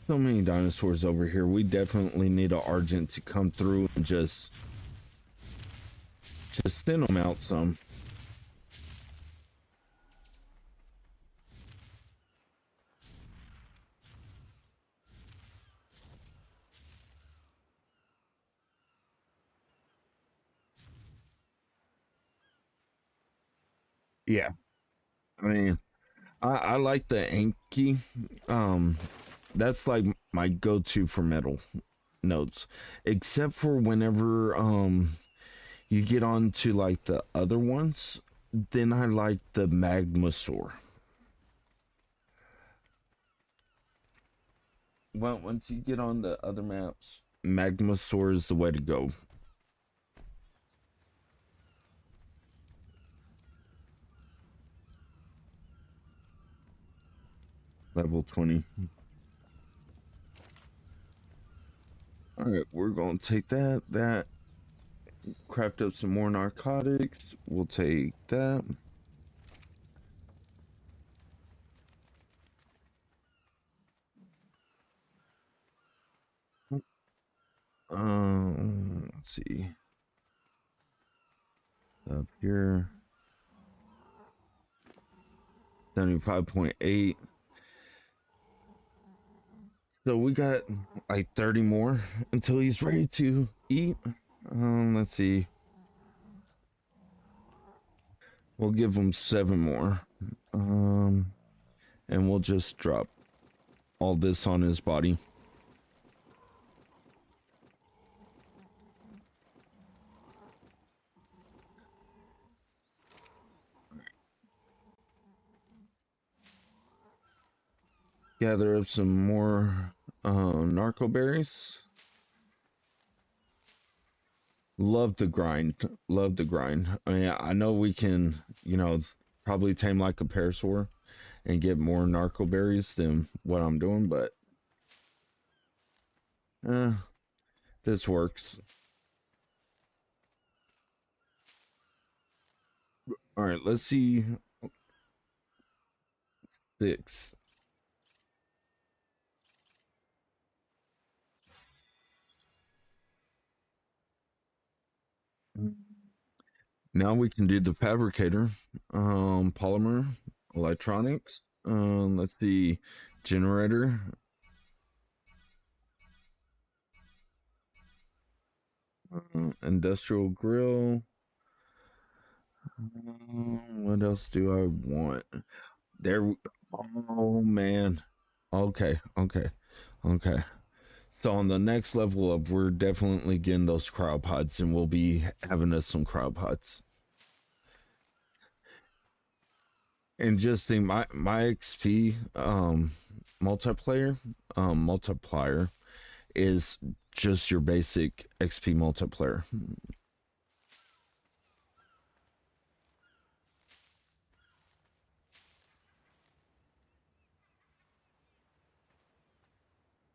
So many dinosaurs over here. We definitely need an Argent to come through and just thin them out some. Yeah, I mean, I like the Anki. That's like my go-to for metal notes, except for whenever you get on to like the other ones, then I like the Magmasaur. Well, once you get on the other maps, Magmasaur is the way to go. Level 20. All right, we're gonna take that, craft up some more narcotics. We'll take that. Let's see. Up here. 75.8. So we got like 30 more until he's ready to eat. Let's see. We'll give him 7 more. And we'll just drop all this on his body. Gather up some more narco berries. Love the grind. Love the grind. I mean, I know we can, probably tame like a parasaur and get more narco berries than what I'm doing, but this works. All right, let's see. 6. Now we can do the fabricator, polymer, electronics. Let's see, generator. Industrial grill. What else do I want? There. Oh man. Okay. Okay. Okay. So on the next level up, we're definitely getting those cryopods, and we'll be having us some cryopods. And just think, my XP multiplier is just your basic XP multiplier.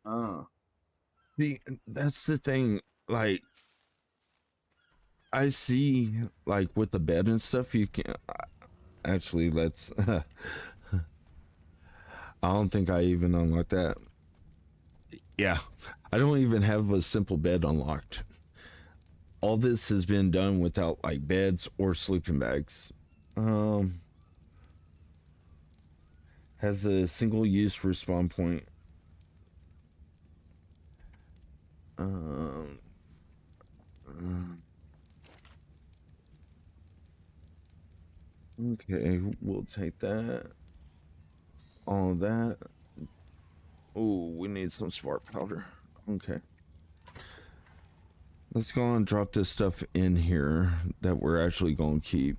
Uh, that's the thing. Like, I see, like with the bed and stuff, you can actually let's. I don't think I even unlocked that. Yeah, I don't even have a simple bed unlocked. All this has been done without like beds or sleeping bags. Um, has a single use respawn point. Um, uh, Okay, we'll take that. All that. Oh, we need some spark powder. Okay. Let's go and drop this stuff in here that we're actually going to keep.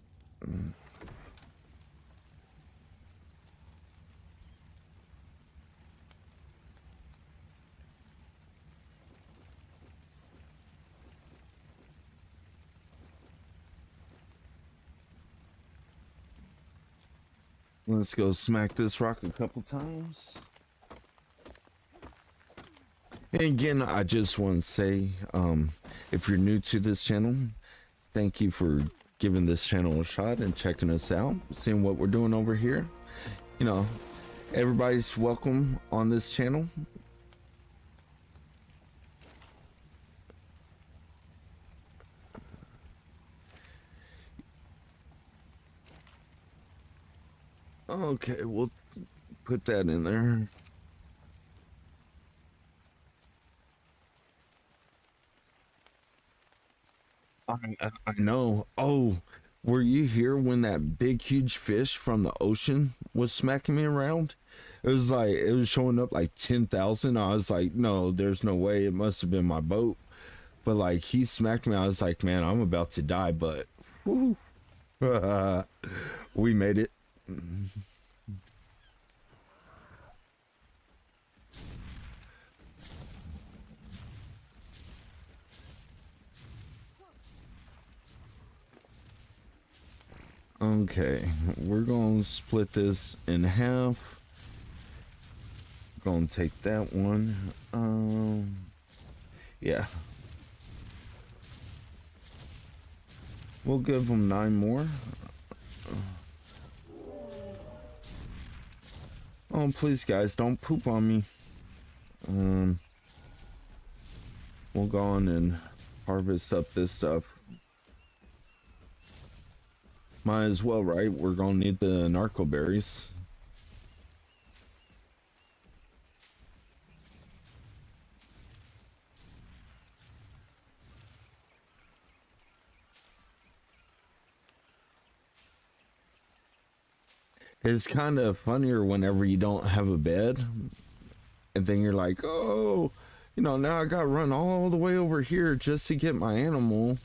Let's go smack this rock a couple times. And again, I just want to say, if you're new to this channel, thank you for giving this channel a shot and checking us out, seeing what we're doing over here. You know, everybody's welcome on this channel. Okay, we'll put that in there. I know. Oh, were you here when that big, huge fish from the ocean was smacking me around? It was like, it was showing up like 10,000. I was like, no, there's no way. It must have been my boat. But like, he smacked me. I was like, man, I'm about to die, but whew, we made it. Okay, we're gonna split this in half. Gonna take that one. Yeah. We'll give them 9 more. Oh, please, guys, don't poop on me. We'll go on and harvest up this stuff. Might as well, right? We're gonna need the narco berries. It's kind of funnier whenever you don't have a bed, and then you're like, oh, you know, now I gotta run all the way over here just to get my animal.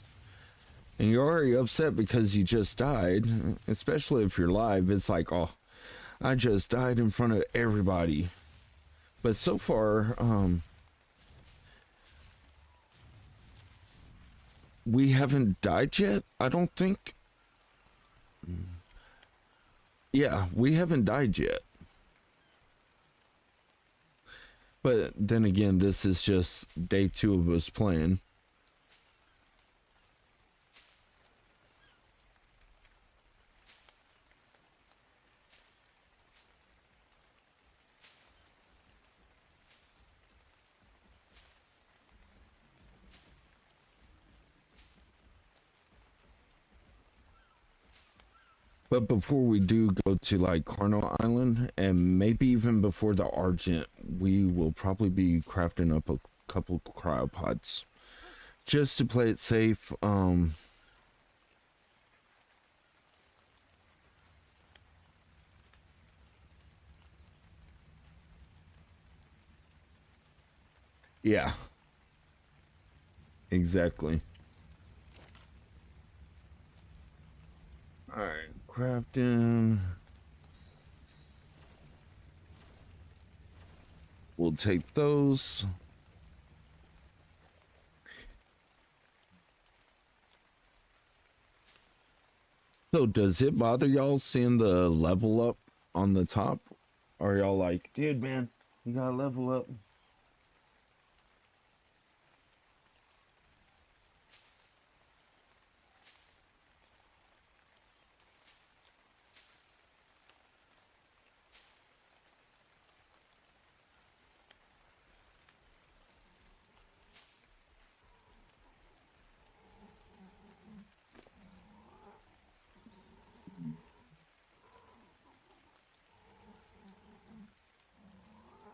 And you're already upset because you just died, especially if you're live. It's like, oh, I just died in front of everybody. But so far, we haven't died yet, I don't think. Yeah, we haven't died yet. But then again, this is just day 2 of us playing. But before we do go to like Carno Island, and maybe even before the Argent, we will probably be crafting up a couple cryopods just to play it safe. Yeah, exactly. All right, crafting. We'll take those. So does it bother y'all seeing the level up on the top? Or y'all like, dude, man, you gotta level up?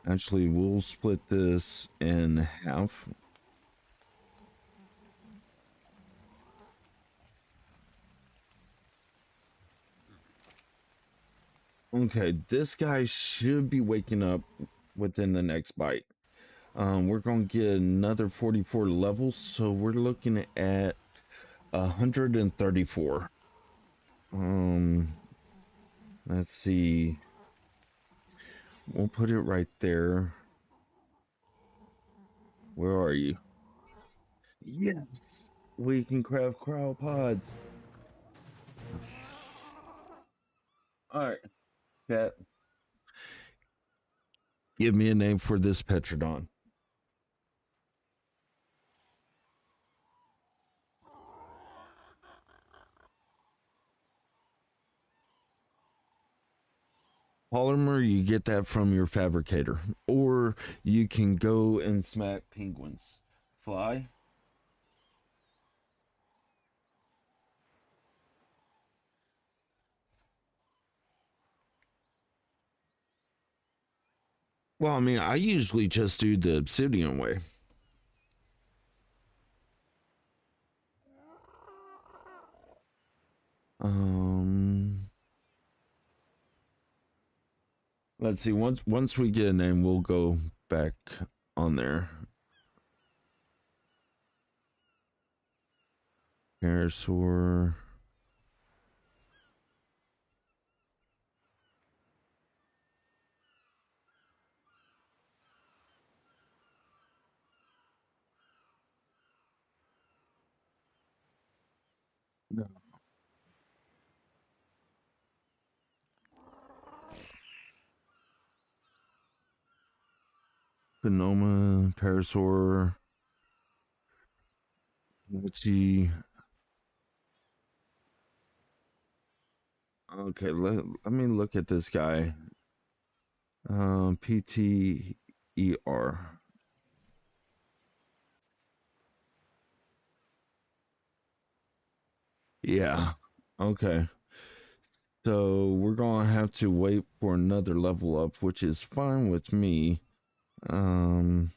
Actually, we'll split this in half. Okay, this guy should be waking up within the next bite. We're gonna get another 44 levels, so we're looking at 134. Um, let's see. We'll put it right there. Where are you? Yes, we can craft cryopods. All right, cat. Give me a name for this Petrodon. Polymer, you get that from your fabricator, or you can go and smack penguins. Fly. Well, I mean, I usually just do the obsidian way. Um, let's see. Once we get a name, we'll go back on there. Parasaur. No. Sonoma, Parasaur, let's see. Okay, let me look at this guy. PTER. Yeah. Okay. So we're gonna have to wait for another level up, which is fine with me. Um,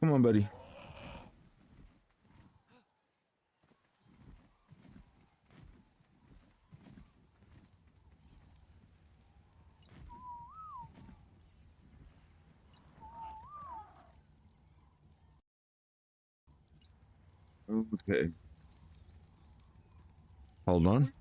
come on, buddy. Okay. Hold on.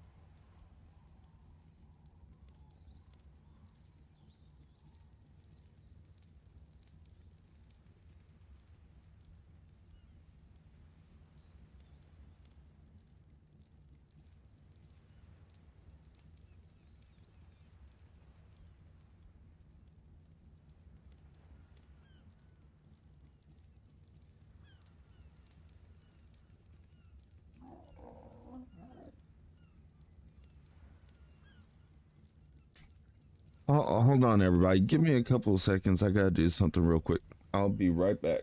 Hold on, everybody. Give me a couple of seconds. I gotta do something real quick. I'll be right back.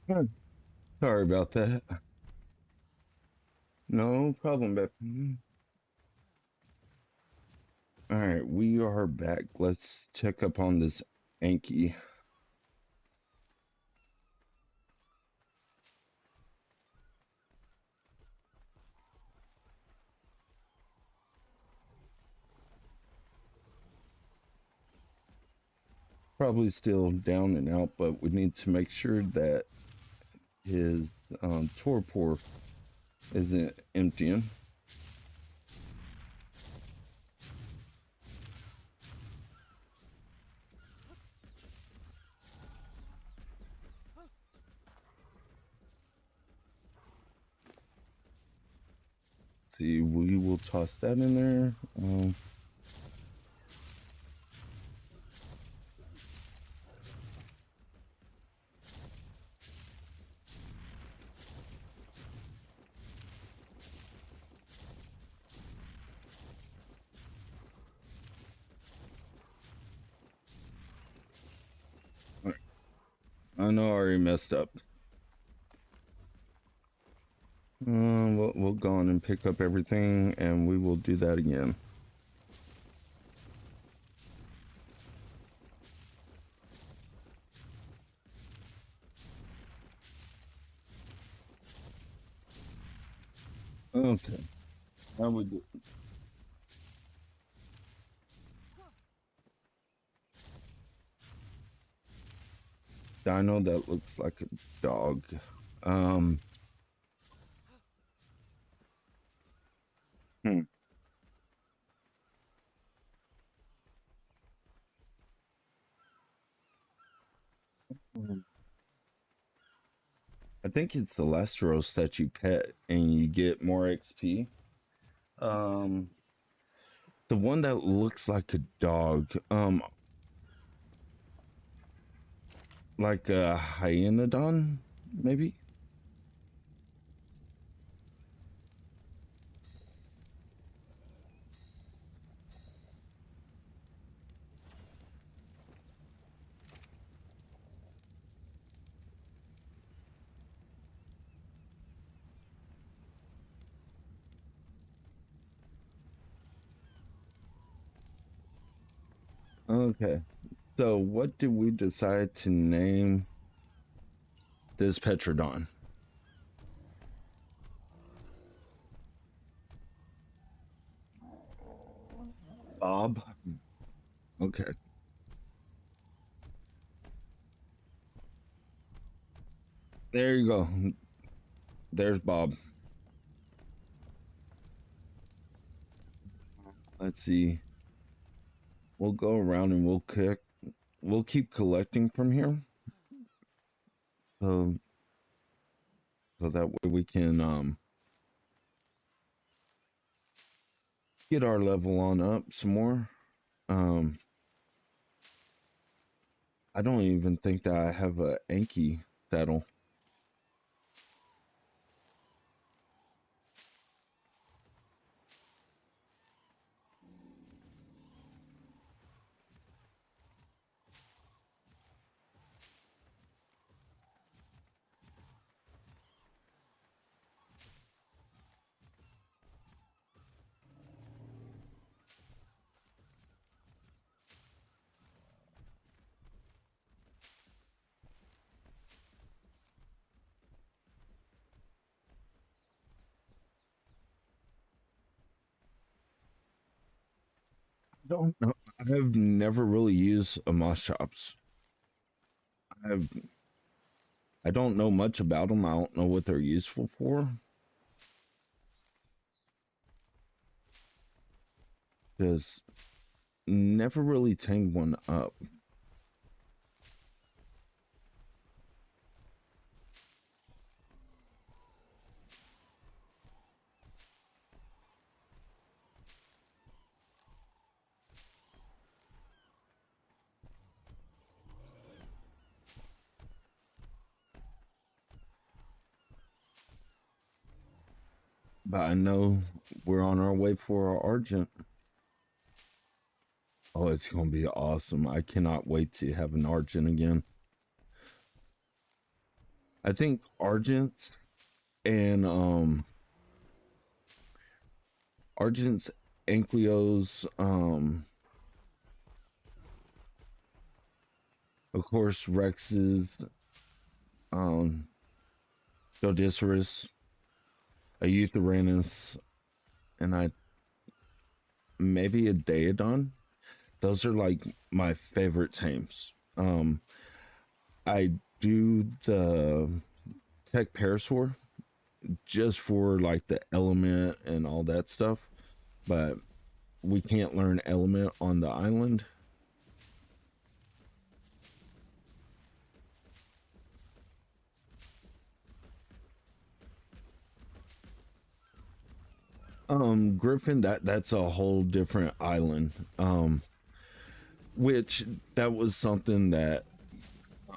Hmm. Sorry about that. No problem, Beth. All right, we are back. Let's check up on this Anki. Probably still down and out, but we need to make sure that his torpor isn't emptying. See, we will toss that in there. I know I already messed up. We'll go on and pick up everything, and we will do that again. Okay. How we do? Dino that looks like a dog. Um. Hmm. I think it's the Lestros that you pet and you get more XP. Um, the one that looks like a dog, like a hyenodon, maybe. Okay. So, what did we decide to name this Petrodon? Bob. Okay. There you go. There's Bob. Let's see. We'll go around and we'll kick. We'll keep collecting from here. So, so that way we can get our level on up some more. Um, I don't even think that I have a Anki saddle. Don't know. I have never really used a moss shops. I've I don't know much about them. I don't know what they're useful for. Just never really tamed one up. But I know we're on our way for our Argent. Oh, it's gonna be awesome. I cannot wait to have an Argent again. I think Argent's and Argent's, Ankylos, of course Rex's, um Dodicerus, Euthyranus, and I maybe a Daedon. Those are like my favorite teams. I do the Tech Parasaur just for like the element and all that stuff, but we can't learn element on the island. Griffin, that's a whole different island. Which that was something that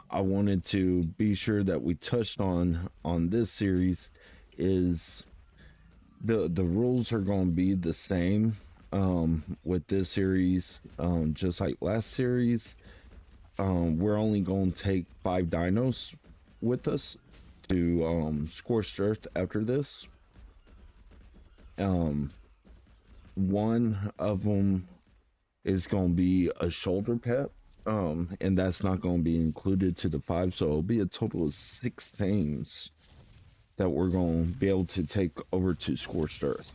I wanted to be sure that we touched on this series is the rules are going to be the same with this series, just like last series. We're only going to take 5 dinos with us to Scorched Earth after this. One of them is going to be a shoulder pet, and that's not going to be included to the 5, so it'll be a total of 6 things that we're going to be able to take over to Scorched Earth.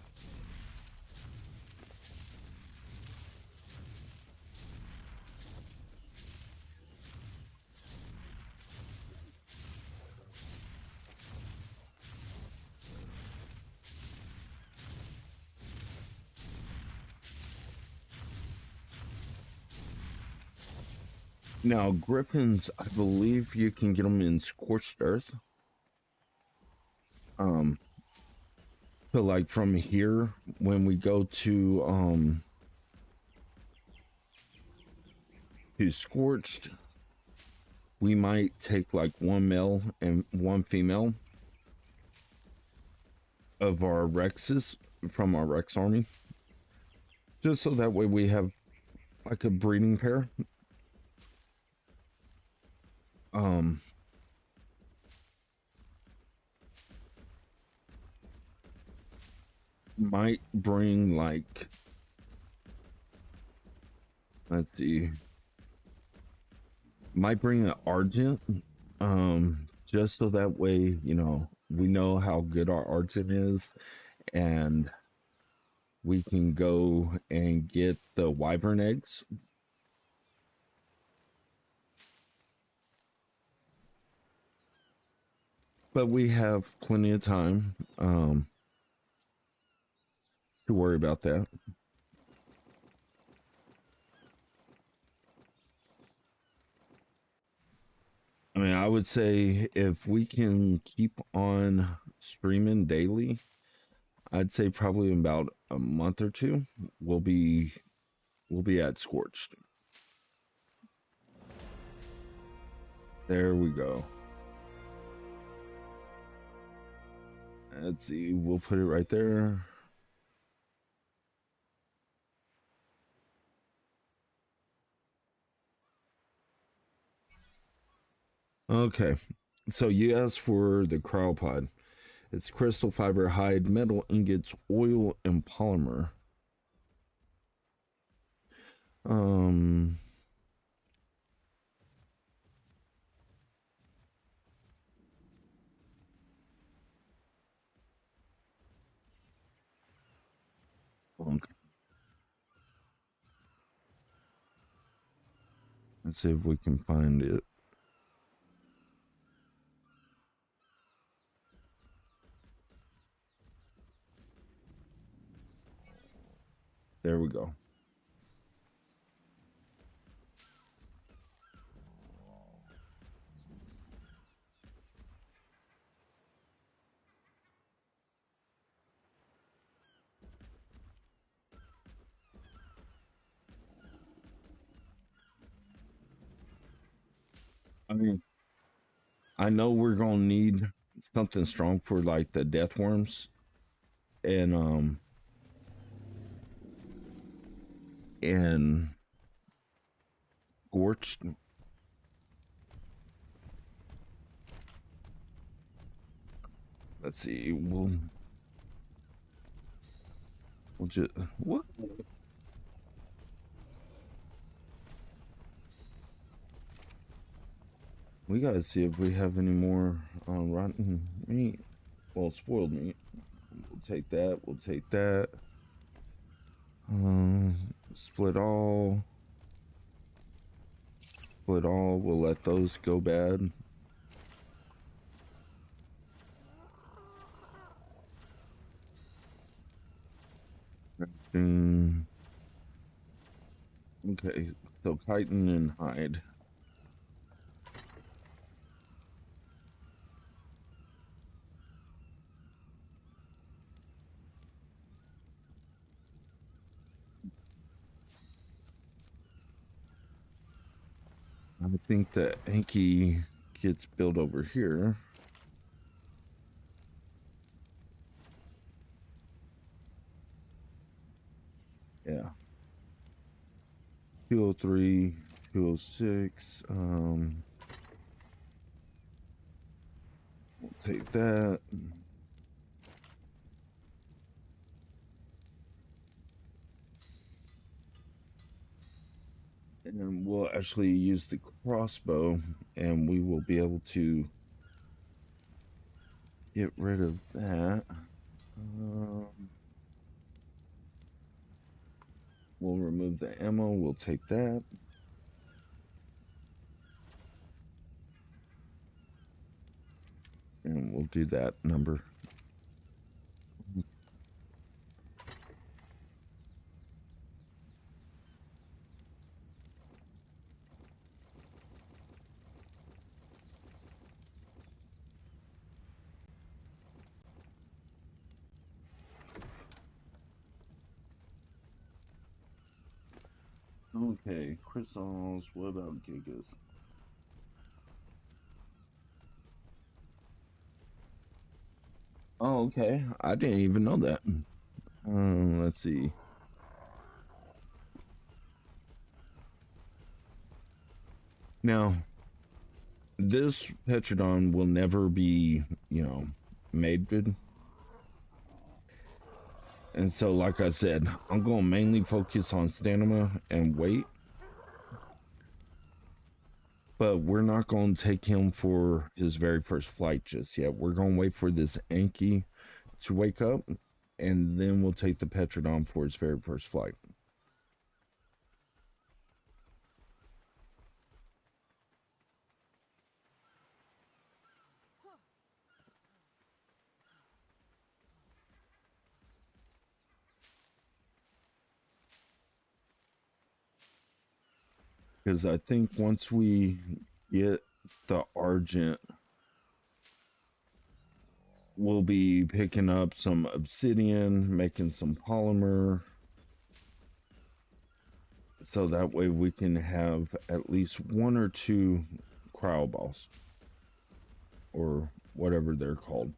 Now, Griffins, I believe you can get them in Scorched Earth. Um, so like from here, when we go to Scorched, we might take like 1 male and 1 female of our Rexes from our Rex army, just so that way we have like a breeding pair. Um, might bring like, let's see, might bring an Argent, just so that way, you know, we know how good our Argent is, and we can go and get the Wyvern eggs. But we have plenty of time to worry about that. I mean, I would say if we can keep on streaming daily, I'd say probably in about a month or two, we'll be at Scorched. There we go. Let's see, we'll put it right there. Okay, so you asked for the cryopod. It's crystal fiber, hide, metal ingots, oil, and polymer. Um, okay. Let's see if we can find it. There we go. I mean, I know we're gonna need something strong for like the death worms and and scorched. Let's see. We'll just what? We gotta see if we have any more rotten meat. Well, spoiled meat. We'll take that. We'll take that. Split all. Split all. We'll let those go bad. Okay, so chitin and hide. I think the Anki gets built over here. Yeah. 203, 206. We'll take that. And we'll actually use the crossbow and we will be able to get rid of that. We'll remove the ammo. We'll take that. And we'll do that number. Okay, crystals. What about gigas? Oh, okay. I didn't even know that. Let's see. Now, this Petrodon will never be, made good. And so, like I said, I'm going to mainly focus on stamina and weight. But we're not going to take him for his very first flight just yet. We're going to wait for this Anki to wake up, and then we'll take the Petrodon for his very first flight. Because I think once we get the Argent, we'll be picking up some obsidian, making some polymer. So that way we can have at least one or two cryo balls. Or whatever they're called.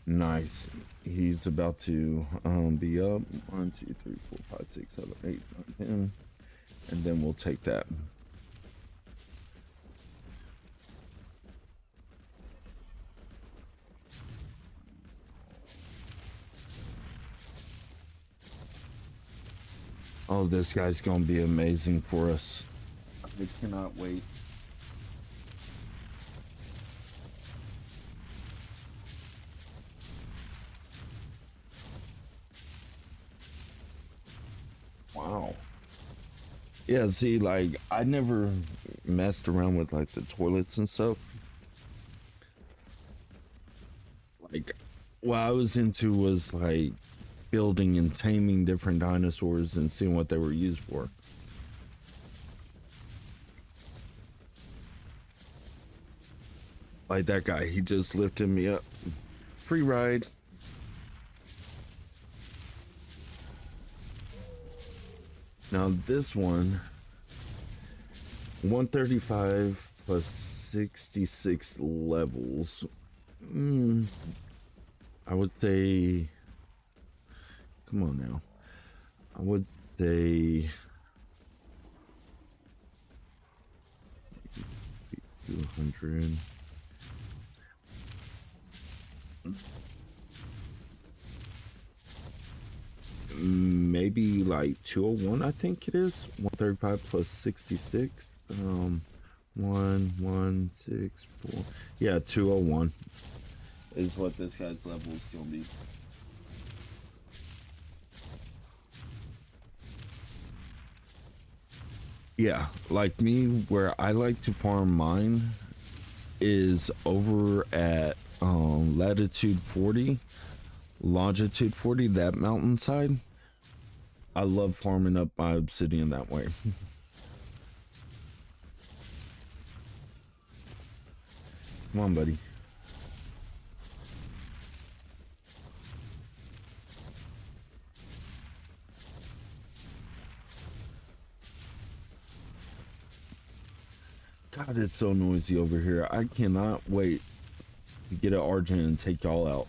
Nice. He's about to be up. 1, 2, 3, 4, 5, 6, 7, 8, 9, 10. And then we'll take that. Oh, this guy's gonna be amazing for us. I cannot wait. Wow. Yeah, see, like, I never messed around with, like, the toilets and stuff. Like, what I was into was, like, building and taming different dinosaurs and seeing what they were used for. Like that guy, he just lifted me up. Free ride. Now this one, 135 plus 66 levels. I would say, come on now. I would say 200. Maybe like 201, I think it is. 135 plus 66. 1164. Yeah, 201 is what this guy's level is gonna be. Yeah, like me, where I like to farm mine is over at latitude 40, longitude 40, that mountainside. I love farming up my obsidian that way. Come on, buddy. God, it's so noisy over here. I cannot wait to get an Argent and take y'all out.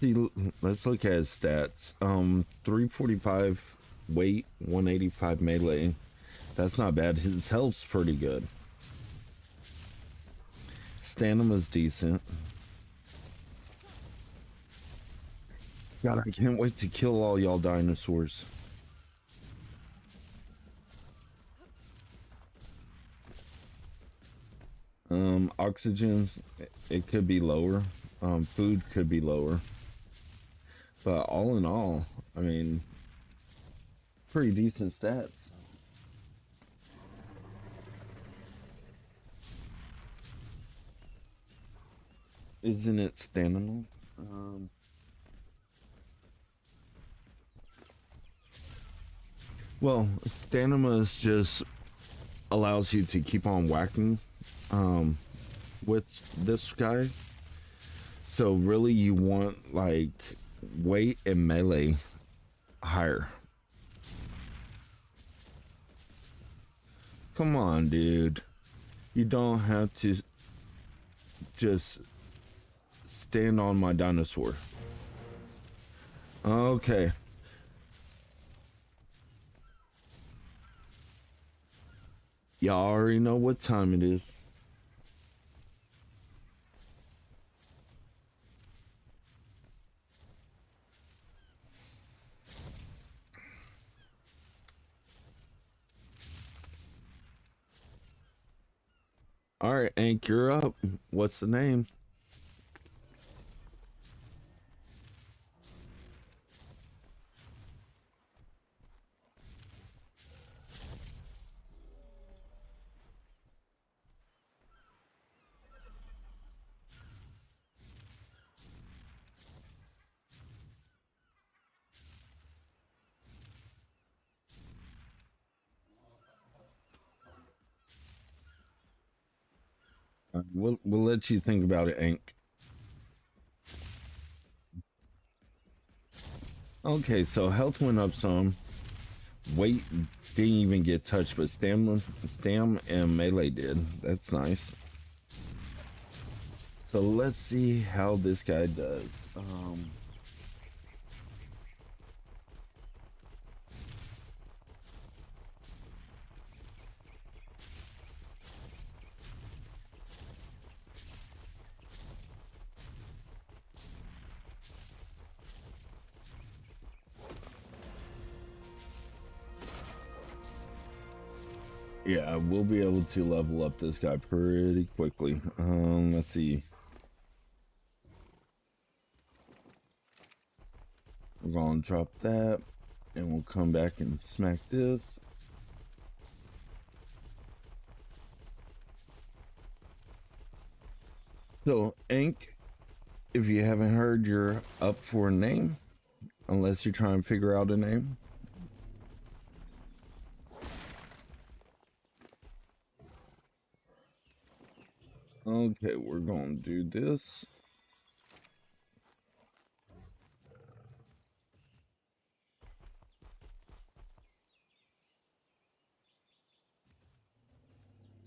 See, let's look at his stats. 345 weight, 185 melee. That's not bad. His health's pretty good. Stamina's decent. God, I can't wait to kill all y'all dinosaurs. Oxygen, it could be lower. Food could be lower. But all in all, I mean, pretty decent stats. Isn't it stamina? Well, stamina is just allows you to keep on whacking with this guy. So really you want like weight and melee higher. Come on, dude. You don't have to just stand on my dinosaur. Okay. Y'all already know what time it is. All right, Ank, you're up. What's the name? We'll let you think about it, Ank. Okay, so health went up some. Weight didn't even get touched, but stam and melee did. That's nice. So let's see how this guy does. Yeah, we'll be able to level up this guy pretty quickly. Let's see. We're gonna drop that, and we'll come back and smack this. So, Ink, if you haven't heard, you're up for a name, unless you're trying to figure out a name. Okay, we're gonna do this.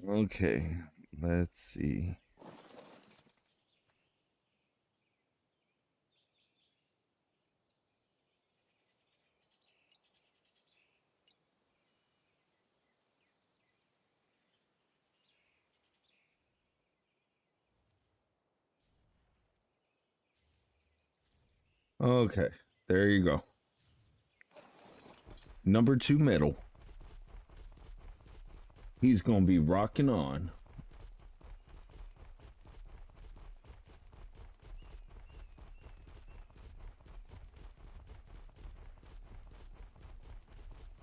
Okay, let's see. Okay, there you go. Number 2 metal. He's gonna be rocking on.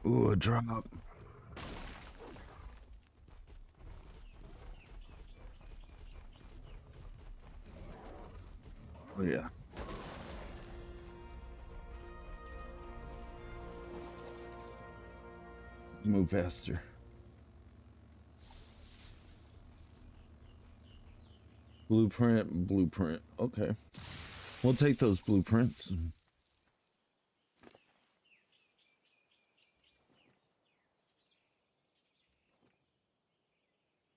Ooh, a drop. Oh yeah. Move faster. Blueprint, blueprint. Okay. We'll take those blueprints.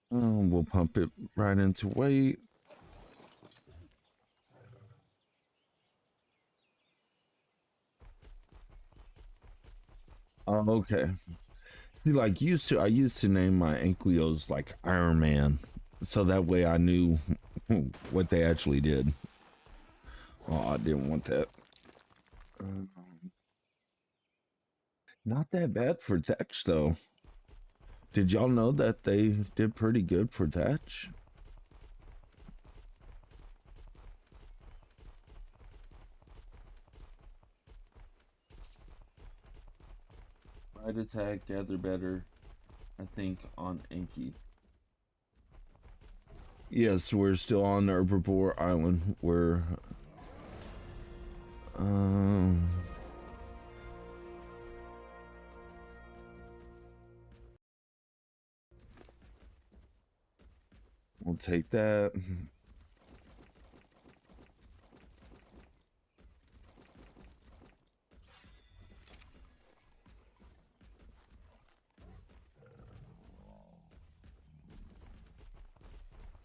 We'll pump it right into weight. Okay. See, like I used to name my Ankylos like Iron Man, so that way I knew what they actually did. Oh, I didn't want that. Um, Not that bad for Thatch though. Did y'all know that they did pretty good for Thatch? Right attack, gather better, I think, on Enki. Yes, we're still on Herbivore Island. We're um we'll take that.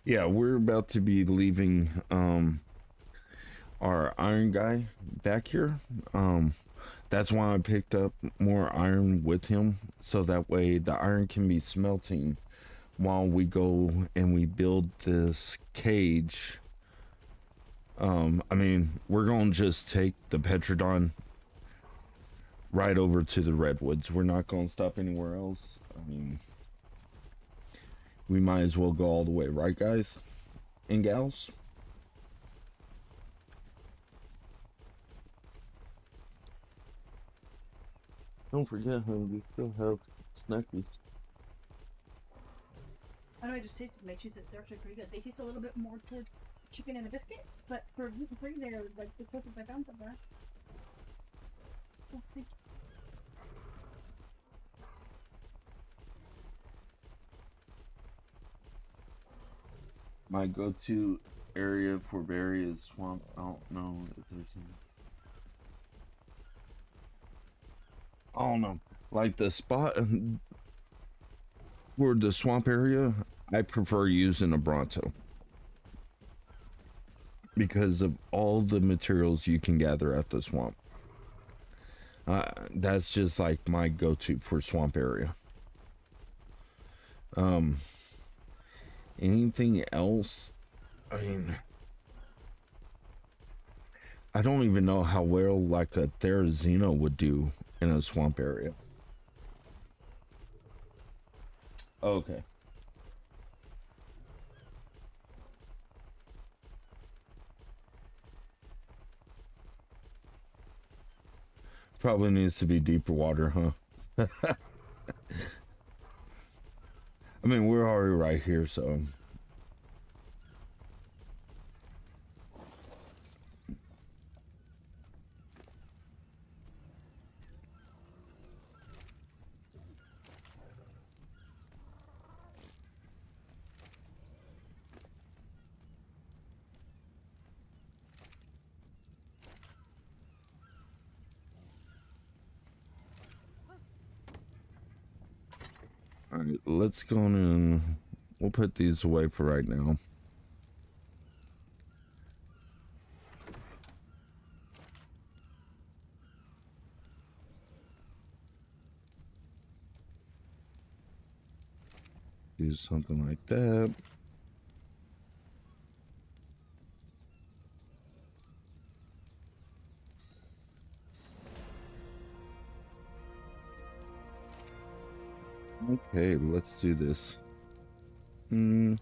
Yeah, we're about to be leaving our iron guy back here. That's why I picked up more iron with him, so that way the iron can be smelting while we go and we build this cage. I mean, we're gonna just take the Petrodon right over to the redwoods. We're not gonna stop anywhere else. I mean, we might as well go all the way, right, guys and gals? Don't forget, honey, we still have snackies. I know I just tasted my Cheez-Its. They're actually pretty good. They taste a little bit more towards chicken and a biscuit, but for gluten free, they're like the closest I found so far. Oh, thank you. My go-to area for berry is swamp. I don't know if there's any. I don't know. Like the spot for the swamp area, I prefer using a Bronto because of all the materials you can gather at the swamp. That's just like my go-to for swamp area. Um, Anything else? I mean, I don't even know how well like a Therizino would do in a swamp area. Okay. Probably needs to be deeper water, huh? I mean, we're already right here, so. All right, let's go on and we'll put these away for right now. Do something like that. Okay, let's do this. Hmm.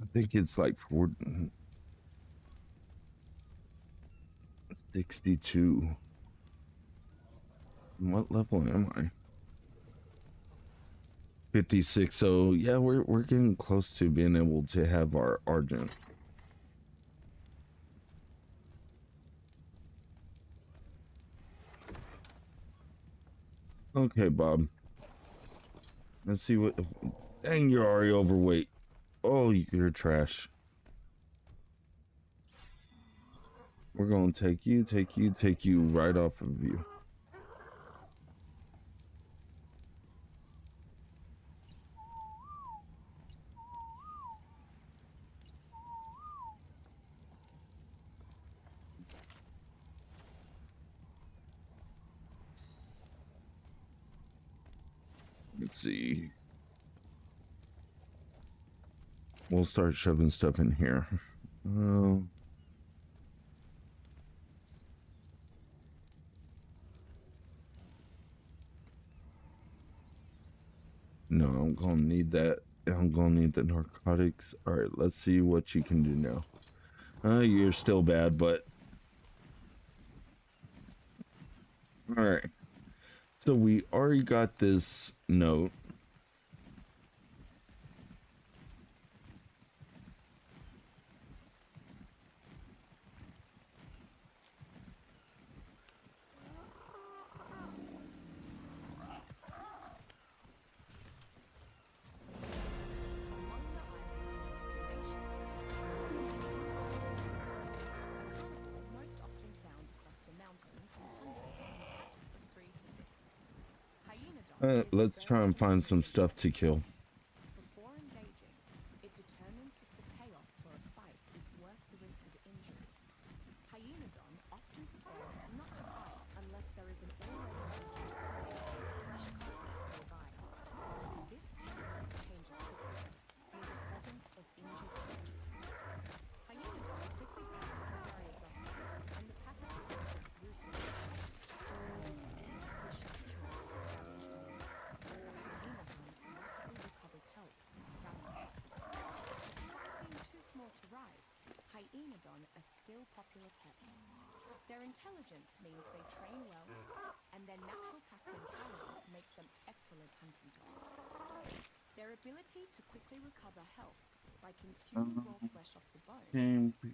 I think it's like 62. What level am I? 56. So yeah, we're getting close to being able to have our Argent. Okay, Bob. Let's see what. Dang, you're already overweight. Oh, you're trash. We're gonna take you right off of you. Let's see. We'll start shoving stuff in here. Um. No, I'm gonna need that. I'm gonna need the narcotics. All right, let's see what you can do now. You're still bad, but all right. So we already got this note. Let's try and find some stuff to kill. Before engaging, it determines if the payoff for a fight is worth the risk of injury. Hyaenodon often prefers not to fight unless there is an already fresh carcass nearby. This typically changes quickly, near the presence of injured creatures. Hyaenodon quickly becomes very aggressive, and the pack attacks with ruthless vicious choice of scavenging. Hyaenodon rapidly recovers health and stamina. Despite being too small to ride, Hyaenodon are still popular pets. Their intelligence means they train well, and their natural pack mentality makes them excellent hunting dogs. Their ability to quickly recover health by consuming raw flesh off the bone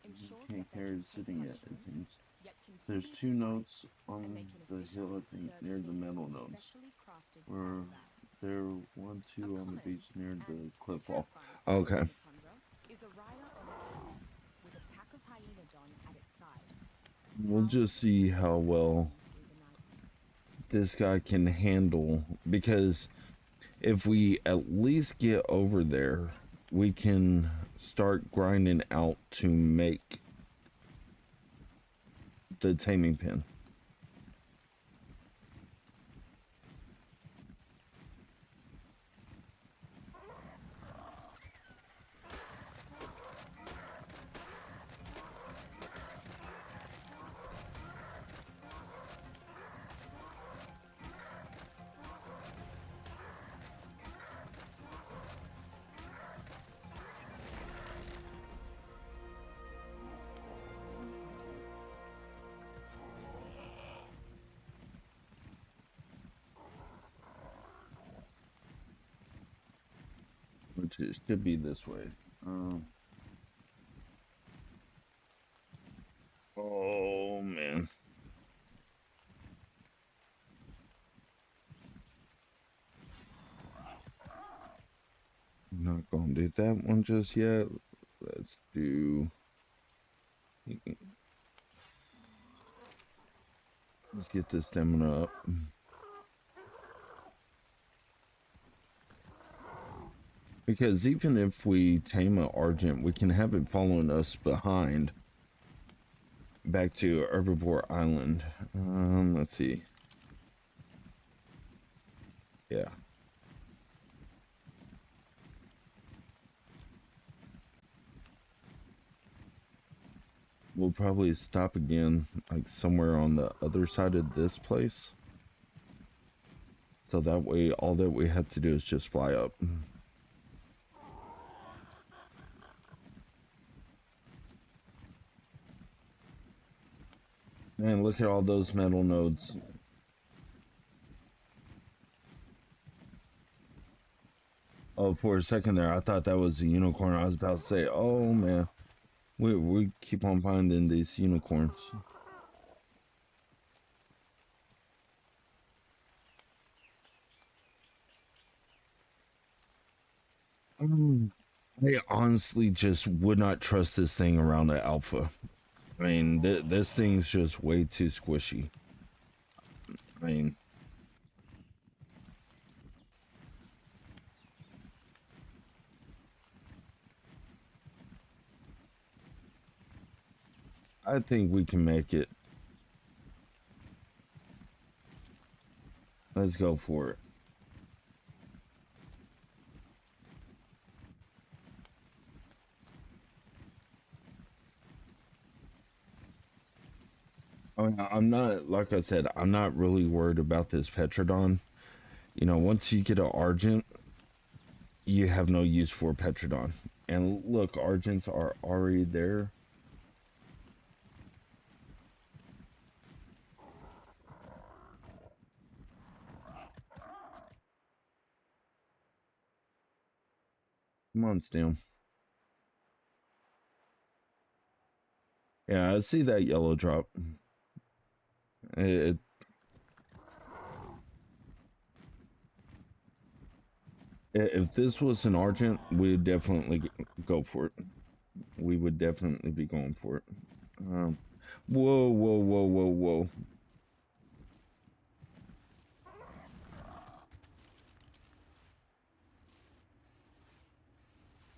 ensures that they can take punishment, yet continue There's to two fight, notes on and they can the hill, I efficiently think, preserve near the food metal in nodes. specially crafted Where saddlebags. there 1, 2 on the Common beach near the and cliff wall. terrifying sight Okay. in the tundra is a rider on a chaos with a pack of Hyaenodon at its side. We'll just see how well Through the night. this guy can handle, because if we at least get over there, we can start grinding out to make the taming pin. Which it should be this way. Oh man. I'm not gonna do that one just yet. Let's do. Let's get this stamina up. Because even if we tame an Argent, we can have it following us behind back to Herbivore Island. Let's see. Yeah. we'll probably stop again, like somewhere on the other side of this place. So that way, all that we have to do is just fly up. Man, look at all those metal nodes. Oh, for a second there, I thought that was a unicorn. I was about to say, oh man, we keep on finding these unicorns. I honestly just would not trust this thing around the alpha. I mean, this thing's just way too squishy. I mean, I think we can make it. Let's go for it. I mean, I'm not, like I said, I'm not really worried about this Petrodon. You know, once you get an Argent, you have no use for Petrodon. And look, Argents are already there. Come on, Stem. Yeah, I see that yellow drop. It, if this was an Argent, we'd definitely go for it. We would definitely be going for it. Whoa, whoa, whoa, whoa, whoa.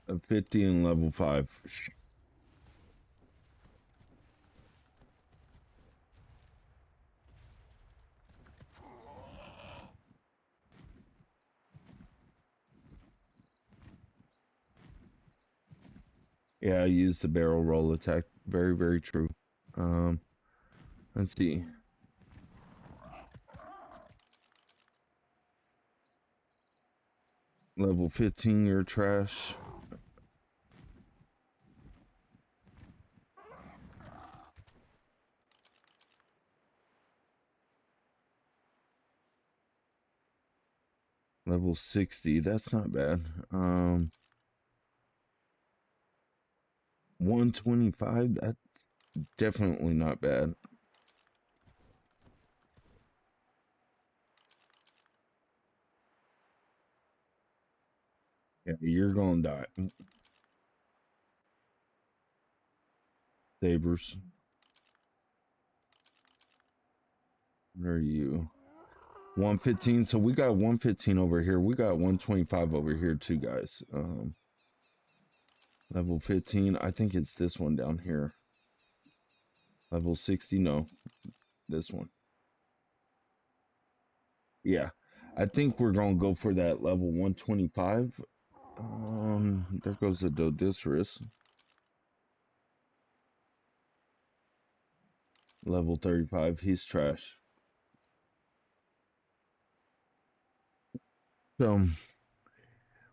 A 50 and level 5. Yeah, I used the barrel roll attack. Very, very true. Let's see. Level 15, you're trash. Level 60, that's not bad. 125, that's definitely not bad. Yeah, you're gonna die. Sabers. Where are you? 115. So we got 115 over here. We got 125 over here too, guys. Level 15. I think it's this one down here. Level 60. No, this one. Yeah, I think we're gonna go for that level 125. There goes the Dodicerus. Level 35. He's trash. So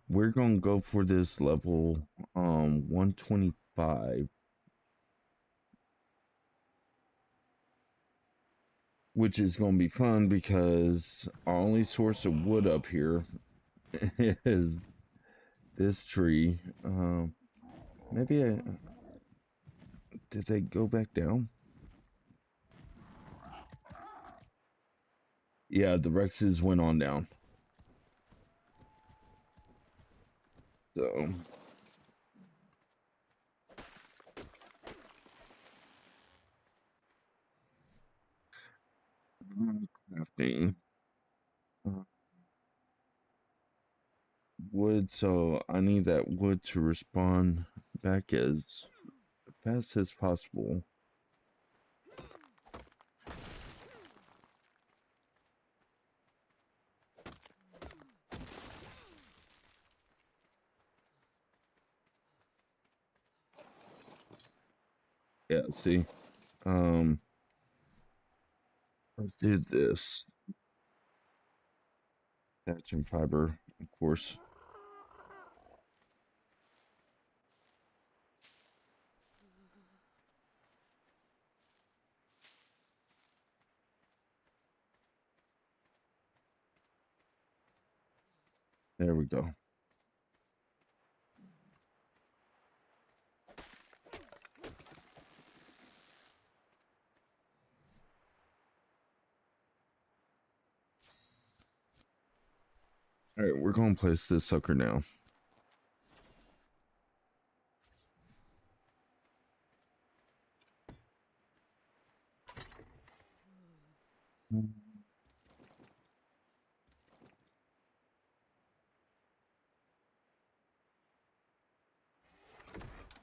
we're gonna go for this level 125, which is gonna be fun because our only source of wood up here is this tree. Maybe did they go back down? Yeah, the Rexes went on down. So crafting wood. So I need that wood to respawn back as fast as possible. Yeah, see. Um, let's do this. Thatch and fiber, of course. There we go. All right, we're gonna place this sucker now.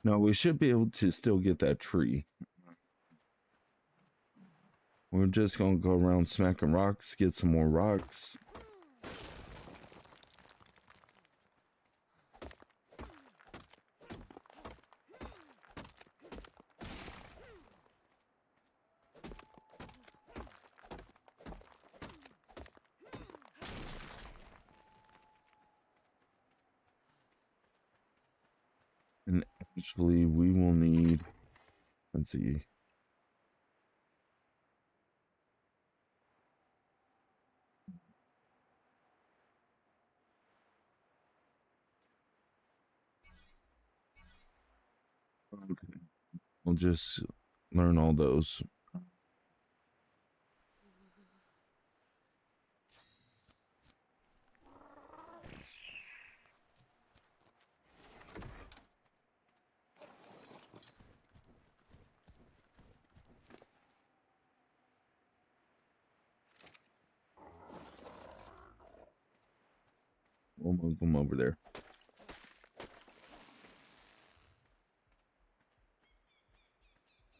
No, we should be able to still get that tree. We're just gonna go around smacking rocks, get some more rocks. And actually, we will need, let's see. Okay. We'll just learn all those. We'll move them over there.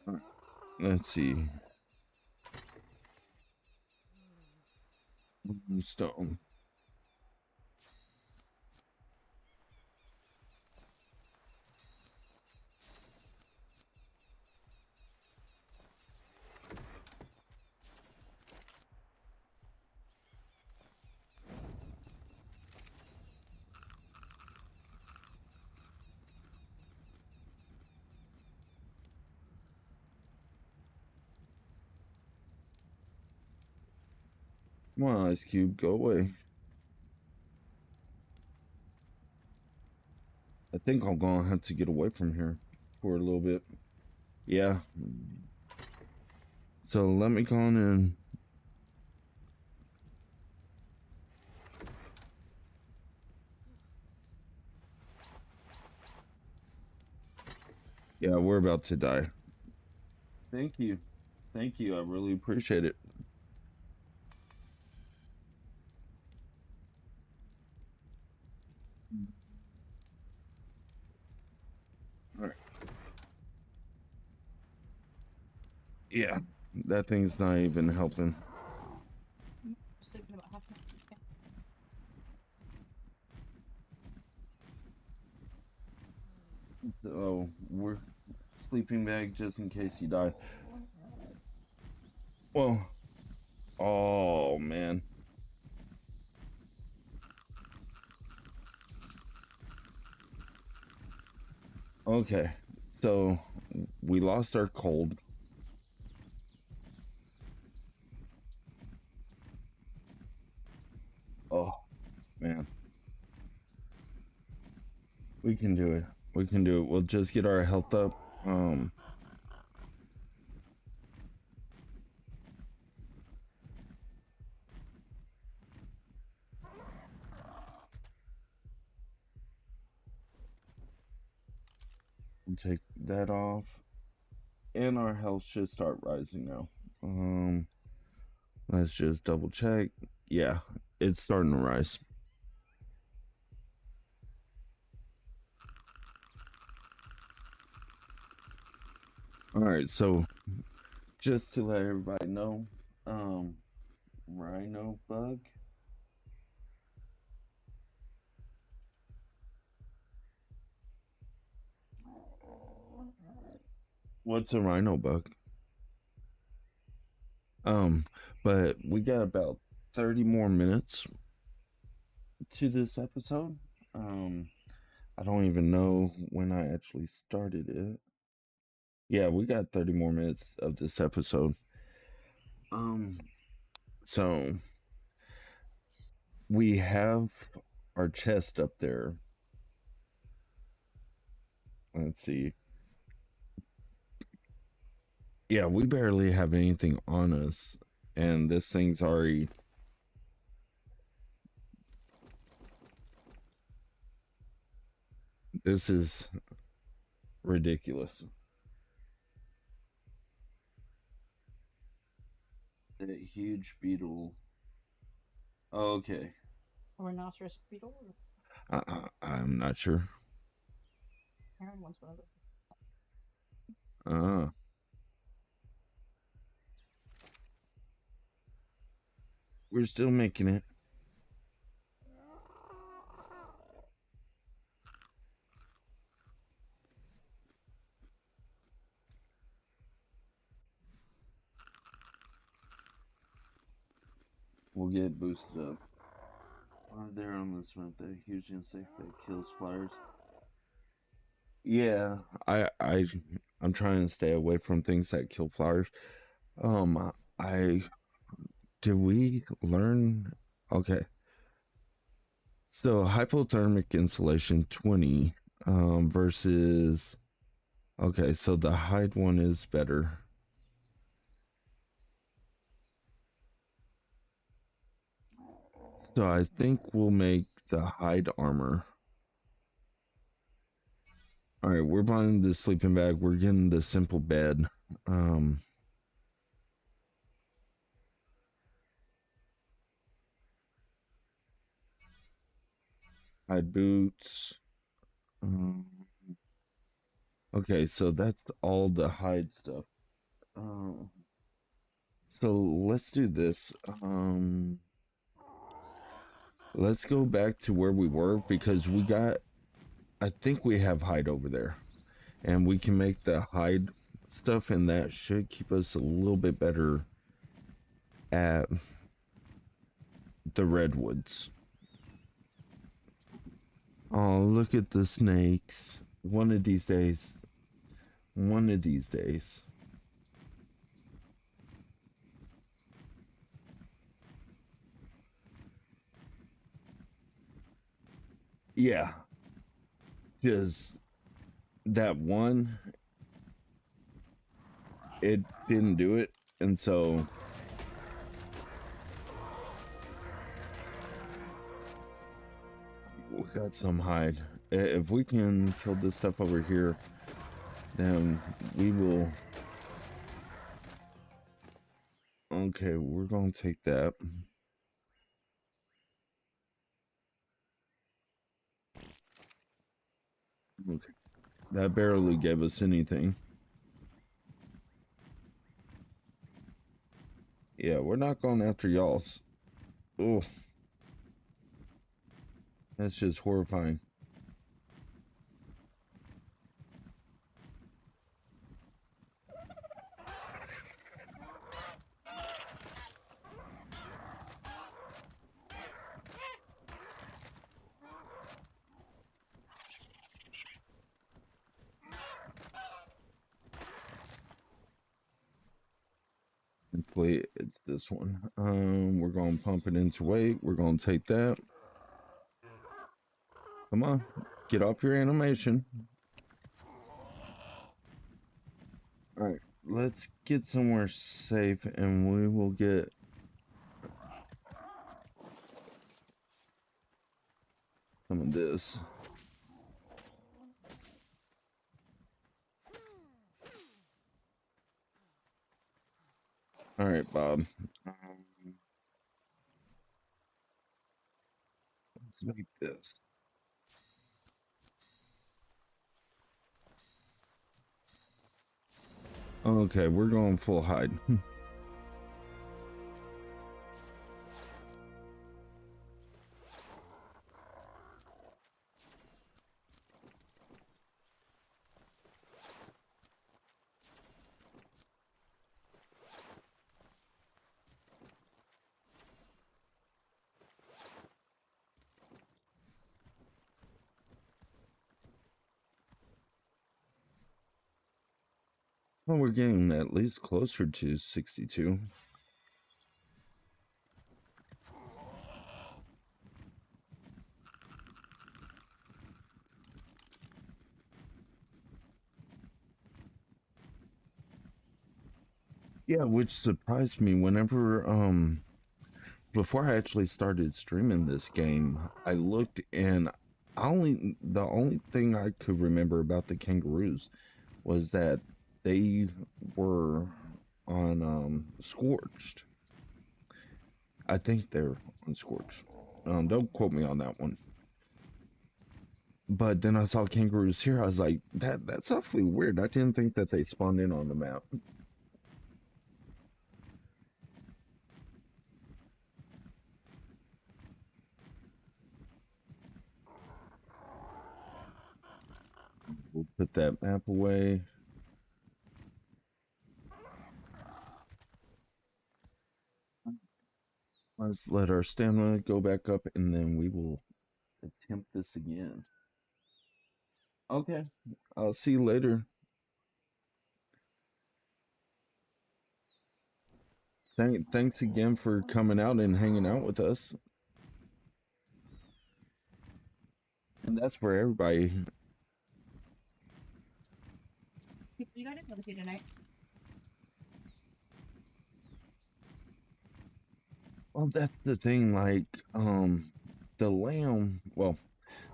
All right. Let's see. Stone. Come on, Ice Cube, go away. I think I'm gonna have to get away from here for a little bit. Yeah. So let me go on and yeah, we're about to die. Thank you. Thank you. I really appreciate it. All right. Yeah, that thing's not even helping. Sleeping about half an hour. So we're sleeping bag just in case you die. Well, oh man. Okay, so we lost our cold. Oh man, we can do it. We can do it. We'll just get our health up. We'll take that off, and our health should start rising now. Let's just double check. Yeah, it's starting to rise. All right, so just to let everybody know, Rhino Bug. What's a rhino bug? Um, but we got about 30 more minutes to this episode. Um, I don't even know when I actually started it. Yeah, we got 30 more minutes of this episode. Um, so we have our chest up there. Let's see. Yeah, we barely have anything on us, and this thing's already. This is ridiculous. That huge beetle. Oh, okay. A rhinoceros beetle? I'm not sure. Aaron wants one of those. Uh, we're still making it. We'll get boosted up. There on this map, that huge insect that kills flyers. Yeah, I'm trying to stay away from things that kill flowers. I did we learn? Okay, so hypothermic insulation 20 versus okay, so the hide one is better. So I think we'll make the hide armor. All right, we're buying the sleeping bag. We're getting the simple bed. Hide boots. Okay, so that's all the hide stuff. So let's do this. Let's go back to where we were because we got. I think we have hide over there, and we can make the hide stuff, and that should keep us a little bit better at the redwoods. Oh, look at the snakes. One of these days. One of these days. Yeah. Because that one, it didn't do it. And so we got some hide. If we can kill this stuff over here, then we will. Okay, we're gonna take that. Okay, that barely gave us anything. Yeah, we're not going after y'all's. Oh, that's just horrifying. Hopefully it's this one. We're gonna pump it into weight. We're gonna take that. Come on, get off your animation. All right, let's get somewhere safe, and we will get. Some of this. All right, Bob. Let's make this. Okay, we're going full hide. Well, we're getting at least closer to 62. Yeah, which surprised me whenever before I actually started streaming this game, I looked and the only thing I could remember about the kangaroos was that they were on Scorched. I think they're on Scorched. Don't quote me on that one. But then I saw kangaroos here. I was like, that's awfully weird. I didn't think that they spawned in on the map. We'll put that map away. Let's let our stamina go back up and then we will attempt this again. Okay. I'll see you later. Thanks again for coming out and hanging out with us. And that's for everybody. You got it with you tonight. Well, that's the thing, like, the lamb, well,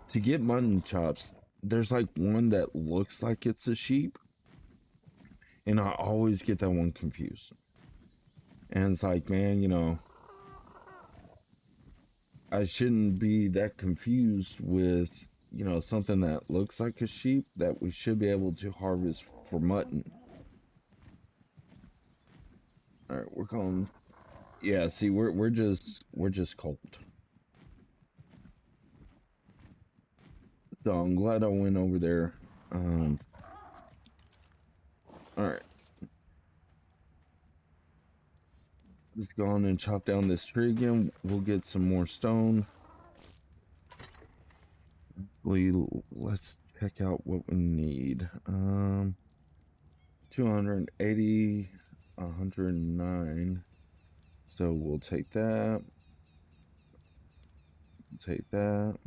to get mutton chops, there's like one that looks like it's a sheep, and I always get that one confused. And it's like, man, you know, I shouldn't be that confused with, you know, something that looks like a sheep that we should be able to harvest for mutton. All right, we're going. Yeah, see, we're just cold. So I'm glad I went over there. All right. Let's go on and chop down this tree again. We'll get some more stone. Let's check out what we need. 280, 109. So we'll take that. Take that.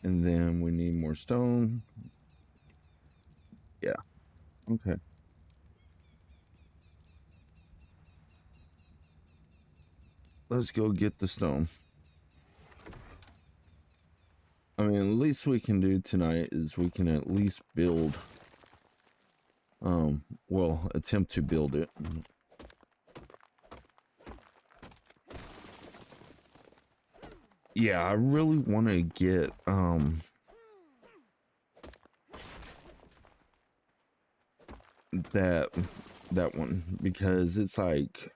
And then we need more stone. Yeah. Okay. Let's go get the stone. I mean, at least we can do tonight is we can at least build. Well, attempt to build it. Yeah, I really want to get, that one, because it's like,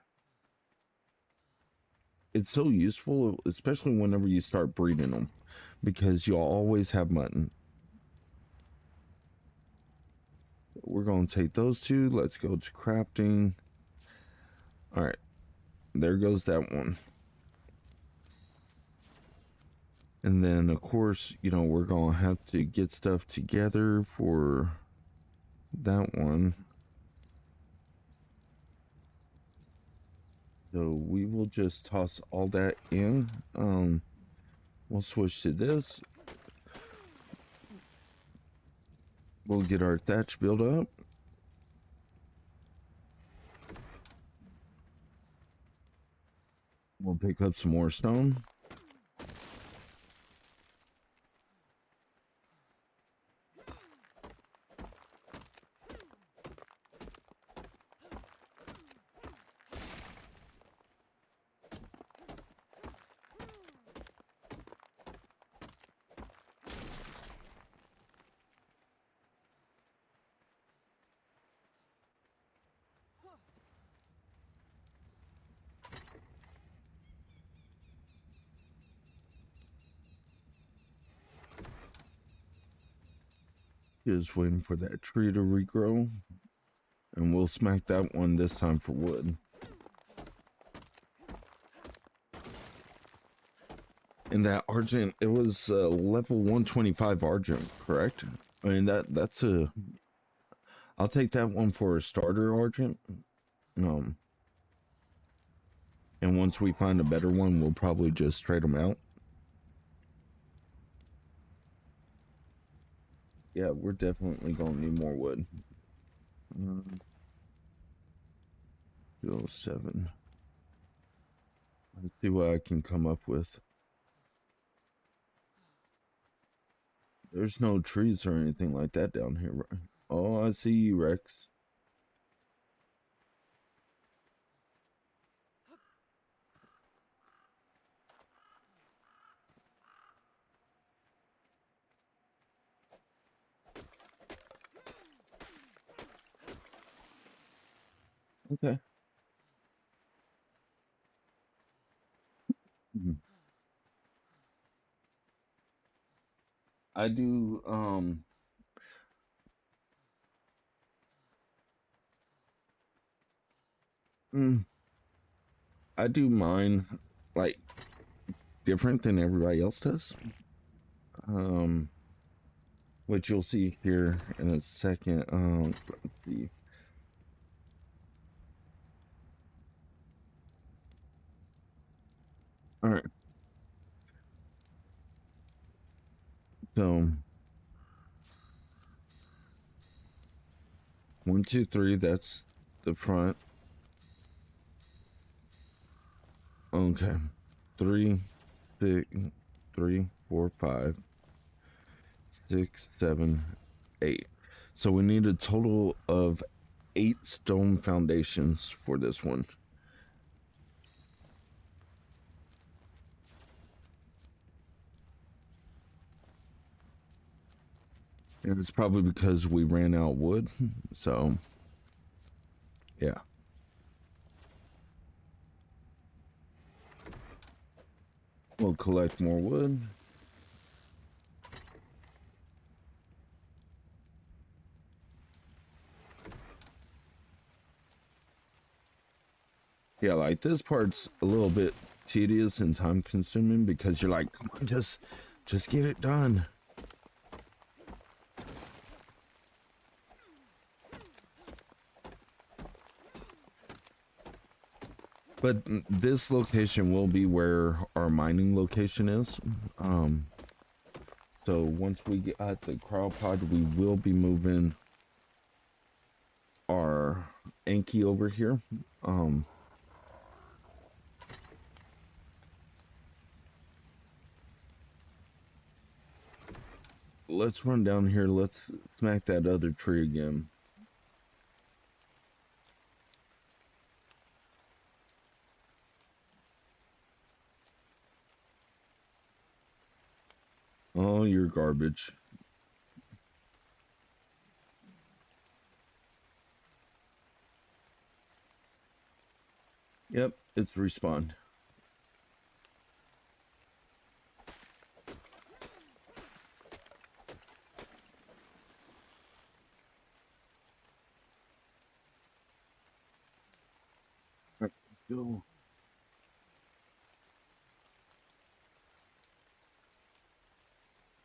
it's so useful, especially whenever you start breeding them, because you'll always have mutton. We're going to take those two. Let's go to crafting. All right, there goes that one. And then, of course, you know, we're going to have to get stuff together for that one. So we will just toss all that in. We'll switch to this. We'll get our thatch built up. We'll pick up some more stone. Just waiting for that tree to regrow. And we'll smack that one this time for wood. And that Argent, it was level 125 Argent, correct? I mean, that's a... I'll take that one for a starter Argent. And once we find a better one, we'll probably just trade them out. Yeah, we're definitely gonna need more wood. 207. Let's see what I can come up with. There's no trees or anything like that down here. Right? Oh, I see you, Rex. Okay. I do, I do mine, like, different than everybody else does. Which you'll see here in a second. Let's see. All right. So 1, 2, 3. That's the front. Okay. 3, 6, 3, 4, 5, 6, 7, 8. So we need a total of 8 stone foundations for this one. And it's probably because we ran out of wood. So, yeah. We'll collect more wood. Yeah, like this part's a little bit tedious and time consuming because you're like, come on, just get it done. But this location will be where our mining location is. So once we get at the cryopod, we will be moving our Anki over here. Let's run down here. Let's smack that other tree again. Oh, you're garbage. Yep, it's respawned. Let's go.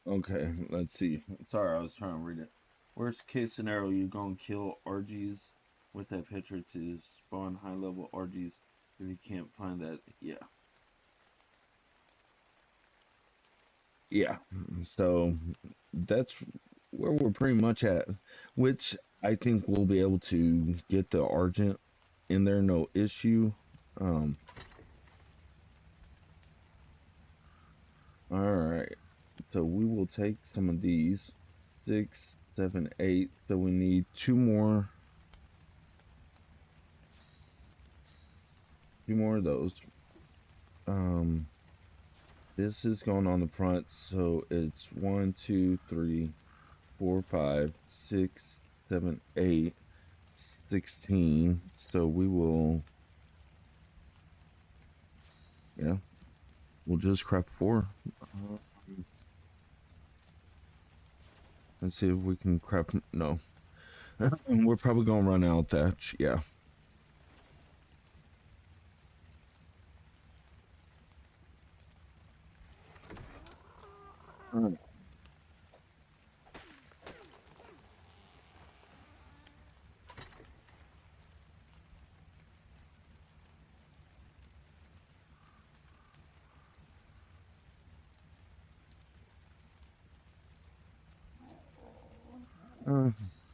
Okay, let's see. Sorry, I was trying to read it. Worst case scenario, you're gonna kill RGs with that picture to spawn high level RGs if you can't find that. Yeah. Yeah. So that's where we're pretty much at, which I think we'll be able to get the Argent in there, no issue. All right. So we will take some of these. 6, 7, 8. So we need 2 more. 2 more of those. This is going on the front, so it's 1, 2, 3, 4, 5, 6, 7, 8, 16. So we will, yeah, we'll just craft 4. Let's see if we can craft. No, we're probably gonna run out of thatch. Yeah. Mm.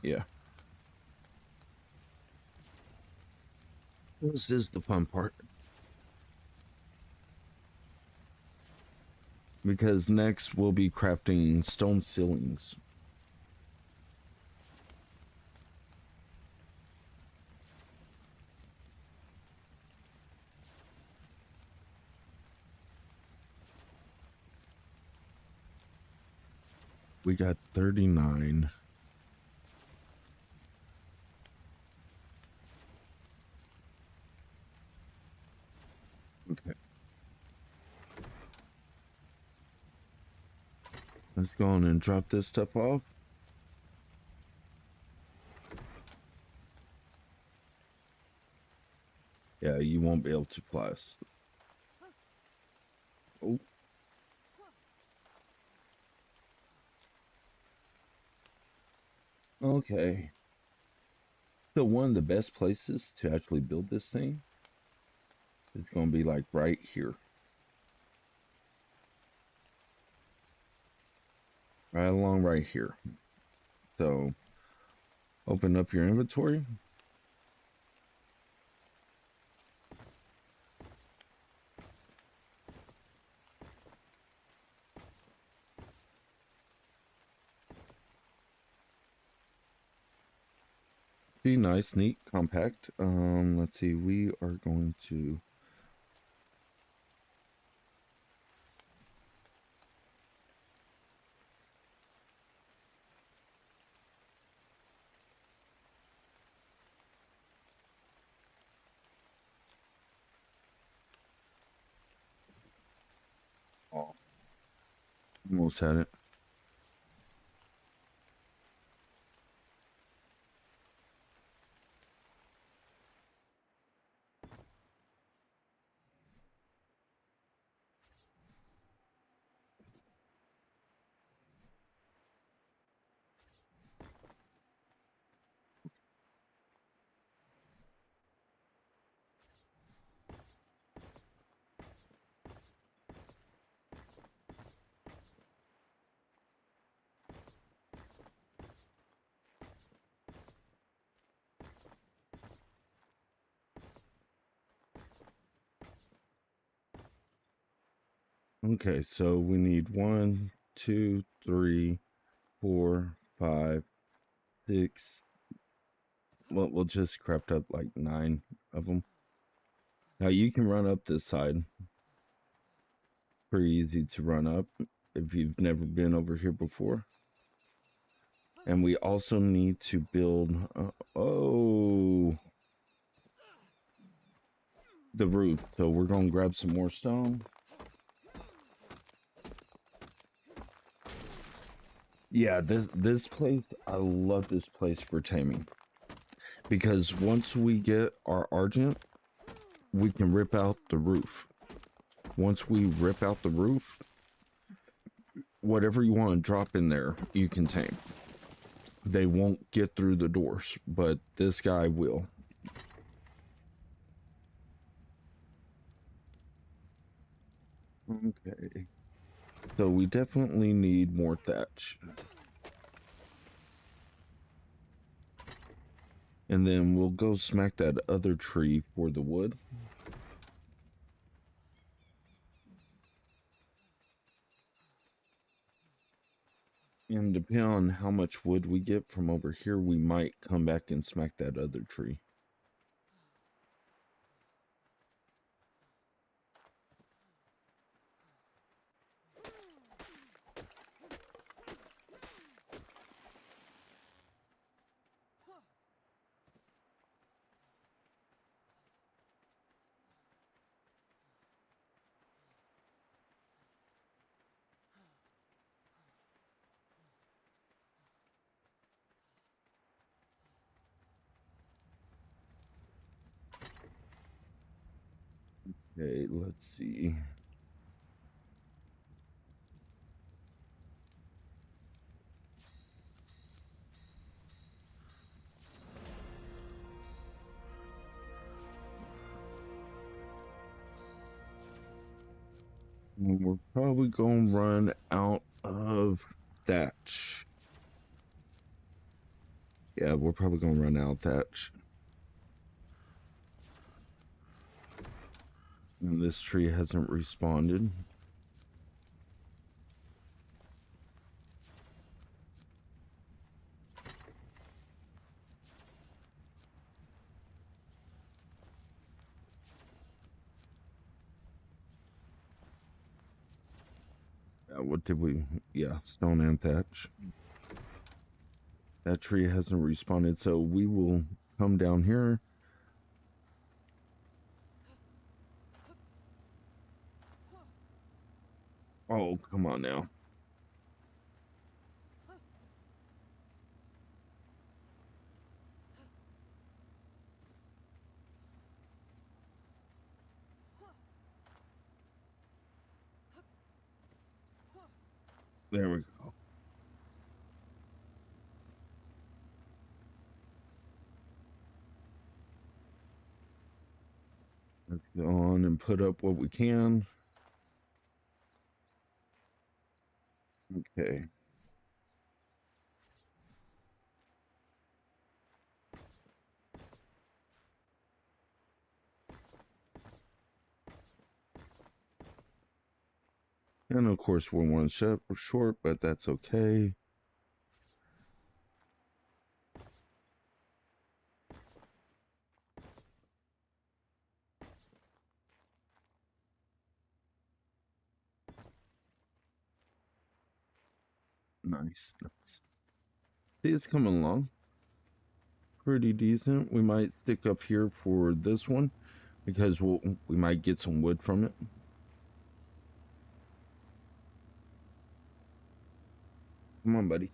Yeah, this is the fun part because next we'll be crafting stone ceilings. We got 39. Okay. Let's go on and drop this stuff off. Yeah, you won't be able to plus. Oh. Okay. So one of the best places to actually build this thing is going to be like right here. Right along right here. So open up your inventory. Be nice, neat, compact. Let's see. We are going to oh, almost had it. Okay, so we need 1, 2, 3, 4, 5, 6. Well, we'll just craft up like 9 of them. Now you can run up this side. Pretty easy to run up if you've never been over here before. And we also need to build the roof. So we're gonna grab some more stone. Yeah, this place, I love this place for taming, because once we get our argent, we can rip out the roof. Once we rip out the roof, whatever you want to drop in there, you can tame. They won't get through the doors, but this guy will. Okay. So we definitely need more thatch. And then we'll go smack that other tree for the wood. And depending on how much wood we get from over here, we might come back and smack that other tree. Okay, let's see. We're probably gonna run out of thatch. Yeah, we're probably gonna run out of thatch. And this tree hasn't responded. What did we? Yeah, stone and thatch. That tree hasn't responded, so we will come down here. Oh, come on now. There we go. Let's go on and put up what we can. Okay. And of course, we're one step short, but that's okay. Nice. Nice. See, it's coming along pretty decent. We might stick up here for this one because we might get some wood from it. Come on, buddy.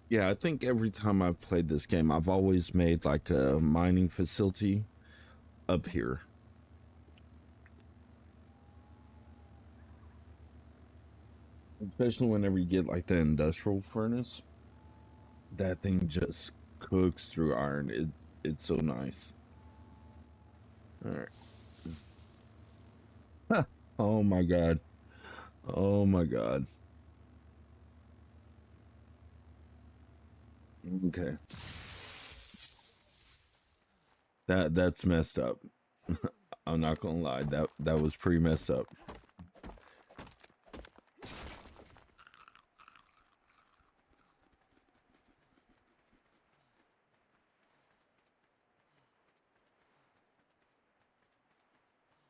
Yeah, I think every time I've played this game, I've always made like a mining facility up here. Especially whenever you get like the industrial furnace. That thing just cooks through iron. It's so nice. All right. Oh my god. Oh my god. Okay. That's messed up. I'm not gonna lie. That was pretty messed up.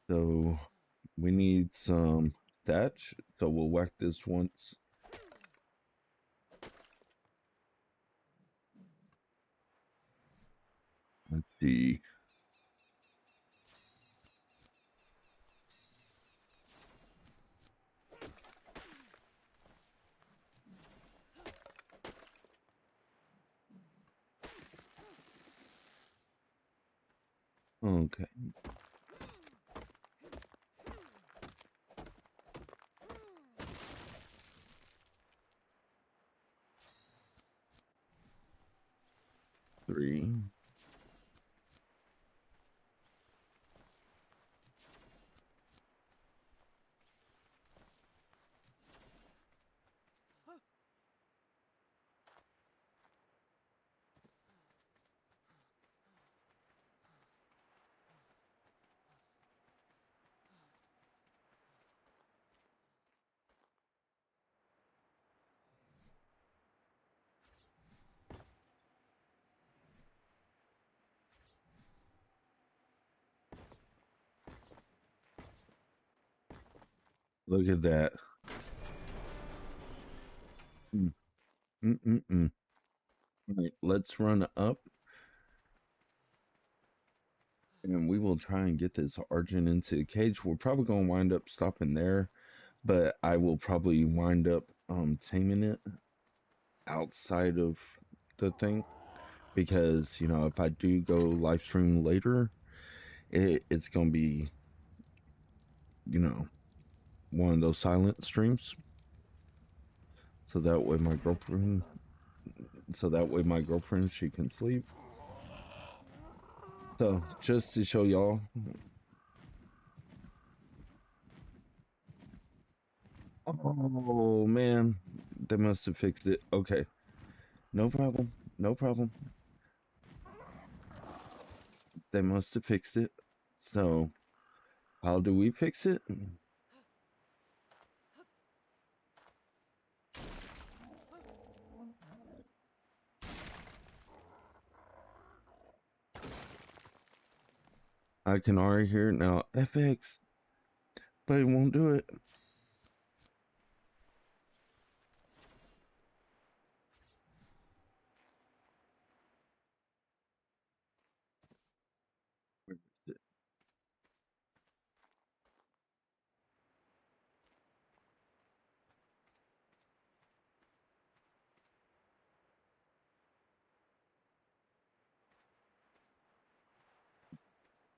So we need some thatch. So we'll whack this once. Let's see. Okay. Three. Look at that. All right, let's run up. And we will try and get this Argent into the cage. We're probably going to wind up stopping there. But I will probably wind up taming it outside of the thing. Because, you know, if I do go live stream later, it's going to be, you know, one of those silent streams. So that way my girlfriend, she can sleep. So just to show y'all. Oh man, they must have fixed it. Okay, no problem. No problem. They must have fixed it. So how do we fix it? I can already hear it now. FX, but it won't do it. Where is it?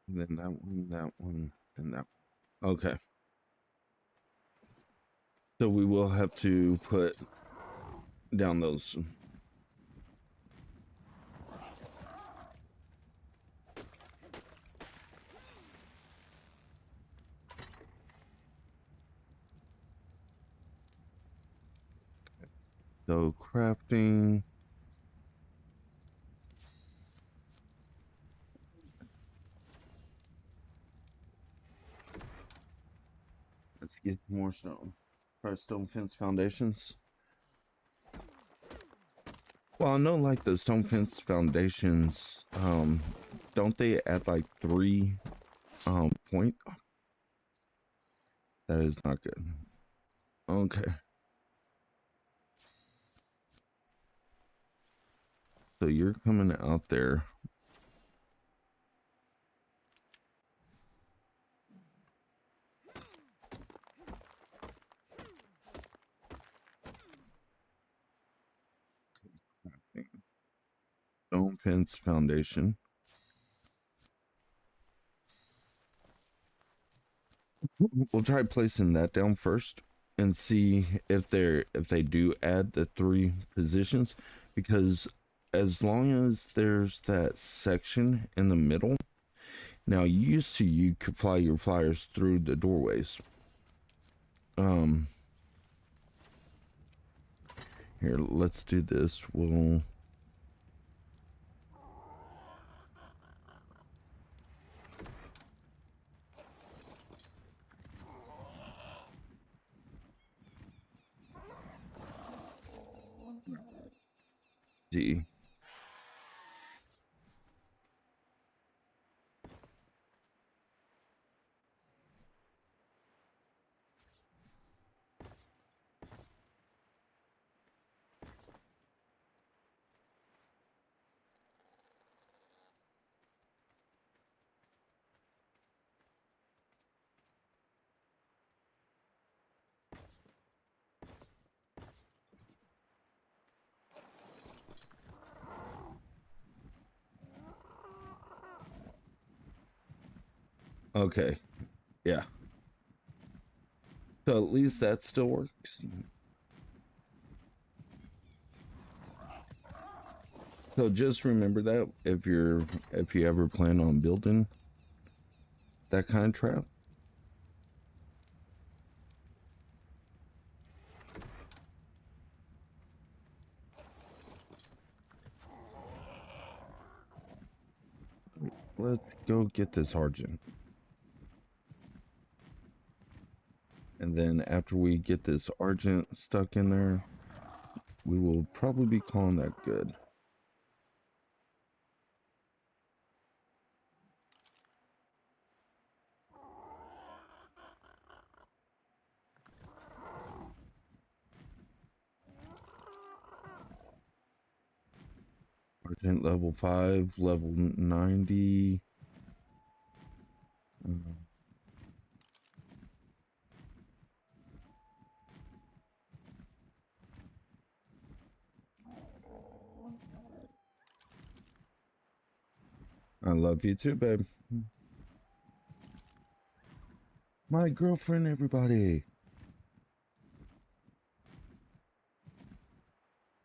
And then that one, and that one. Okay. So we will have to put down those. So crafting. Let's get more stone. Try stone fence foundations. Well, I know like the stone fence foundations, don't they add like 3 point? That is not good. Okay. So you're coming out there. Stone fence foundation. We'll try placing that down first and see if they do add the 3 positions, because as long as there's that section in the middle. Now used to you could fly your flyers through the doorways. Here, let's do this. We'll see. Okay. Yeah. So at least that still works. So just remember that if you ever plan on building that kind of trap. Let's go get this Argent. And then after we get this Argent stuck in there, we will probably be calling that good. Argent level 5, level 90. I love you too, babe. My girlfriend, everybody.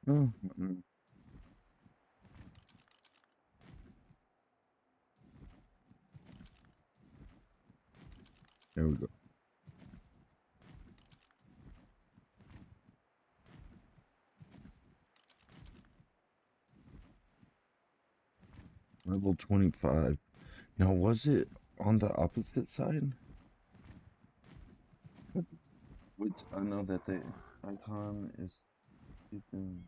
Oh, There we go. Level 25. Now, was it on the opposite side? Which I know that the icon is different.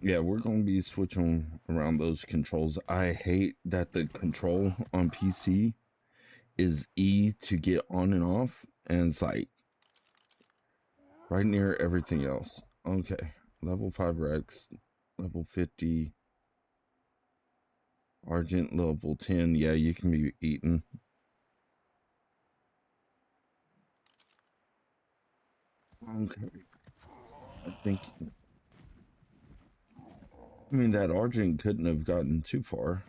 Yeah, we're gonna be switching around those controls. I hate that the control on PC is E to get on and off, and it's like right near everything else. Okay, level 5 Rex, level 50 Argent, level 10. Yeah, you can be eaten. Okay, I think. I mean, that Argent couldn't have gotten too far.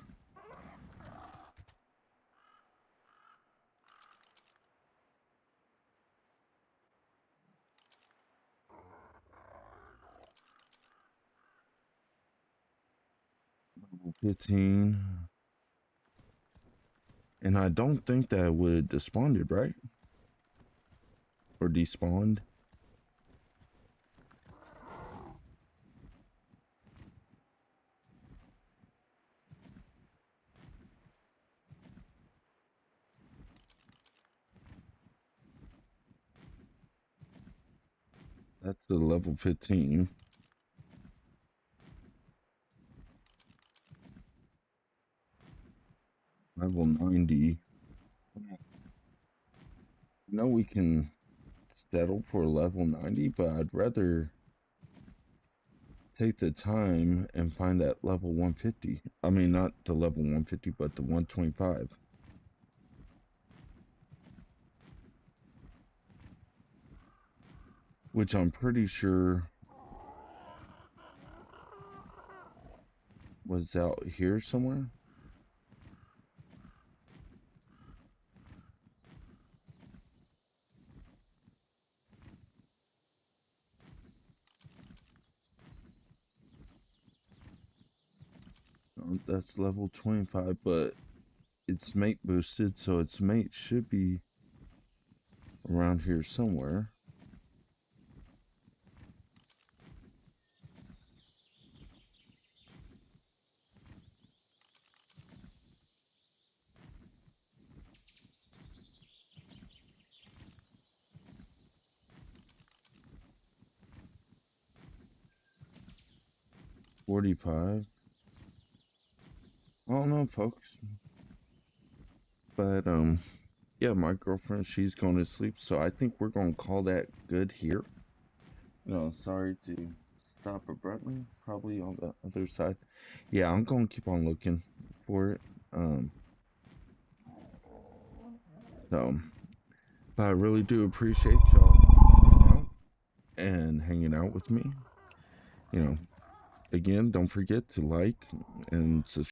Level 15. And I don't think that would despawned it, right? Or despawned. That's the level 15. Level 90. You know, we can settle for level 90, but I'd rather take the time and find that level 150. I mean, not the level 150, but the 125. Which I'm pretty sure was out here somewhere. That's level 25, but it's mate boosted, so its mate should be around here somewhere. $45. I don't know, folks. But yeah, my girlfriend, she's going to sleep, so I think we're gonna call that good here. No, sorry to stop abruptly. Probably on the other side. Yeah, I'm gonna keep on looking for it. So, but I really do appreciate y'all coming out and hanging out with me. You know, again, don't forget to like and subscribe.